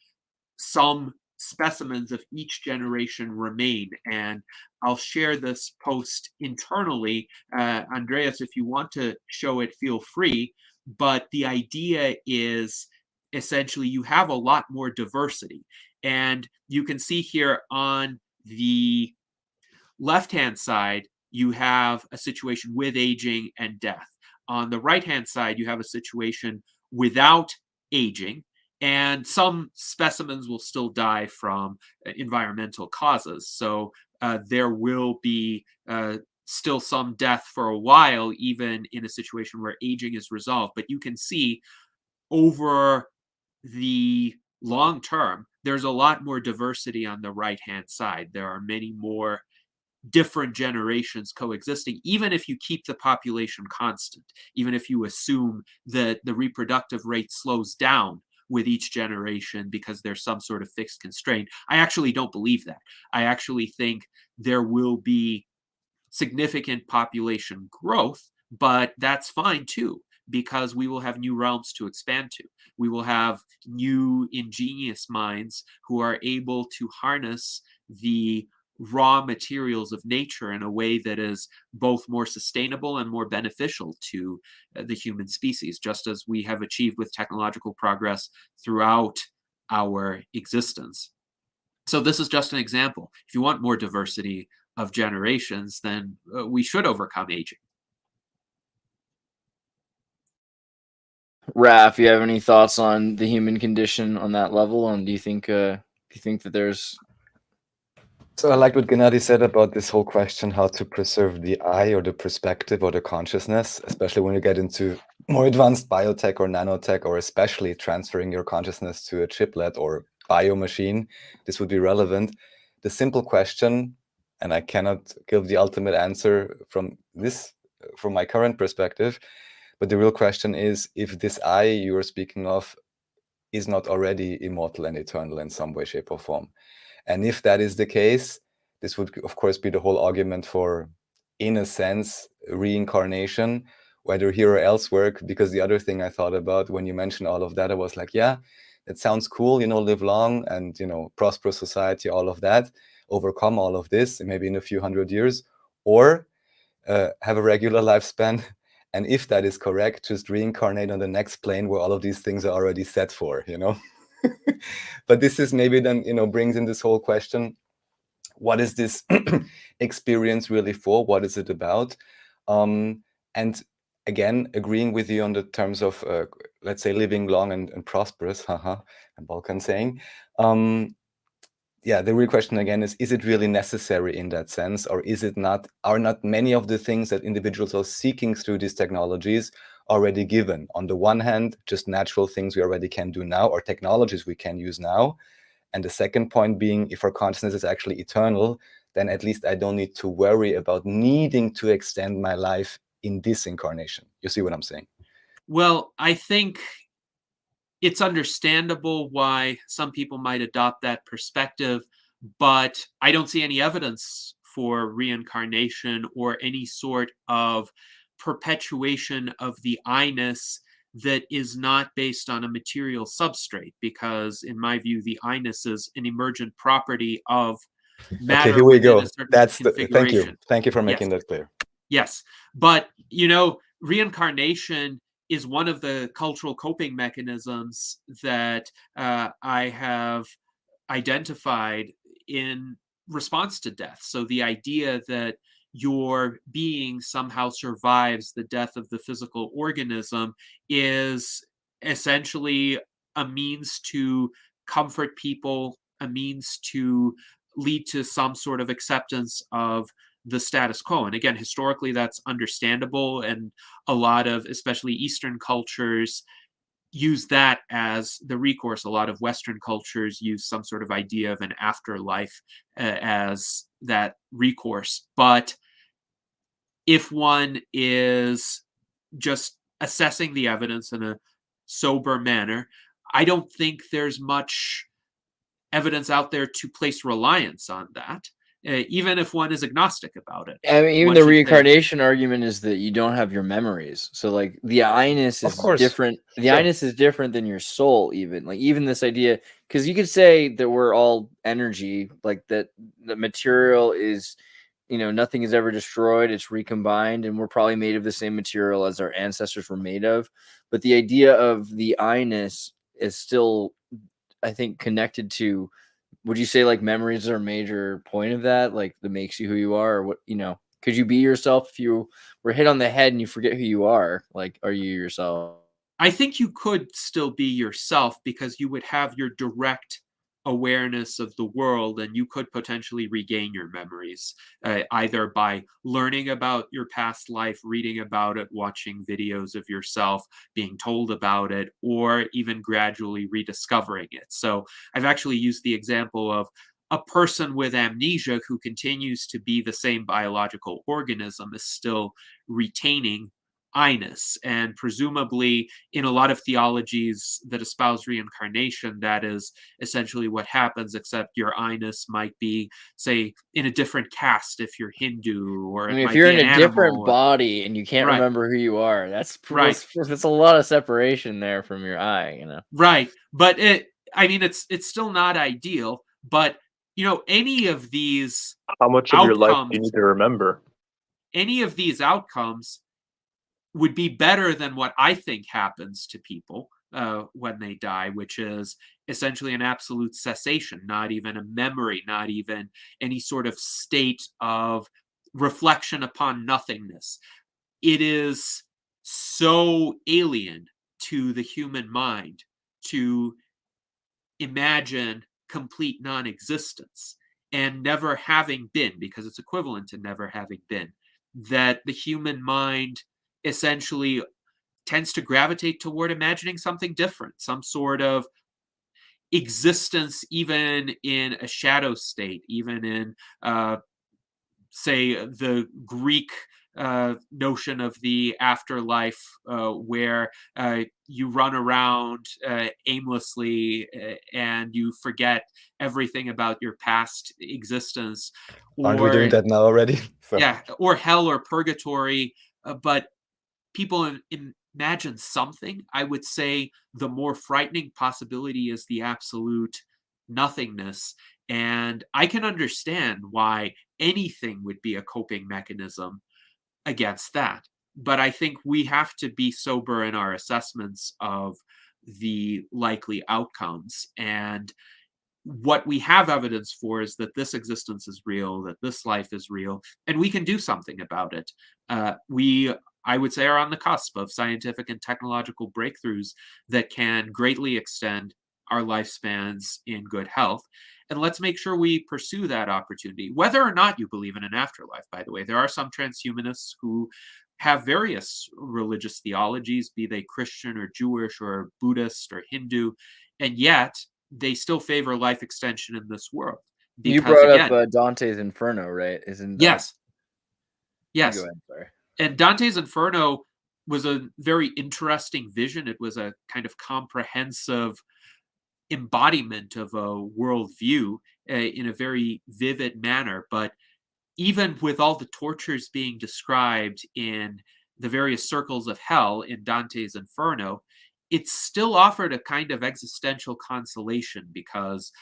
some specimens of each generation remain. And I'll share this post internally. Andreas, if you want to show it, feel free. But the idea is essentially you have a lot more diversity. And you can see here on the left-hand side, you have a situation with aging and death. On the right-hand side, you have a situation without aging, and some specimens will still die from environmental causes. So there will be still some death for a while, even in a situation where aging is resolved. But you can see over the long term, there's a lot more diversity on the right-hand side. There are many more different generations coexisting, even if you keep the population constant, even if you assume that the reproductive rate slows down with each generation because there's some sort of fixed constraint. I actually don't believe that. I actually think there will be significant population growth, but that's fine too, because we will have new realms to expand to. We will have new ingenious minds who are able to harness the raw materials of nature in a way that is both more sustainable and more beneficial to the human species, just as we have achieved with technological progress throughout our existence. So this is just an example. If you want more diversity of generations, then we should overcome aging. Raph, you have any thoughts on the human condition on that level? And do you think that there's... So I like what Gennady said about this whole question, how to preserve the eye or the perspective or the consciousness, especially when you get into more advanced biotech or nanotech, or especially transferring your consciousness to a chiplet or bio machine. This would be relevant. The simple question, and I cannot give the ultimate answer from my current perspective, but the real question is if this I you are speaking of is not already immortal and eternal in some way, shape, or form. And if that is the case, this would, of course, be the whole argument for, in a sense, reincarnation, whether here or elsewhere. Because the other thing I thought about when you mentioned all of that, I was like, yeah, it sounds cool, live long and, prosperous society, all of that, overcome all of this, maybe in a few hundred years, or have a regular lifespan. And if that is correct, just reincarnate on the next plane where all of these things are already set for, But this is maybe then, brings in this whole question, what is this experience really for? What is it about? And again, agreeing with you on the terms of, let's say, living long and prosperous, and Balkan saying, yeah, the real question again is it really necessary in that sense, or is it not? Are not many of the things that individuals are seeking through these technologies already given? On the one hand, just natural things we already can do now, or technologies we can use now. And the second point being, if our consciousness is actually eternal, then at least I don't need to worry about needing to extend my life in this incarnation. You see what I'm saying? Well, I think it's understandable why some people might adopt that perspective, but I don't see any evidence for reincarnation or any sort of perpetuation of the I-ness that is not based on a material substrate, because in my view, the I-ness is an emergent property of matter. Okay, here we within go. a certain That's configuration. Thank you for Yes. making that clear. Yes, but you know, reincarnation is one of the cultural coping mechanisms that I have identified in response to death. So the idea that your being somehow survives the death of the physical organism is essentially a means to comfort people, a means to lead to some sort of acceptance of the status quo. And again, historically, that's understandable. And a lot of, especially Eastern cultures, use that as the recourse. A lot of Western cultures use some sort of idea of an afterlife as that recourse. But if one is just assessing the evidence in a sober manner, I don't think there's much evidence out there to place reliance on that, even if one is agnostic about it. I mean, even One the should say- reincarnation argument is that you don't have your memories. So, like, the I-ness is different. The Sure. I-ness is different than your soul, even. Like, even this idea, because you could say that we're all energy, like that the material is, you know, nothing is ever destroyed, it's recombined, and we're probably made of the same material as our ancestors were made of. But the idea of the I-ness is still, I think, connected to, would you say like memories are a major point of that, like that makes you who you are? Or what, you know, could you be yourself if you were hit on the head and you forget who you are? Like, are you yourself? I think you could still be yourself, because you would have your direct awareness of the world, and you could potentially regain your memories, either by learning about your past life, reading about it, watching videos of yourself, being told about it, or even gradually rediscovering it. So I've actually used the example of a person with amnesia who continues to be the same biological organism is still retaining I-ness. And presumably in a lot of theologies that espouse reincarnation, that is essentially what happens, except your I-ness might be, say, in a different caste if you're Hindu, or I it mean, if might you're be in an a different animal. body and you can't Right. remember who you are, that's Right. that's a lot of separation there from your I, you know. Right. But I mean, it's still not ideal, but you know, any of these How much of your life do you need to remember? Any of these outcomes would be better than what I think happens to people when they die, which is essentially an absolute cessation, not even a memory, not even any sort of state of reflection upon nothingness. It is so alien to the human mind to imagine complete non-existence and never having been, because it's equivalent to never having been, that the human mind essentially tends to gravitate toward imagining something different, some sort of existence, even in a shadow state, even in, say, the Greek notion of the afterlife, where you run around aimlessly and you forget everything about your past existence. Aren't we doing that now already? So. Yeah, or hell or purgatory, but people imagine something. I would say the more frightening possibility is the absolute nothingness. And I can understand why anything would be a coping mechanism against that. But I think we have to be sober in our assessments of the likely outcomes. And what we have evidence for is that this existence is real, that this life is real, and we can do something about it. I would say, are on the cusp of scientific and technological breakthroughs that can greatly extend our lifespans in good health. And let's make sure we pursue that opportunity, whether or not you believe in an afterlife, by the way. There are some transhumanists who have various religious theologies, be they Christian or Jewish or Buddhist or Hindu, and yet they still favor life extension in this world. You because brought up again, Dante's Inferno, right? Isn't that? yes, You yes. go ahead, sorry. And Dante's Inferno was a very interesting vision. It was a kind of comprehensive embodiment of a worldview in a very vivid manner. But even with all the tortures being described in the various circles of hell in Dante's Inferno, it still offered a kind of existential consolation because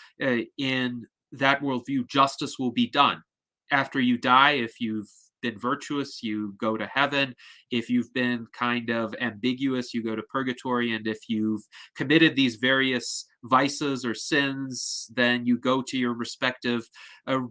in that worldview, justice will be done. After you die, if you've been virtuous, you go to heaven. If you've been kind of ambiguous, you go to purgatory. And if you've committed these various vices or sins, then you go to your respective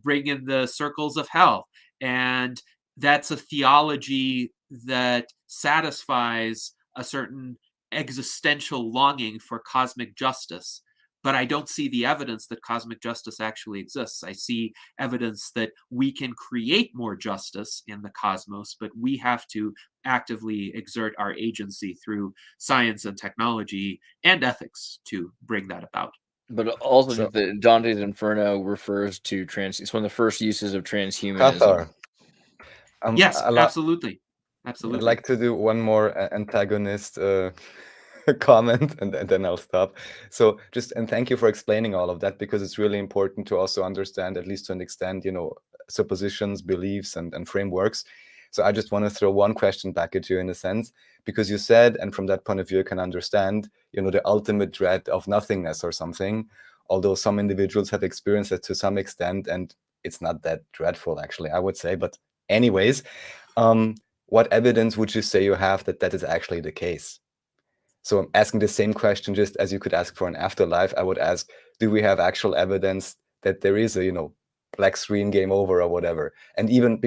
ring in the circles of hell. And that's a theology that satisfies a certain existential longing for cosmic justice. But I don't see the evidence that cosmic justice actually exists. I see evidence that we can create more justice in the cosmos, but we have to actively exert our agency through science and technology and ethics to bring that about. But also, just that Dante's Inferno refers to it's one of the first uses of transhumanism. Cathar. Yes, absolutely. I'd like to do one more antagonist comment, and then I'll stop. So and thank you for explaining all of that, because it's really important to also understand, at least to an extent, suppositions, beliefs, and frameworks. So I just want to throw one question back at you, in a sense, because you said, and from that point of view, I can understand, the ultimate dread of nothingness or something, although some individuals have experienced it to some extent, and it's not that dreadful, actually, I would say. But anyways, what evidence would you say you have that that is actually the case? So I'm asking the same question, just as you could ask for an afterlife. I would ask, do we have actual evidence that there is a, black screen, game over, or whatever? And even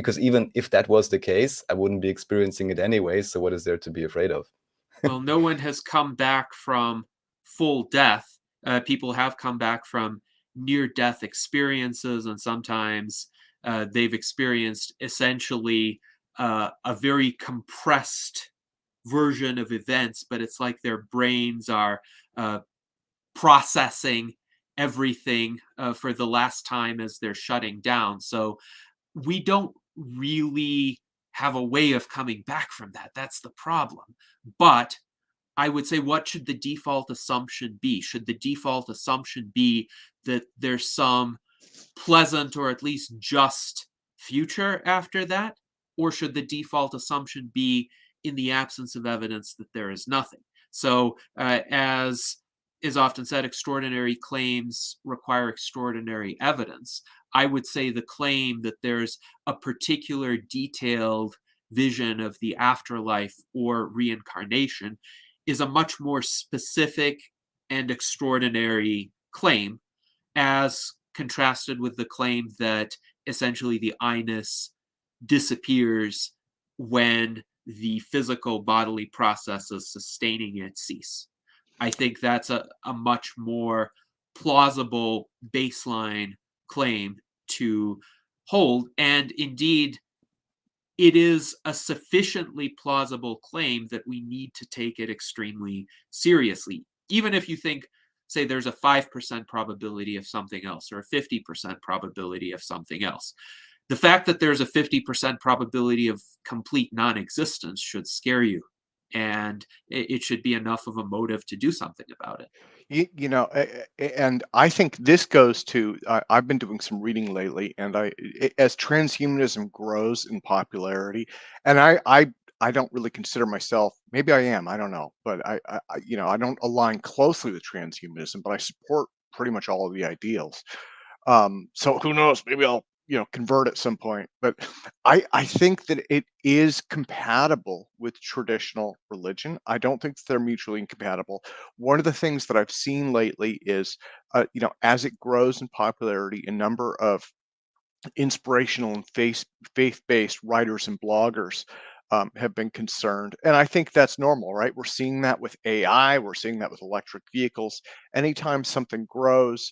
if that was the case, I wouldn't be experiencing it anyway. So what is there to be afraid of? Well, no one has come back from full death. People have come back from near-death experiences, and sometimes they've experienced essentially a very compressed version of events, but it's like their brains are processing everything for the last time as they're shutting down. So we don't really have a way of coming back from that. That's the problem. But I would say, what should the default assumption be? Should the default assumption be that there's some pleasant or at least just future after that? Or should the default assumption be, in the absence of evidence, that there is nothing? So as is often said, extraordinary claims require extraordinary evidence. I would say the claim that there's a particular detailed vision of the afterlife or reincarnation is a much more specific and extraordinary claim, as contrasted with the claim that essentially the I-ness disappears when the physical bodily processes sustaining it cease. I think that's a much more plausible baseline claim to hold. And indeed, it is a sufficiently plausible claim that we need to take it extremely seriously. Even if you think, say, there's a 5% probability of something else, or a 50% probability of something else. The fact that there's a 50% probability of complete non-existence should scare you, and it should be enough of a motive to do something about it. And I think this goes to, I've been doing some reading lately, and as transhumanism grows in popularity, and I don't really consider myself, maybe I am, I don't know, but I don't align closely with transhumanism, but I support pretty much all of the ideals. So who knows, maybe I'll convert at some point. But I think that it is compatible with traditional religion. I don't think they're mutually incompatible. One of the things that I've seen lately is, as it grows in popularity, a number of inspirational and faith-based writers and bloggers have been concerned. And I think that's normal, right? We're seeing that with AI. We're seeing that with electric vehicles. Anytime something grows,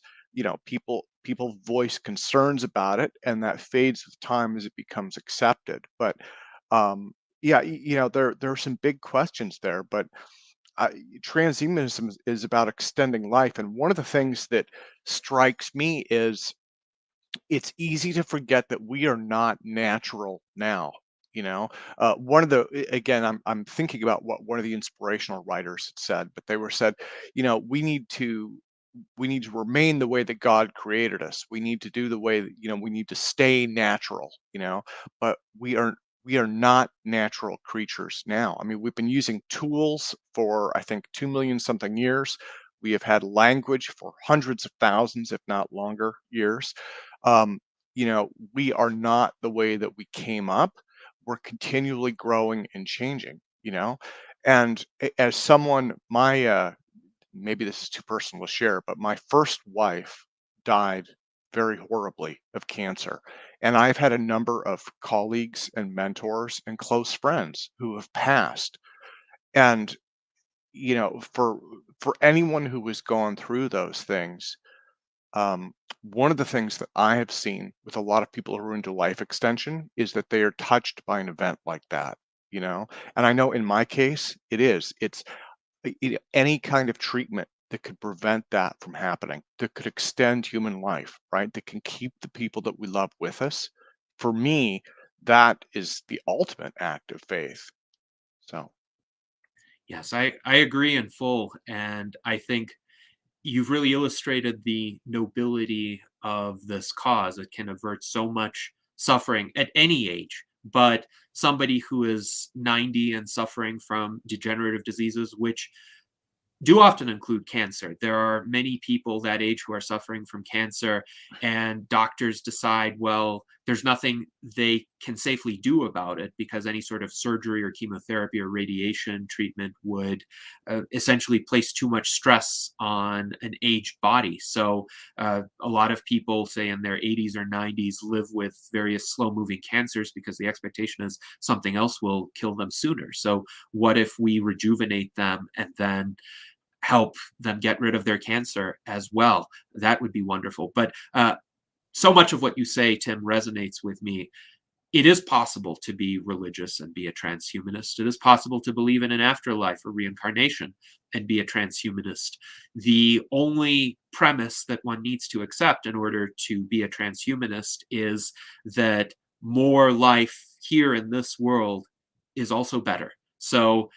people voice concerns about it, and that fades with time as it becomes accepted. But there are some big questions there. But transhumanism is about extending life, and one of the things that strikes me is it's easy to forget that we are not natural now. You know, one of the again, I'm thinking about what one of the inspirational writers had said, but they were said, you know, we need to remain the way that God created us. We need to do the way that, you know, we need to stay natural, you know, but we are not natural creatures now. I mean, we've been using tools for I think 2 million something years. We have had language for hundreds of thousands, if not longer, years. Um, you know, we are not the way that we came up. We're continually growing and changing, you know. And as someone, my maybe this is too personal to share, but my first wife died very horribly of cancer. And I've had a number of colleagues and mentors and close friends who have passed. And, you know, for anyone who has gone through those things, one of the things that I have seen with a lot of people who are into life extension is that they are touched by an event like that, you know? And I know in my case, it is. It's any kind of treatment that could prevent that from happening, that could extend human life, right? That can keep the people that we love with us. For me, that is the ultimate act of faith. So, Yes, I agree in full. And I think you've really illustrated the nobility of this cause. It can avert so much suffering at any age. But somebody who is 90 and suffering from degenerative diseases, which do often include cancer. There are many people that age who are suffering from cancer, and doctors decide, well, there's nothing they can safely do about it because any sort of surgery or chemotherapy or radiation treatment would essentially place too much stress on an aged body. So, a lot of people, say in their 80s or 90s, live with various slow moving cancers because the expectation is something else will kill them sooner. So, what if we rejuvenate them and then help them get rid of their cancer as well? That would be wonderful. But so much of what you say, Tim, resonates with me. It is possible to be religious and be a transhumanist. It is possible to believe in an afterlife or reincarnation and be a transhumanist. The only premise that one needs to accept in order to be a transhumanist is that more life here in this world is also better. So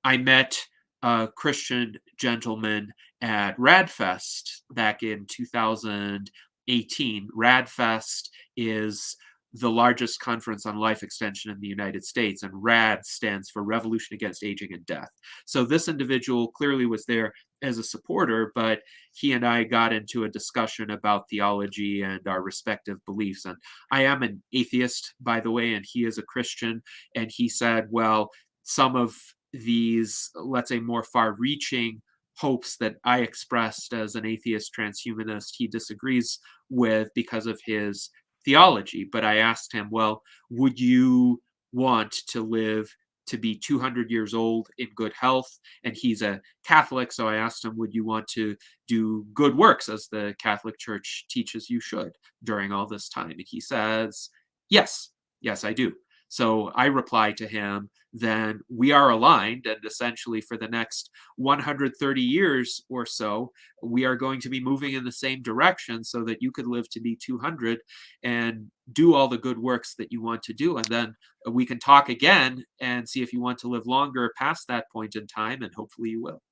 I met a Christian gentleman at RadFest back in 2018. RadFest is the largest conference on life extension in the United States, and RAD stands for Revolution Against Aging and Death. So this individual clearly was there as a supporter, but he and I got into a discussion about theology and our respective beliefs. And I am an atheist, by the way, and he is a Christian. And he said, well, some of these, let's say, more far reaching hopes that I expressed as an atheist transhumanist, he disagrees with because of his theology. But I asked him, well, would you want to live to be 200 years old in good health? And he's a Catholic. So I asked him, would you want to do good works as the Catholic Church teaches you should during all this time? And he says, yes, yes, I do. So I reply to him, then we are aligned. And essentially, for the next 130 years or so, we are going to be moving in the same direction so that you could live to be 200 and do all the good works that you want to do. And then we can talk again and see if you want to live longer past that point in time. And hopefully you will.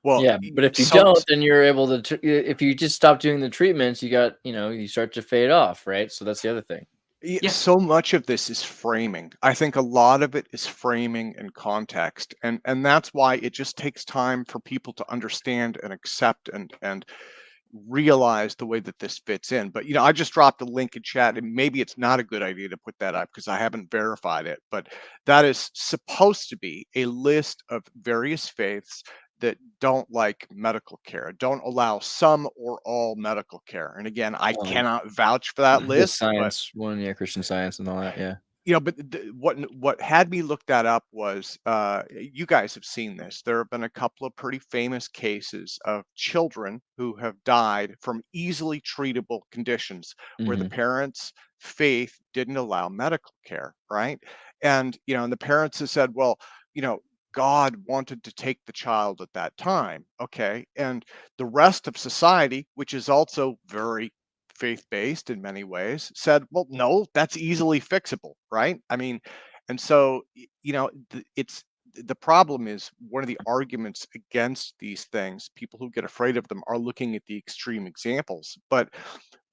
well, Yeah, but if you don't, then you're able to. If you just stop doing the treatments, you start to fade off, right? So that's the other thing. Yes. So much of this is framing. I think a lot of it is framing and context, and that's why it just takes time for people to understand and accept and realize the way that this fits in. But I just dropped a link in chat, and maybe it's not a good idea to put that up because I haven't verified it, but that is supposed to be a list of various faiths that don't like medical care, don't allow some or all medical care. And again, I cannot vouch for that The list, but science one, yeah, Christian Science and all that, yeah. but what had me look that up was you guys have seen this. There have been a couple of pretty famous cases of children who have died from easily treatable conditions where the Mhm. parents' faith didn't allow medical care, right? And and the parents have said, well, God wanted to take the child at that time, okay? And the rest of society, which is also very faith-based in many ways, said, well, no, that's easily fixable, right? I mean, and so, you know, it's the problem is one of the arguments against these things, people who get afraid of them are looking at the extreme examples, but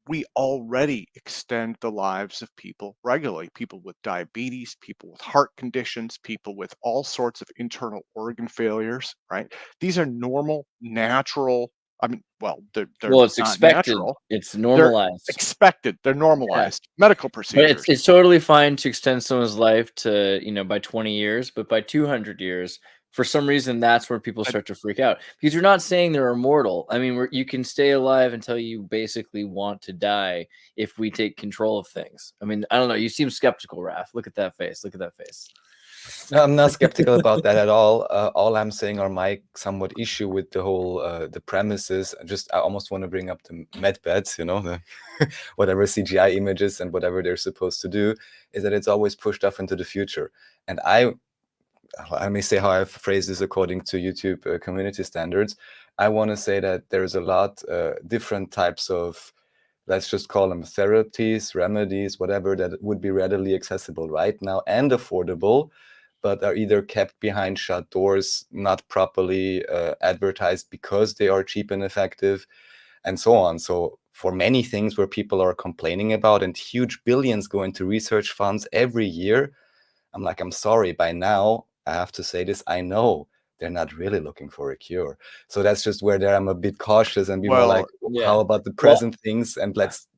we already extend the lives of people regularly, people with diabetes, people with heart conditions, people with all sorts of internal organ failures, right? These are normal, natural, I mean, well, they're Well, it's not expected. natural. It's They're normalized. expected. They're Yeah. normalized medical But procedures. it's totally fine to extend someone's life to, by 20 years, but by 200 years, for some reason, that's where people I- start to freak out because you're not saying they're immortal. I mean, you can stay alive until you basically want to die if we take control of things. I mean, I don't know. You seem skeptical, Raph. Look at that face. Look at that face. No, I'm not skeptical about that at all. All I'm saying, or my somewhat issue with the whole the premises, I almost want to bring up the med beds, the whatever CGI images and whatever they're supposed to do, is that it's always pushed off into the future. And I may say how I've phrased this according to YouTube community standards. I want to say that there's a lot different types of, let's just call them therapies, remedies, whatever, that would be readily accessible right now and affordable, but are either kept behind shut doors, not properly advertised because they are cheap and effective, and so on. So for many things where people are complaining about and huge billions go into research funds every year, I'm like, I'm sorry, by now, I have to say this, I know they're not really looking for a cure. So that's just where I'm a bit cautious and be more like, how about the present things, and let's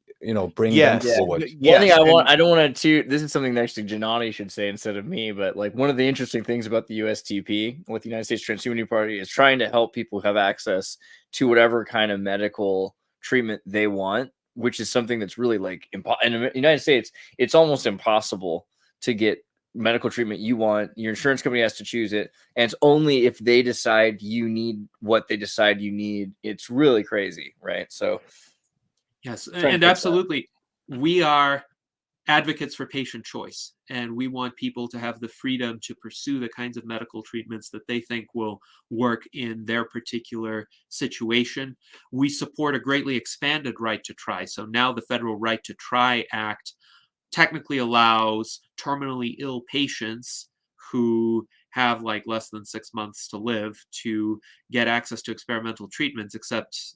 bring them forward. One thing I don't want to, this is something that actually Janani should say instead of me, but like one of the interesting things about the USTP, with the United States Transhumanity Party, is trying to help people have access to whatever kind of medical treatment they want, which is something that's really like in the United States, it's almost impossible to get medical treatment you want. Your insurance company has to choose it, and it's only if they decide you need what they decide you need. It's really crazy, right? So yes, and absolutely, we are advocates for patient choice, and we want people to have the freedom to pursue the kinds of medical treatments that they think will work in their particular situation. We support a greatly expanded right to try. So now the Federal Right to Try Act technically allows terminally ill patients who have like less than 6 months to live to get access to experimental treatments, except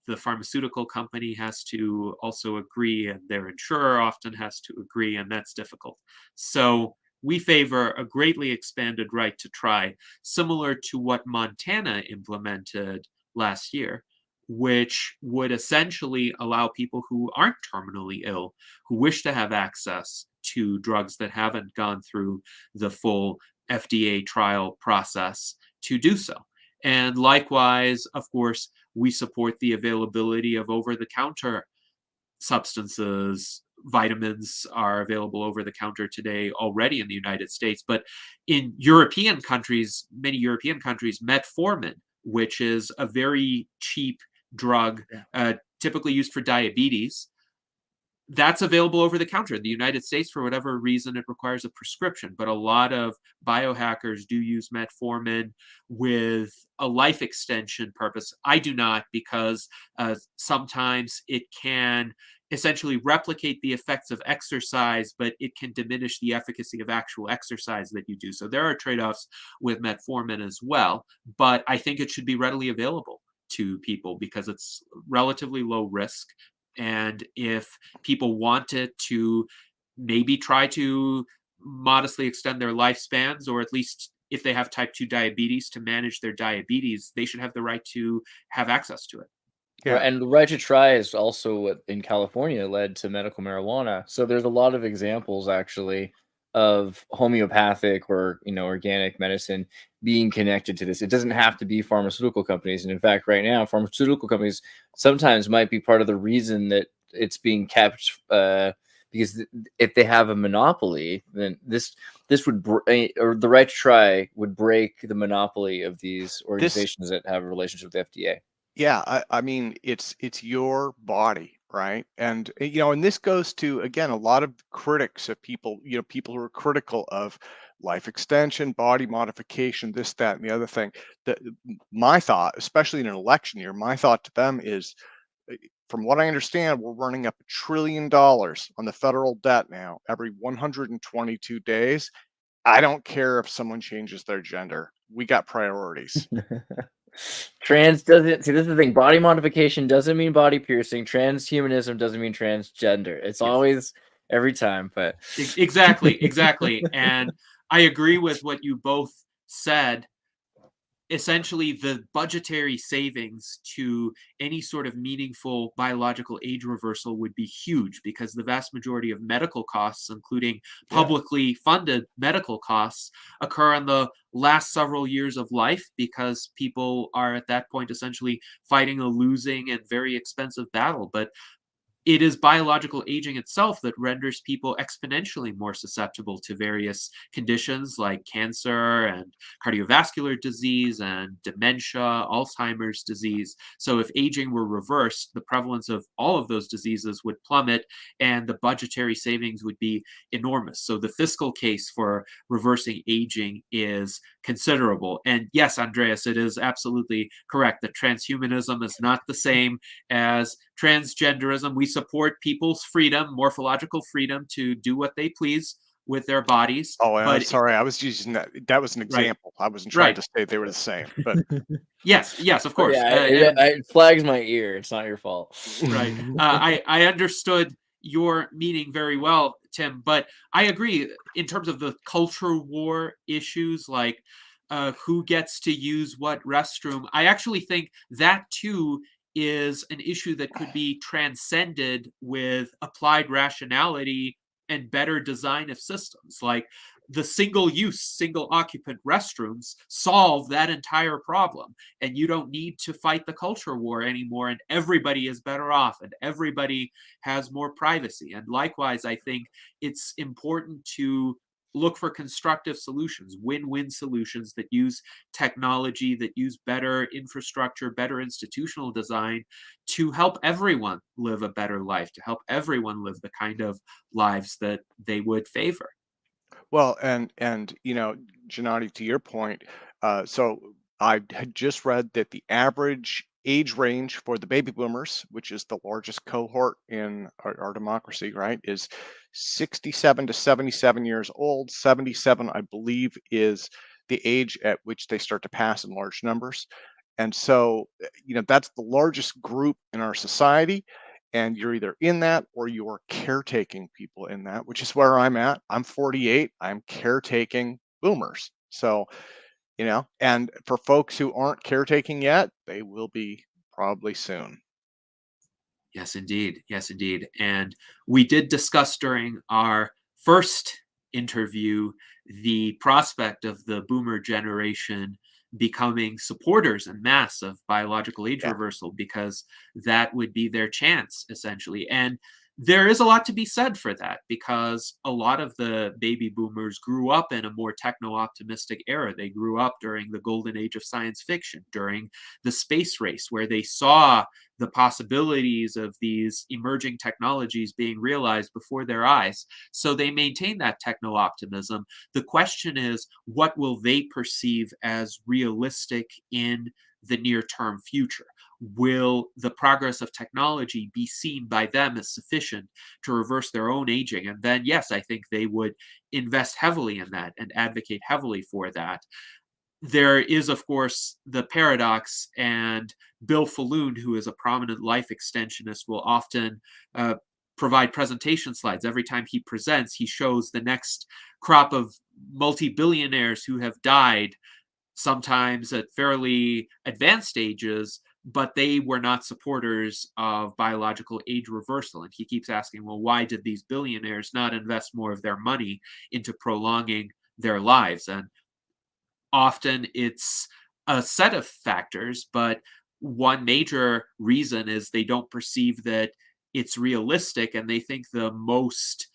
the pharmaceutical company has to also agree, and their insurer often has to agree, and that's difficult. So we favor a greatly expanded right to try, similar to what Montana implemented last year, which would essentially allow people who aren't terminally ill, who wish to have access to drugs that haven't gone through the full FDA trial process, to do so. And likewise, of course, we support the availability of over-the-counter substances. Vitamins are available over the counter today already in the United States, but in European countries, many European countries, metformin, which is a very cheap drug, typically used for diabetes, that's available over the counter. In the United States, for whatever reason, it requires a prescription, but a lot of biohackers do use metformin with a life extension purpose. I do not, because sometimes it can essentially replicate the effects of exercise, but it can diminish the efficacy of actual exercise that you do. So there are trade-offs with metformin as well, but I think it should be readily available to people because it's relatively low risk. And if people wanted to maybe try to modestly extend their lifespans, or at least if they have type 2 diabetes, to manage their diabetes, they should have the right to have access to it. Yeah. And the right to try is also what in California led to medical marijuana. So there's a lot of examples actually of homeopathic or organic medicine being connected to this. It doesn't have to be pharmaceutical companies. And in fact, right now, pharmaceutical companies sometimes might be part of the reason that it's being kept, because if they have a monopoly, then this would or the right to try would break the monopoly of these organizations that have a relationship with the FDA. Yeah, I mean, it's your body, right? And and this goes to, again, a lot of critics of people, people who are critical of life extension, body modification, this, that, and the other thing. My thought, especially in an election year, my thought to them is, from what I understand, we're running up $1 trillion on the federal debt now every 122 days. I don't care if someone changes their gender. We got priorities. Trans doesn't see, this is the thing. Body modification doesn't mean body piercing. Transhumanism doesn't mean transgender. It's always every time, but Exactly. And I agree with what you both said. Essentially, the budgetary savings to any sort of meaningful biological age reversal would be huge, because the vast majority of medical costs, including publicly funded medical costs, occur in the last several years of life, because people are at that point essentially fighting a losing and very expensive battle. But it is biological aging itself that renders people exponentially more susceptible to various conditions like cancer and cardiovascular disease and dementia, Alzheimer's disease. So if aging were reversed, the prevalence of all of those diseases would plummet and the budgetary savings would be enormous. So the fiscal case for reversing aging is considerable. And yes, Andreas, it is absolutely correct that transhumanism is not the same as transgenderism. We support people's freedom, morphological freedom, to do what they please with their bodies. Oh, and I'm but sorry, I was using that. That was an example. I wasn't trying to say they were the same, but yes, of course. It flags my ear. It's not your fault. Right. I understood your meaning very well, Tim, but I agree in terms of the culture war issues, like who gets to use what restroom. I actually think that too is an issue that could be transcended with applied rationality and better design of systems. Like the single-use, single-occupant restrooms solve that entire problem, and you don't need to fight the culture war anymore, and everybody is better off, and everybody has more privacy. And likewise, I think it's important to look for constructive solutions, win-win solutions that use technology, that use better infrastructure, better institutional design to help everyone live a better life, to help everyone live the kind of lives that they would favor. Well, and you know, Gennady, to your point, so I had just read that the average age range for the baby boomers, which is the largest cohort in our democracy, right, is 67 to 77 years old. 77, I believe, is the age at which they start to pass in large numbers. And so, you know, that's the largest group in our society. And you're either in that or you're caretaking people in that, which is where I'm at. I'm 48. I'm caretaking boomers. So, you know, and for folks who aren't caretaking yet, they will be probably soon. Yes, indeed. And we did discuss during our first interview the prospect of the boomer generation becoming supporters en masse of biological age reversal, because that would be their chance, essentially. And there is a lot to be said for that, because a lot of the baby boomers grew up in a more techno-optimistic era. They grew up during the golden age of science fiction, during the space race, where they saw the possibilities of these emerging technologies being realized before their eyes. So they maintain that techno-optimism. The question is, what will they perceive as realistic in the near-term future? Will the progress of technology be seen by them as sufficient to reverse their own aging? And then, yes, I think they would invest heavily in that and advocate heavily for that. There is, of course, the paradox, and Bill Falloon, who is a prominent life extensionist, will often provide presentation slides. Every time he presents, he shows the next crop of multi-billionaires who have died, sometimes at fairly advanced ages, but they were not supporters of biological age reversal. And he keeps asking, well, why did these billionaires not invest more of their money into prolonging their lives? And often it's a set of factors, but one major reason is they don't perceive that it's realistic, and they think the most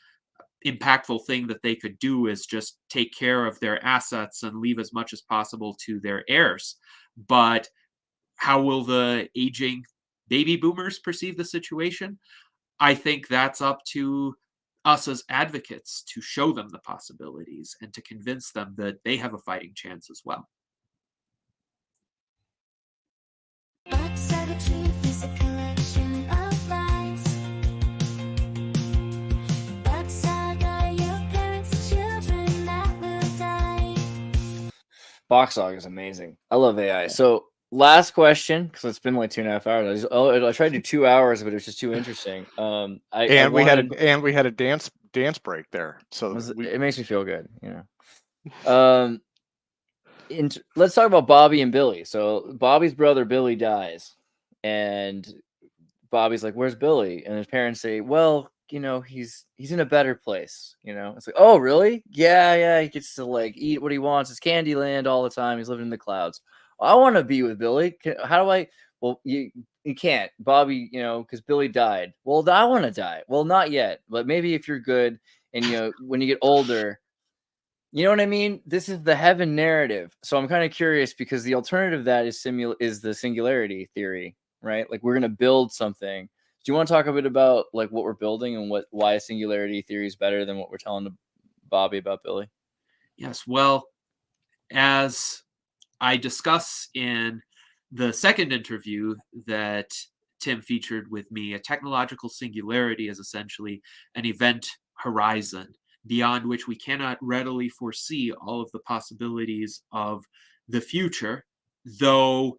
impactful thing that they could do is just take care of their assets and leave as much as possible to their heirs. But how will the aging baby boomers perceive the situation? I think that's up to us as advocates to show them the possibilities and to convince them that they have a fighting chance as well. Truth is a collection of Box Dog is amazing. I love AI. So last question, because it's been like 2.5 hours. I tried to do 2 hours, but it was just too interesting. We had a dance break there, so it makes me feel good, you know. Let's talk about Bobby and Billy. So Bobby's brother Billy dies, and Bobby's like, "Where's Billy?" And his parents say, "Well, you know, he's in a better place." You know, it's like, "Oh, really? Yeah, he gets to like eat what he wants. It's Candyland all the time. He's living in the clouds. I want to be with Billy. How do I? Well, you can't, Bobby. You know, because Billy died. Well, I want to die. Well, not yet, but maybe if you're good, and you know, when you get older." You know what I mean? This is the heaven narrative. So I'm kind of curious because the alternative to that is the singularity theory, right? Like we're going to build something. Do you want to talk a bit about like what we're building and why a singularity theory is better than what we're telling Bobby about Billy? Yes. Well, as I discuss in the second interview that Tim featured with me, a technological singularity is essentially an event horizon beyond which we cannot readily foresee all of the possibilities of the future, though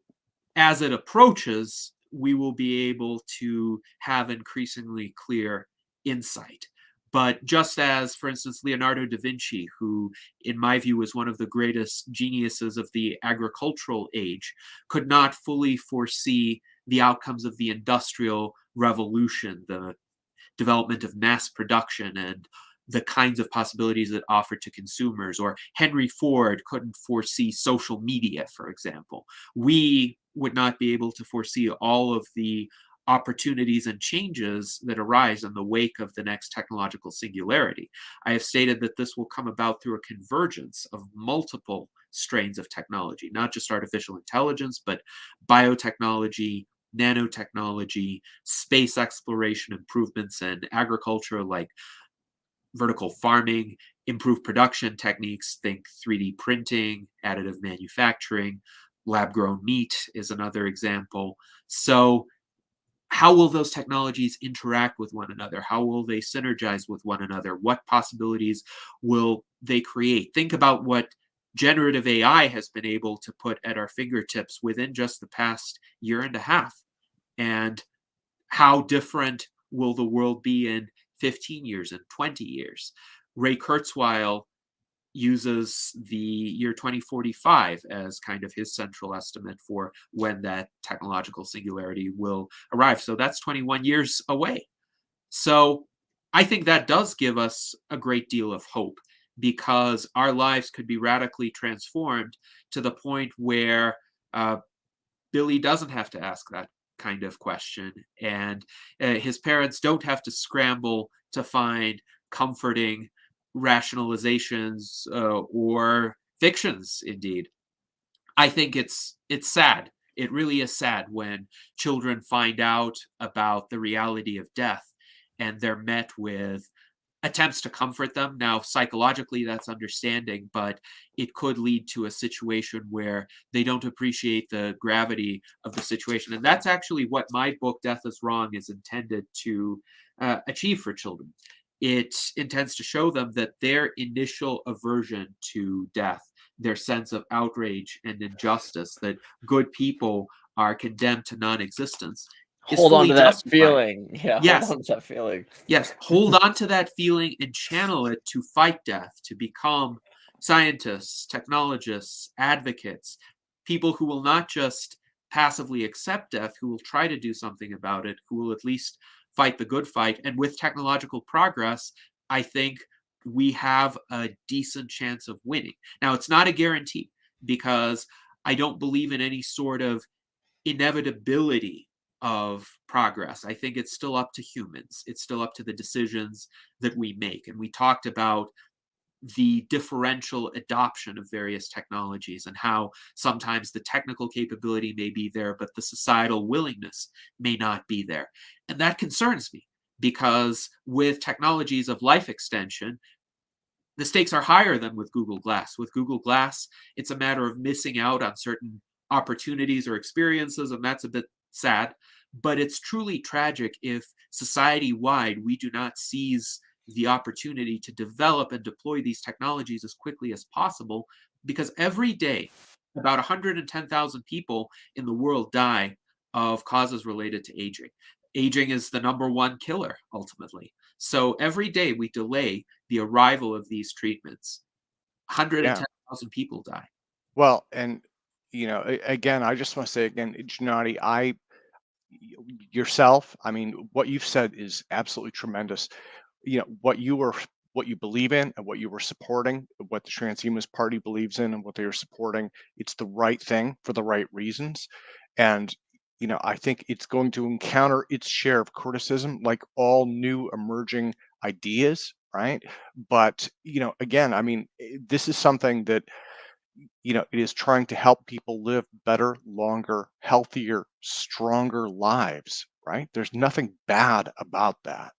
as it approaches, we will be able to have increasingly clear insight. But just as, for instance, Leonardo da Vinci, who in my view is one of the greatest geniuses of the agricultural age, could not fully foresee the outcomes of the Industrial Revolution, the development of mass production and the kinds of possibilities it offered to consumers. Or Henry Ford couldn't foresee social media, for example. We would not be able to foresee all of the opportunities and changes that arise in the wake of the next technological singularity. I have stated that this will come about through a convergence of multiple strains of technology, not just artificial intelligence, but biotechnology, nanotechnology, space exploration improvements, and agriculture like vertical farming, improved production techniques, think 3D printing, additive manufacturing, lab-grown meat is another example. So how will those technologies interact with one another? How will they synergize with one another? What possibilities will they create? Think about what generative AI has been able to put at our fingertips within just the past year and a half. And how different will the world be in 15 years and 20 years? Ray Kurzweil uses the year 2045 as kind of his central estimate for when that technological singularity will arrive. So that's 21 years away. So I think that does give us a great deal of hope, because our lives could be radically transformed to the point where Billy doesn't have to ask that kind of question, and his parents don't have to scramble to find comforting rationalizations or fictions. Indeed, I think it's sad. It really is sad when children find out about the reality of death and they're met with attempts to comfort them. Now, psychologically, that's understanding, but it could lead to a situation where they don't appreciate the gravity of the situation. And that's actually what my book, Death is Wrong, is intended to achieve for children. It intends to show them that their initial aversion to death, their sense of outrage and injustice, that good people are condemned to non-existence, Hold on to that feeling. Yeah, yes. Hold on to that feeling. Yes, hold on to that feeling and channel it to fight death, to become scientists, technologists, advocates, people who will not just passively accept death, who will try to do something about it, who will at least fight the good fight. And with technological progress, I think we have a decent chance of winning. Now, it's not a guarantee, because I don't believe in any sort of inevitability of progress. I think it's still up to humans. It's still up to the decisions that we make. And we talked about the differential adoption of various technologies and how sometimes the technical capability may be there, but the societal willingness may not be there. And that concerns me, because with technologies of life extension, the stakes are higher than with Google Glass. With Google Glass, it's a matter of missing out on certain opportunities or experiences, and that's a bit sad. But it's truly tragic if society-wide we do not seize the opportunity to develop and deploy these technologies as quickly as possible, because every day about 110,000 people in the world die of causes related to aging. Aging is the #1 killer, ultimately. So every day we delay the arrival of these treatments, Yeah. 110,000 people die. Well, and again, I just want to say again, Gennady, yourself, I mean, what you've said is absolutely tremendous. What you believe in and what you were supporting, what the Transhumanist Party believes in and what they are supporting, it's the right thing for the right reasons. And I think it's going to encounter its share of criticism, like all new emerging ideas, right? But again, I mean, this is something that it is trying to help people live better, longer, healthier, stronger lives, right? There's nothing bad about that.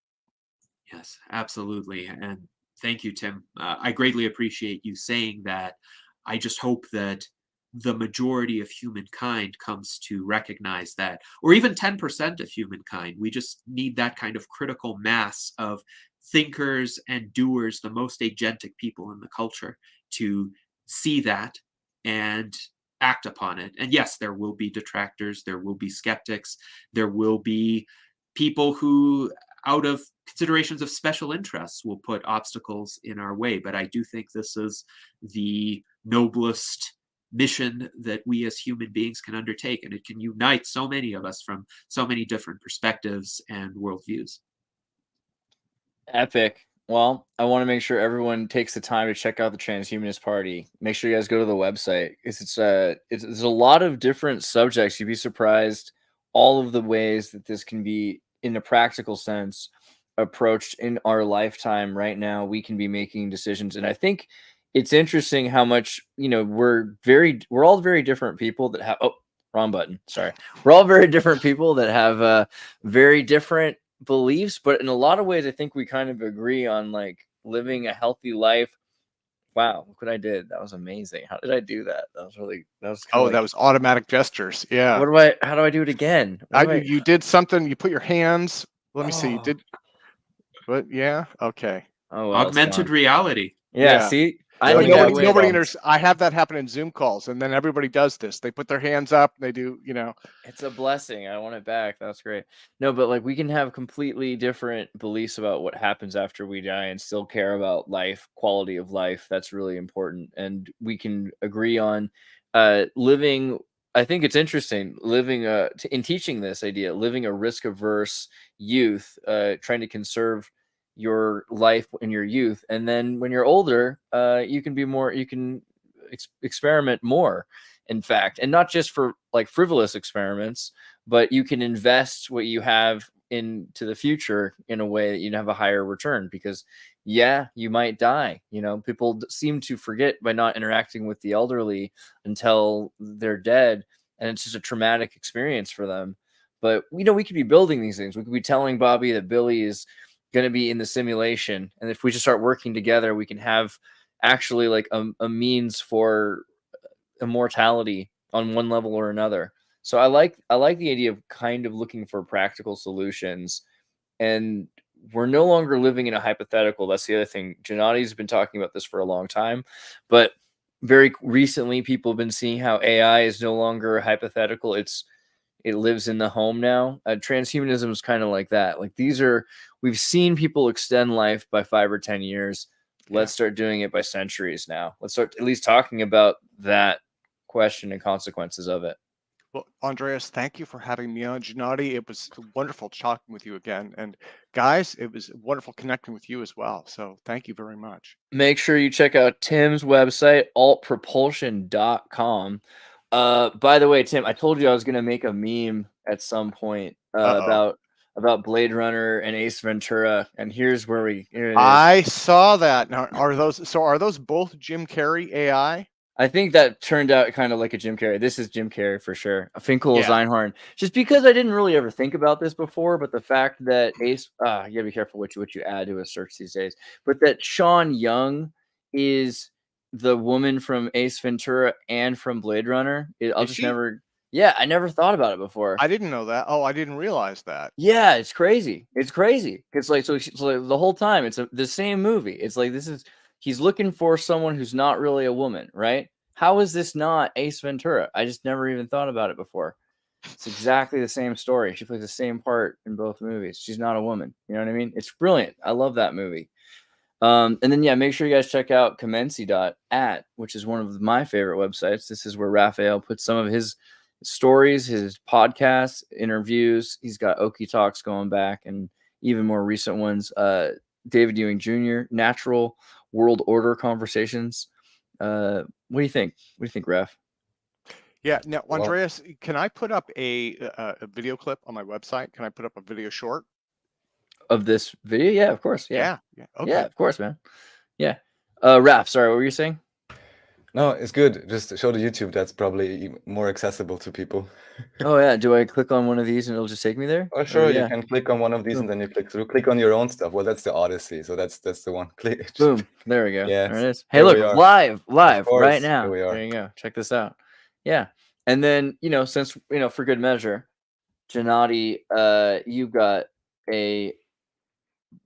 Yes, absolutely. And thank you, Tim. I greatly appreciate you saying that. I just hope that the majority of humankind comes to recognize that, or even 10% of humankind. We just need that kind of critical mass of thinkers and doers, the most agentic people in the culture, to see that and act upon it. And yes, there will be detractors, there will be skeptics, there will be people who, out of considerations of special interests, will put obstacles in our way. But I do think this is the noblest mission that we as human beings can undertake, and it can unite so many of us from so many different perspectives and worldviews. Epic. Well, I want to make sure everyone takes the time to check out the Transhumanist Party. Make sure you guys go to the website. It's a lot of different subjects. You'd be surprised all of the ways that this can be, in a practical sense, approached in our lifetime. Right now, we can be making decisions, and I think it's interesting how much we're all very different people that have. Oh, wrong button. Sorry. We're all very different people that have very different beliefs, but in a lot of ways I think we kind of agree on like living a healthy life. Wow, look what I did. That was amazing. How did I do that? That was kind of That like, was automatic gestures. Yeah. how do I do it again? You did something, you put your hands, let me see, you Oh. did, but yeah, okay. Oh, well, Augmented reality. Yeah, see? I have that happen in Zoom calls, and then everybody does this. They put their hands up, and they do, It's a blessing. I want it back. That's great. No, but like we can have completely different beliefs about what happens after we die and still care about life, quality of life. That's really important. And we can agree on living. I think it's interesting living in teaching this idea, living a risk averse youth, trying to conserve your life in your youth, and then when you're older, you can experiment more, in fact, and not just for like frivolous experiments, but you can invest what you have into the future in a way that you have a higher return, because you might die. People seem to forget by not interacting with the elderly until they're dead, and it's just a traumatic experience for them. But we could be building these things. We could be telling Bobby that Billy is going to be in the simulation, and if we just start working together, we can have actually like a means for immortality on one level or another. So I like the idea of kind of looking for practical solutions, and we're no longer living in a hypothetical. That's the other thing. Gennady's been talking about this for a long time, but very recently people have been seeing how AI is no longer a hypothetical. It lives in the home now. Transhumanism is kind of like that. Like we've seen people extend life by 5 or 10 years. Let's start doing it by centuries now. Let's start at least talking about that question and consequences of it. Well, Andreas, thank you for having me on. Gennady, it was wonderful talking with you again. And guys, it was wonderful connecting with you as well. So thank you very much. Make sure you check out Tim's website, altpropulsion.com. By the way, Tim, I told you I was going to make a meme at some point about Blade Runner and Ace Ventura, and here it is. I saw that. Now, are those both Jim Carrey AI? I think that turned out kind of like a Jim Carrey. This is Jim Carrey for sure. Finkel Einhorn. Just because I didn't really ever think about this before, but the fact that Ace, you gotta be careful what you add to a search these days. But that Sean Young is the woman from Ace Ventura and from Blade Runner. I never thought about it before. I didn't know that. Oh, I didn't realize that. Yeah, it's crazy. It's crazy. It's like so the whole time it's the same movie. It's like this is he's looking for someone who's not really a woman, right? How is this not Ace Ventura? I just never even thought about it before. It's exactly the same story. She plays the same part in both movies. She's not a woman. You know what I mean? It's brilliant. I love that movie. And then, yeah, make sure you guys check out Comency.at, which is one of my favorite websites. This is where Raphael puts some of his stories, his podcasts, interviews. He's got Okie Talks going back and even more recent ones. David Ewing Jr., Natural World Order Conversations. What do you think? What do you think, Raph? Yeah. Now, Andreas, can I put up a video clip on my website? Can I put up a video short of this video? Yeah, of course. Yeah. Okay. Yeah, of course, man. Yeah. Raph, sorry, what were you saying? No, it's good. Just show the YouTube. That's probably more accessible to people. Oh yeah. Do I click on one of these and it'll just take me there? Oh, sure. Yeah. You can click on one of these and then you click through. Click on your own stuff. Well, that's the Odyssey. So that's the one. Click. Boom. There we go. Yeah. There it is. Hey, look, live right now. Here we are. There you go. Check this out. Yeah. And then, since, for good measure, Gennady, you've got a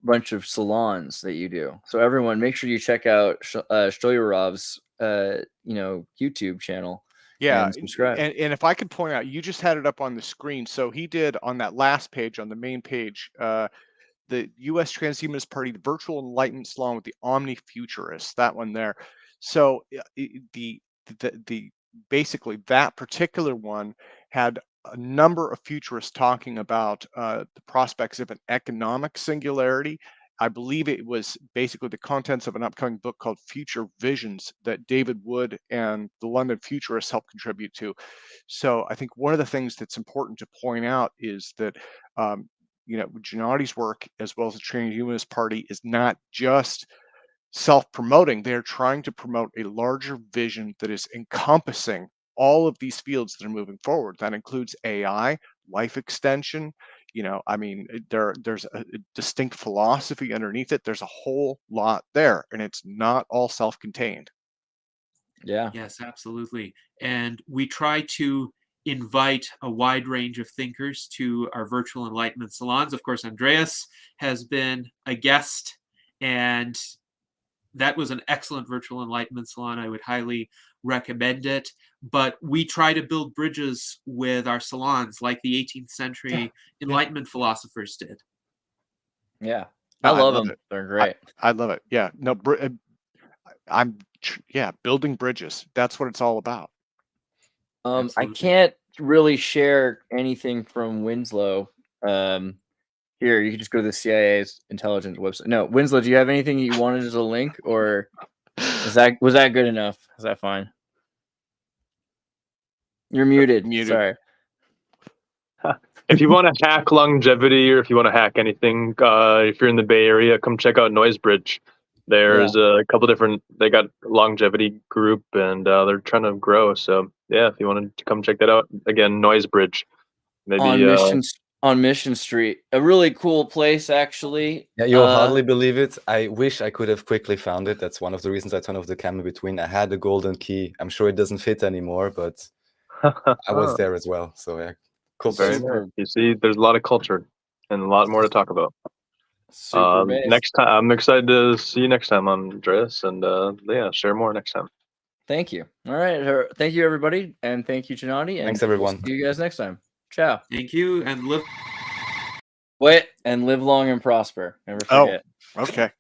bunch of salons that you do. So everyone, make sure you check out Stoyarov's, YouTube channel. Yeah, and subscribe. And if I could point out, you just had it up on the screen. So he did on that last page, on the main page, the U.S. Transhumanist Party, the Virtual Enlightenment Salon with the Omni-Futurists, that one there. So the basically that particular one had a number of futurists talking about the prospects of an economic singularity. I believe it was basically the contents of an upcoming book called Future Visions that David Wood and the London Futurists helped contribute to. So I think one of the things that's important to point out is that Gennady's work, as well as the Transhumanist Party, is not just self-promoting. They're trying to promote a larger vision that is encompassing all of these fields that are moving forward. That includes AI, life extension. There's a distinct philosophy underneath it. There's a whole lot there, and it's not all self-contained. Yeah. Yes, absolutely. And we try to invite a wide range of thinkers to our virtual enlightenment salons. Of course, Andreas has been a guest, and that was an excellent virtual enlightenment salon. I would highly recommend it. But we try to build bridges with our salons like the 18th century Enlightenment philosophers did. Yeah. I love them. It. They're great. I love it. Yeah. No, building bridges. That's what it's all about. I can't really share anything from Winslow. Here, you can just go to the CIA's intelligence website. No, Winslow, do you have anything you wanted as a link, or was that good enough? Is that fine? You're muted. Sorry. If you want to hack longevity, or if you want to hack anything, if you're in the Bay Area, come check out Noisebridge. There's a couple different. They got longevity group, and they're trying to grow. So yeah, if you wanted to come check that out, again, Noisebridge. Maybe on Mission Street, a really cool place, actually. Yeah, you'll hardly believe it. I wish I could have quickly found it. That's one of the reasons I turned off the camera between. I had the golden key. I'm sure it doesn't fit anymore, but I was there as well. So yeah, cool place. You see, there's a lot of culture and a lot more to talk about. Next time, I'm excited to see you next time, Andreas, and share more next time. Thank you. All right, thank you everybody, and thank you, Gennady. Thanks everyone. See you guys next time. Ciao. Thank you, and live. Wait, and live long and prosper. Never forget. Oh, okay.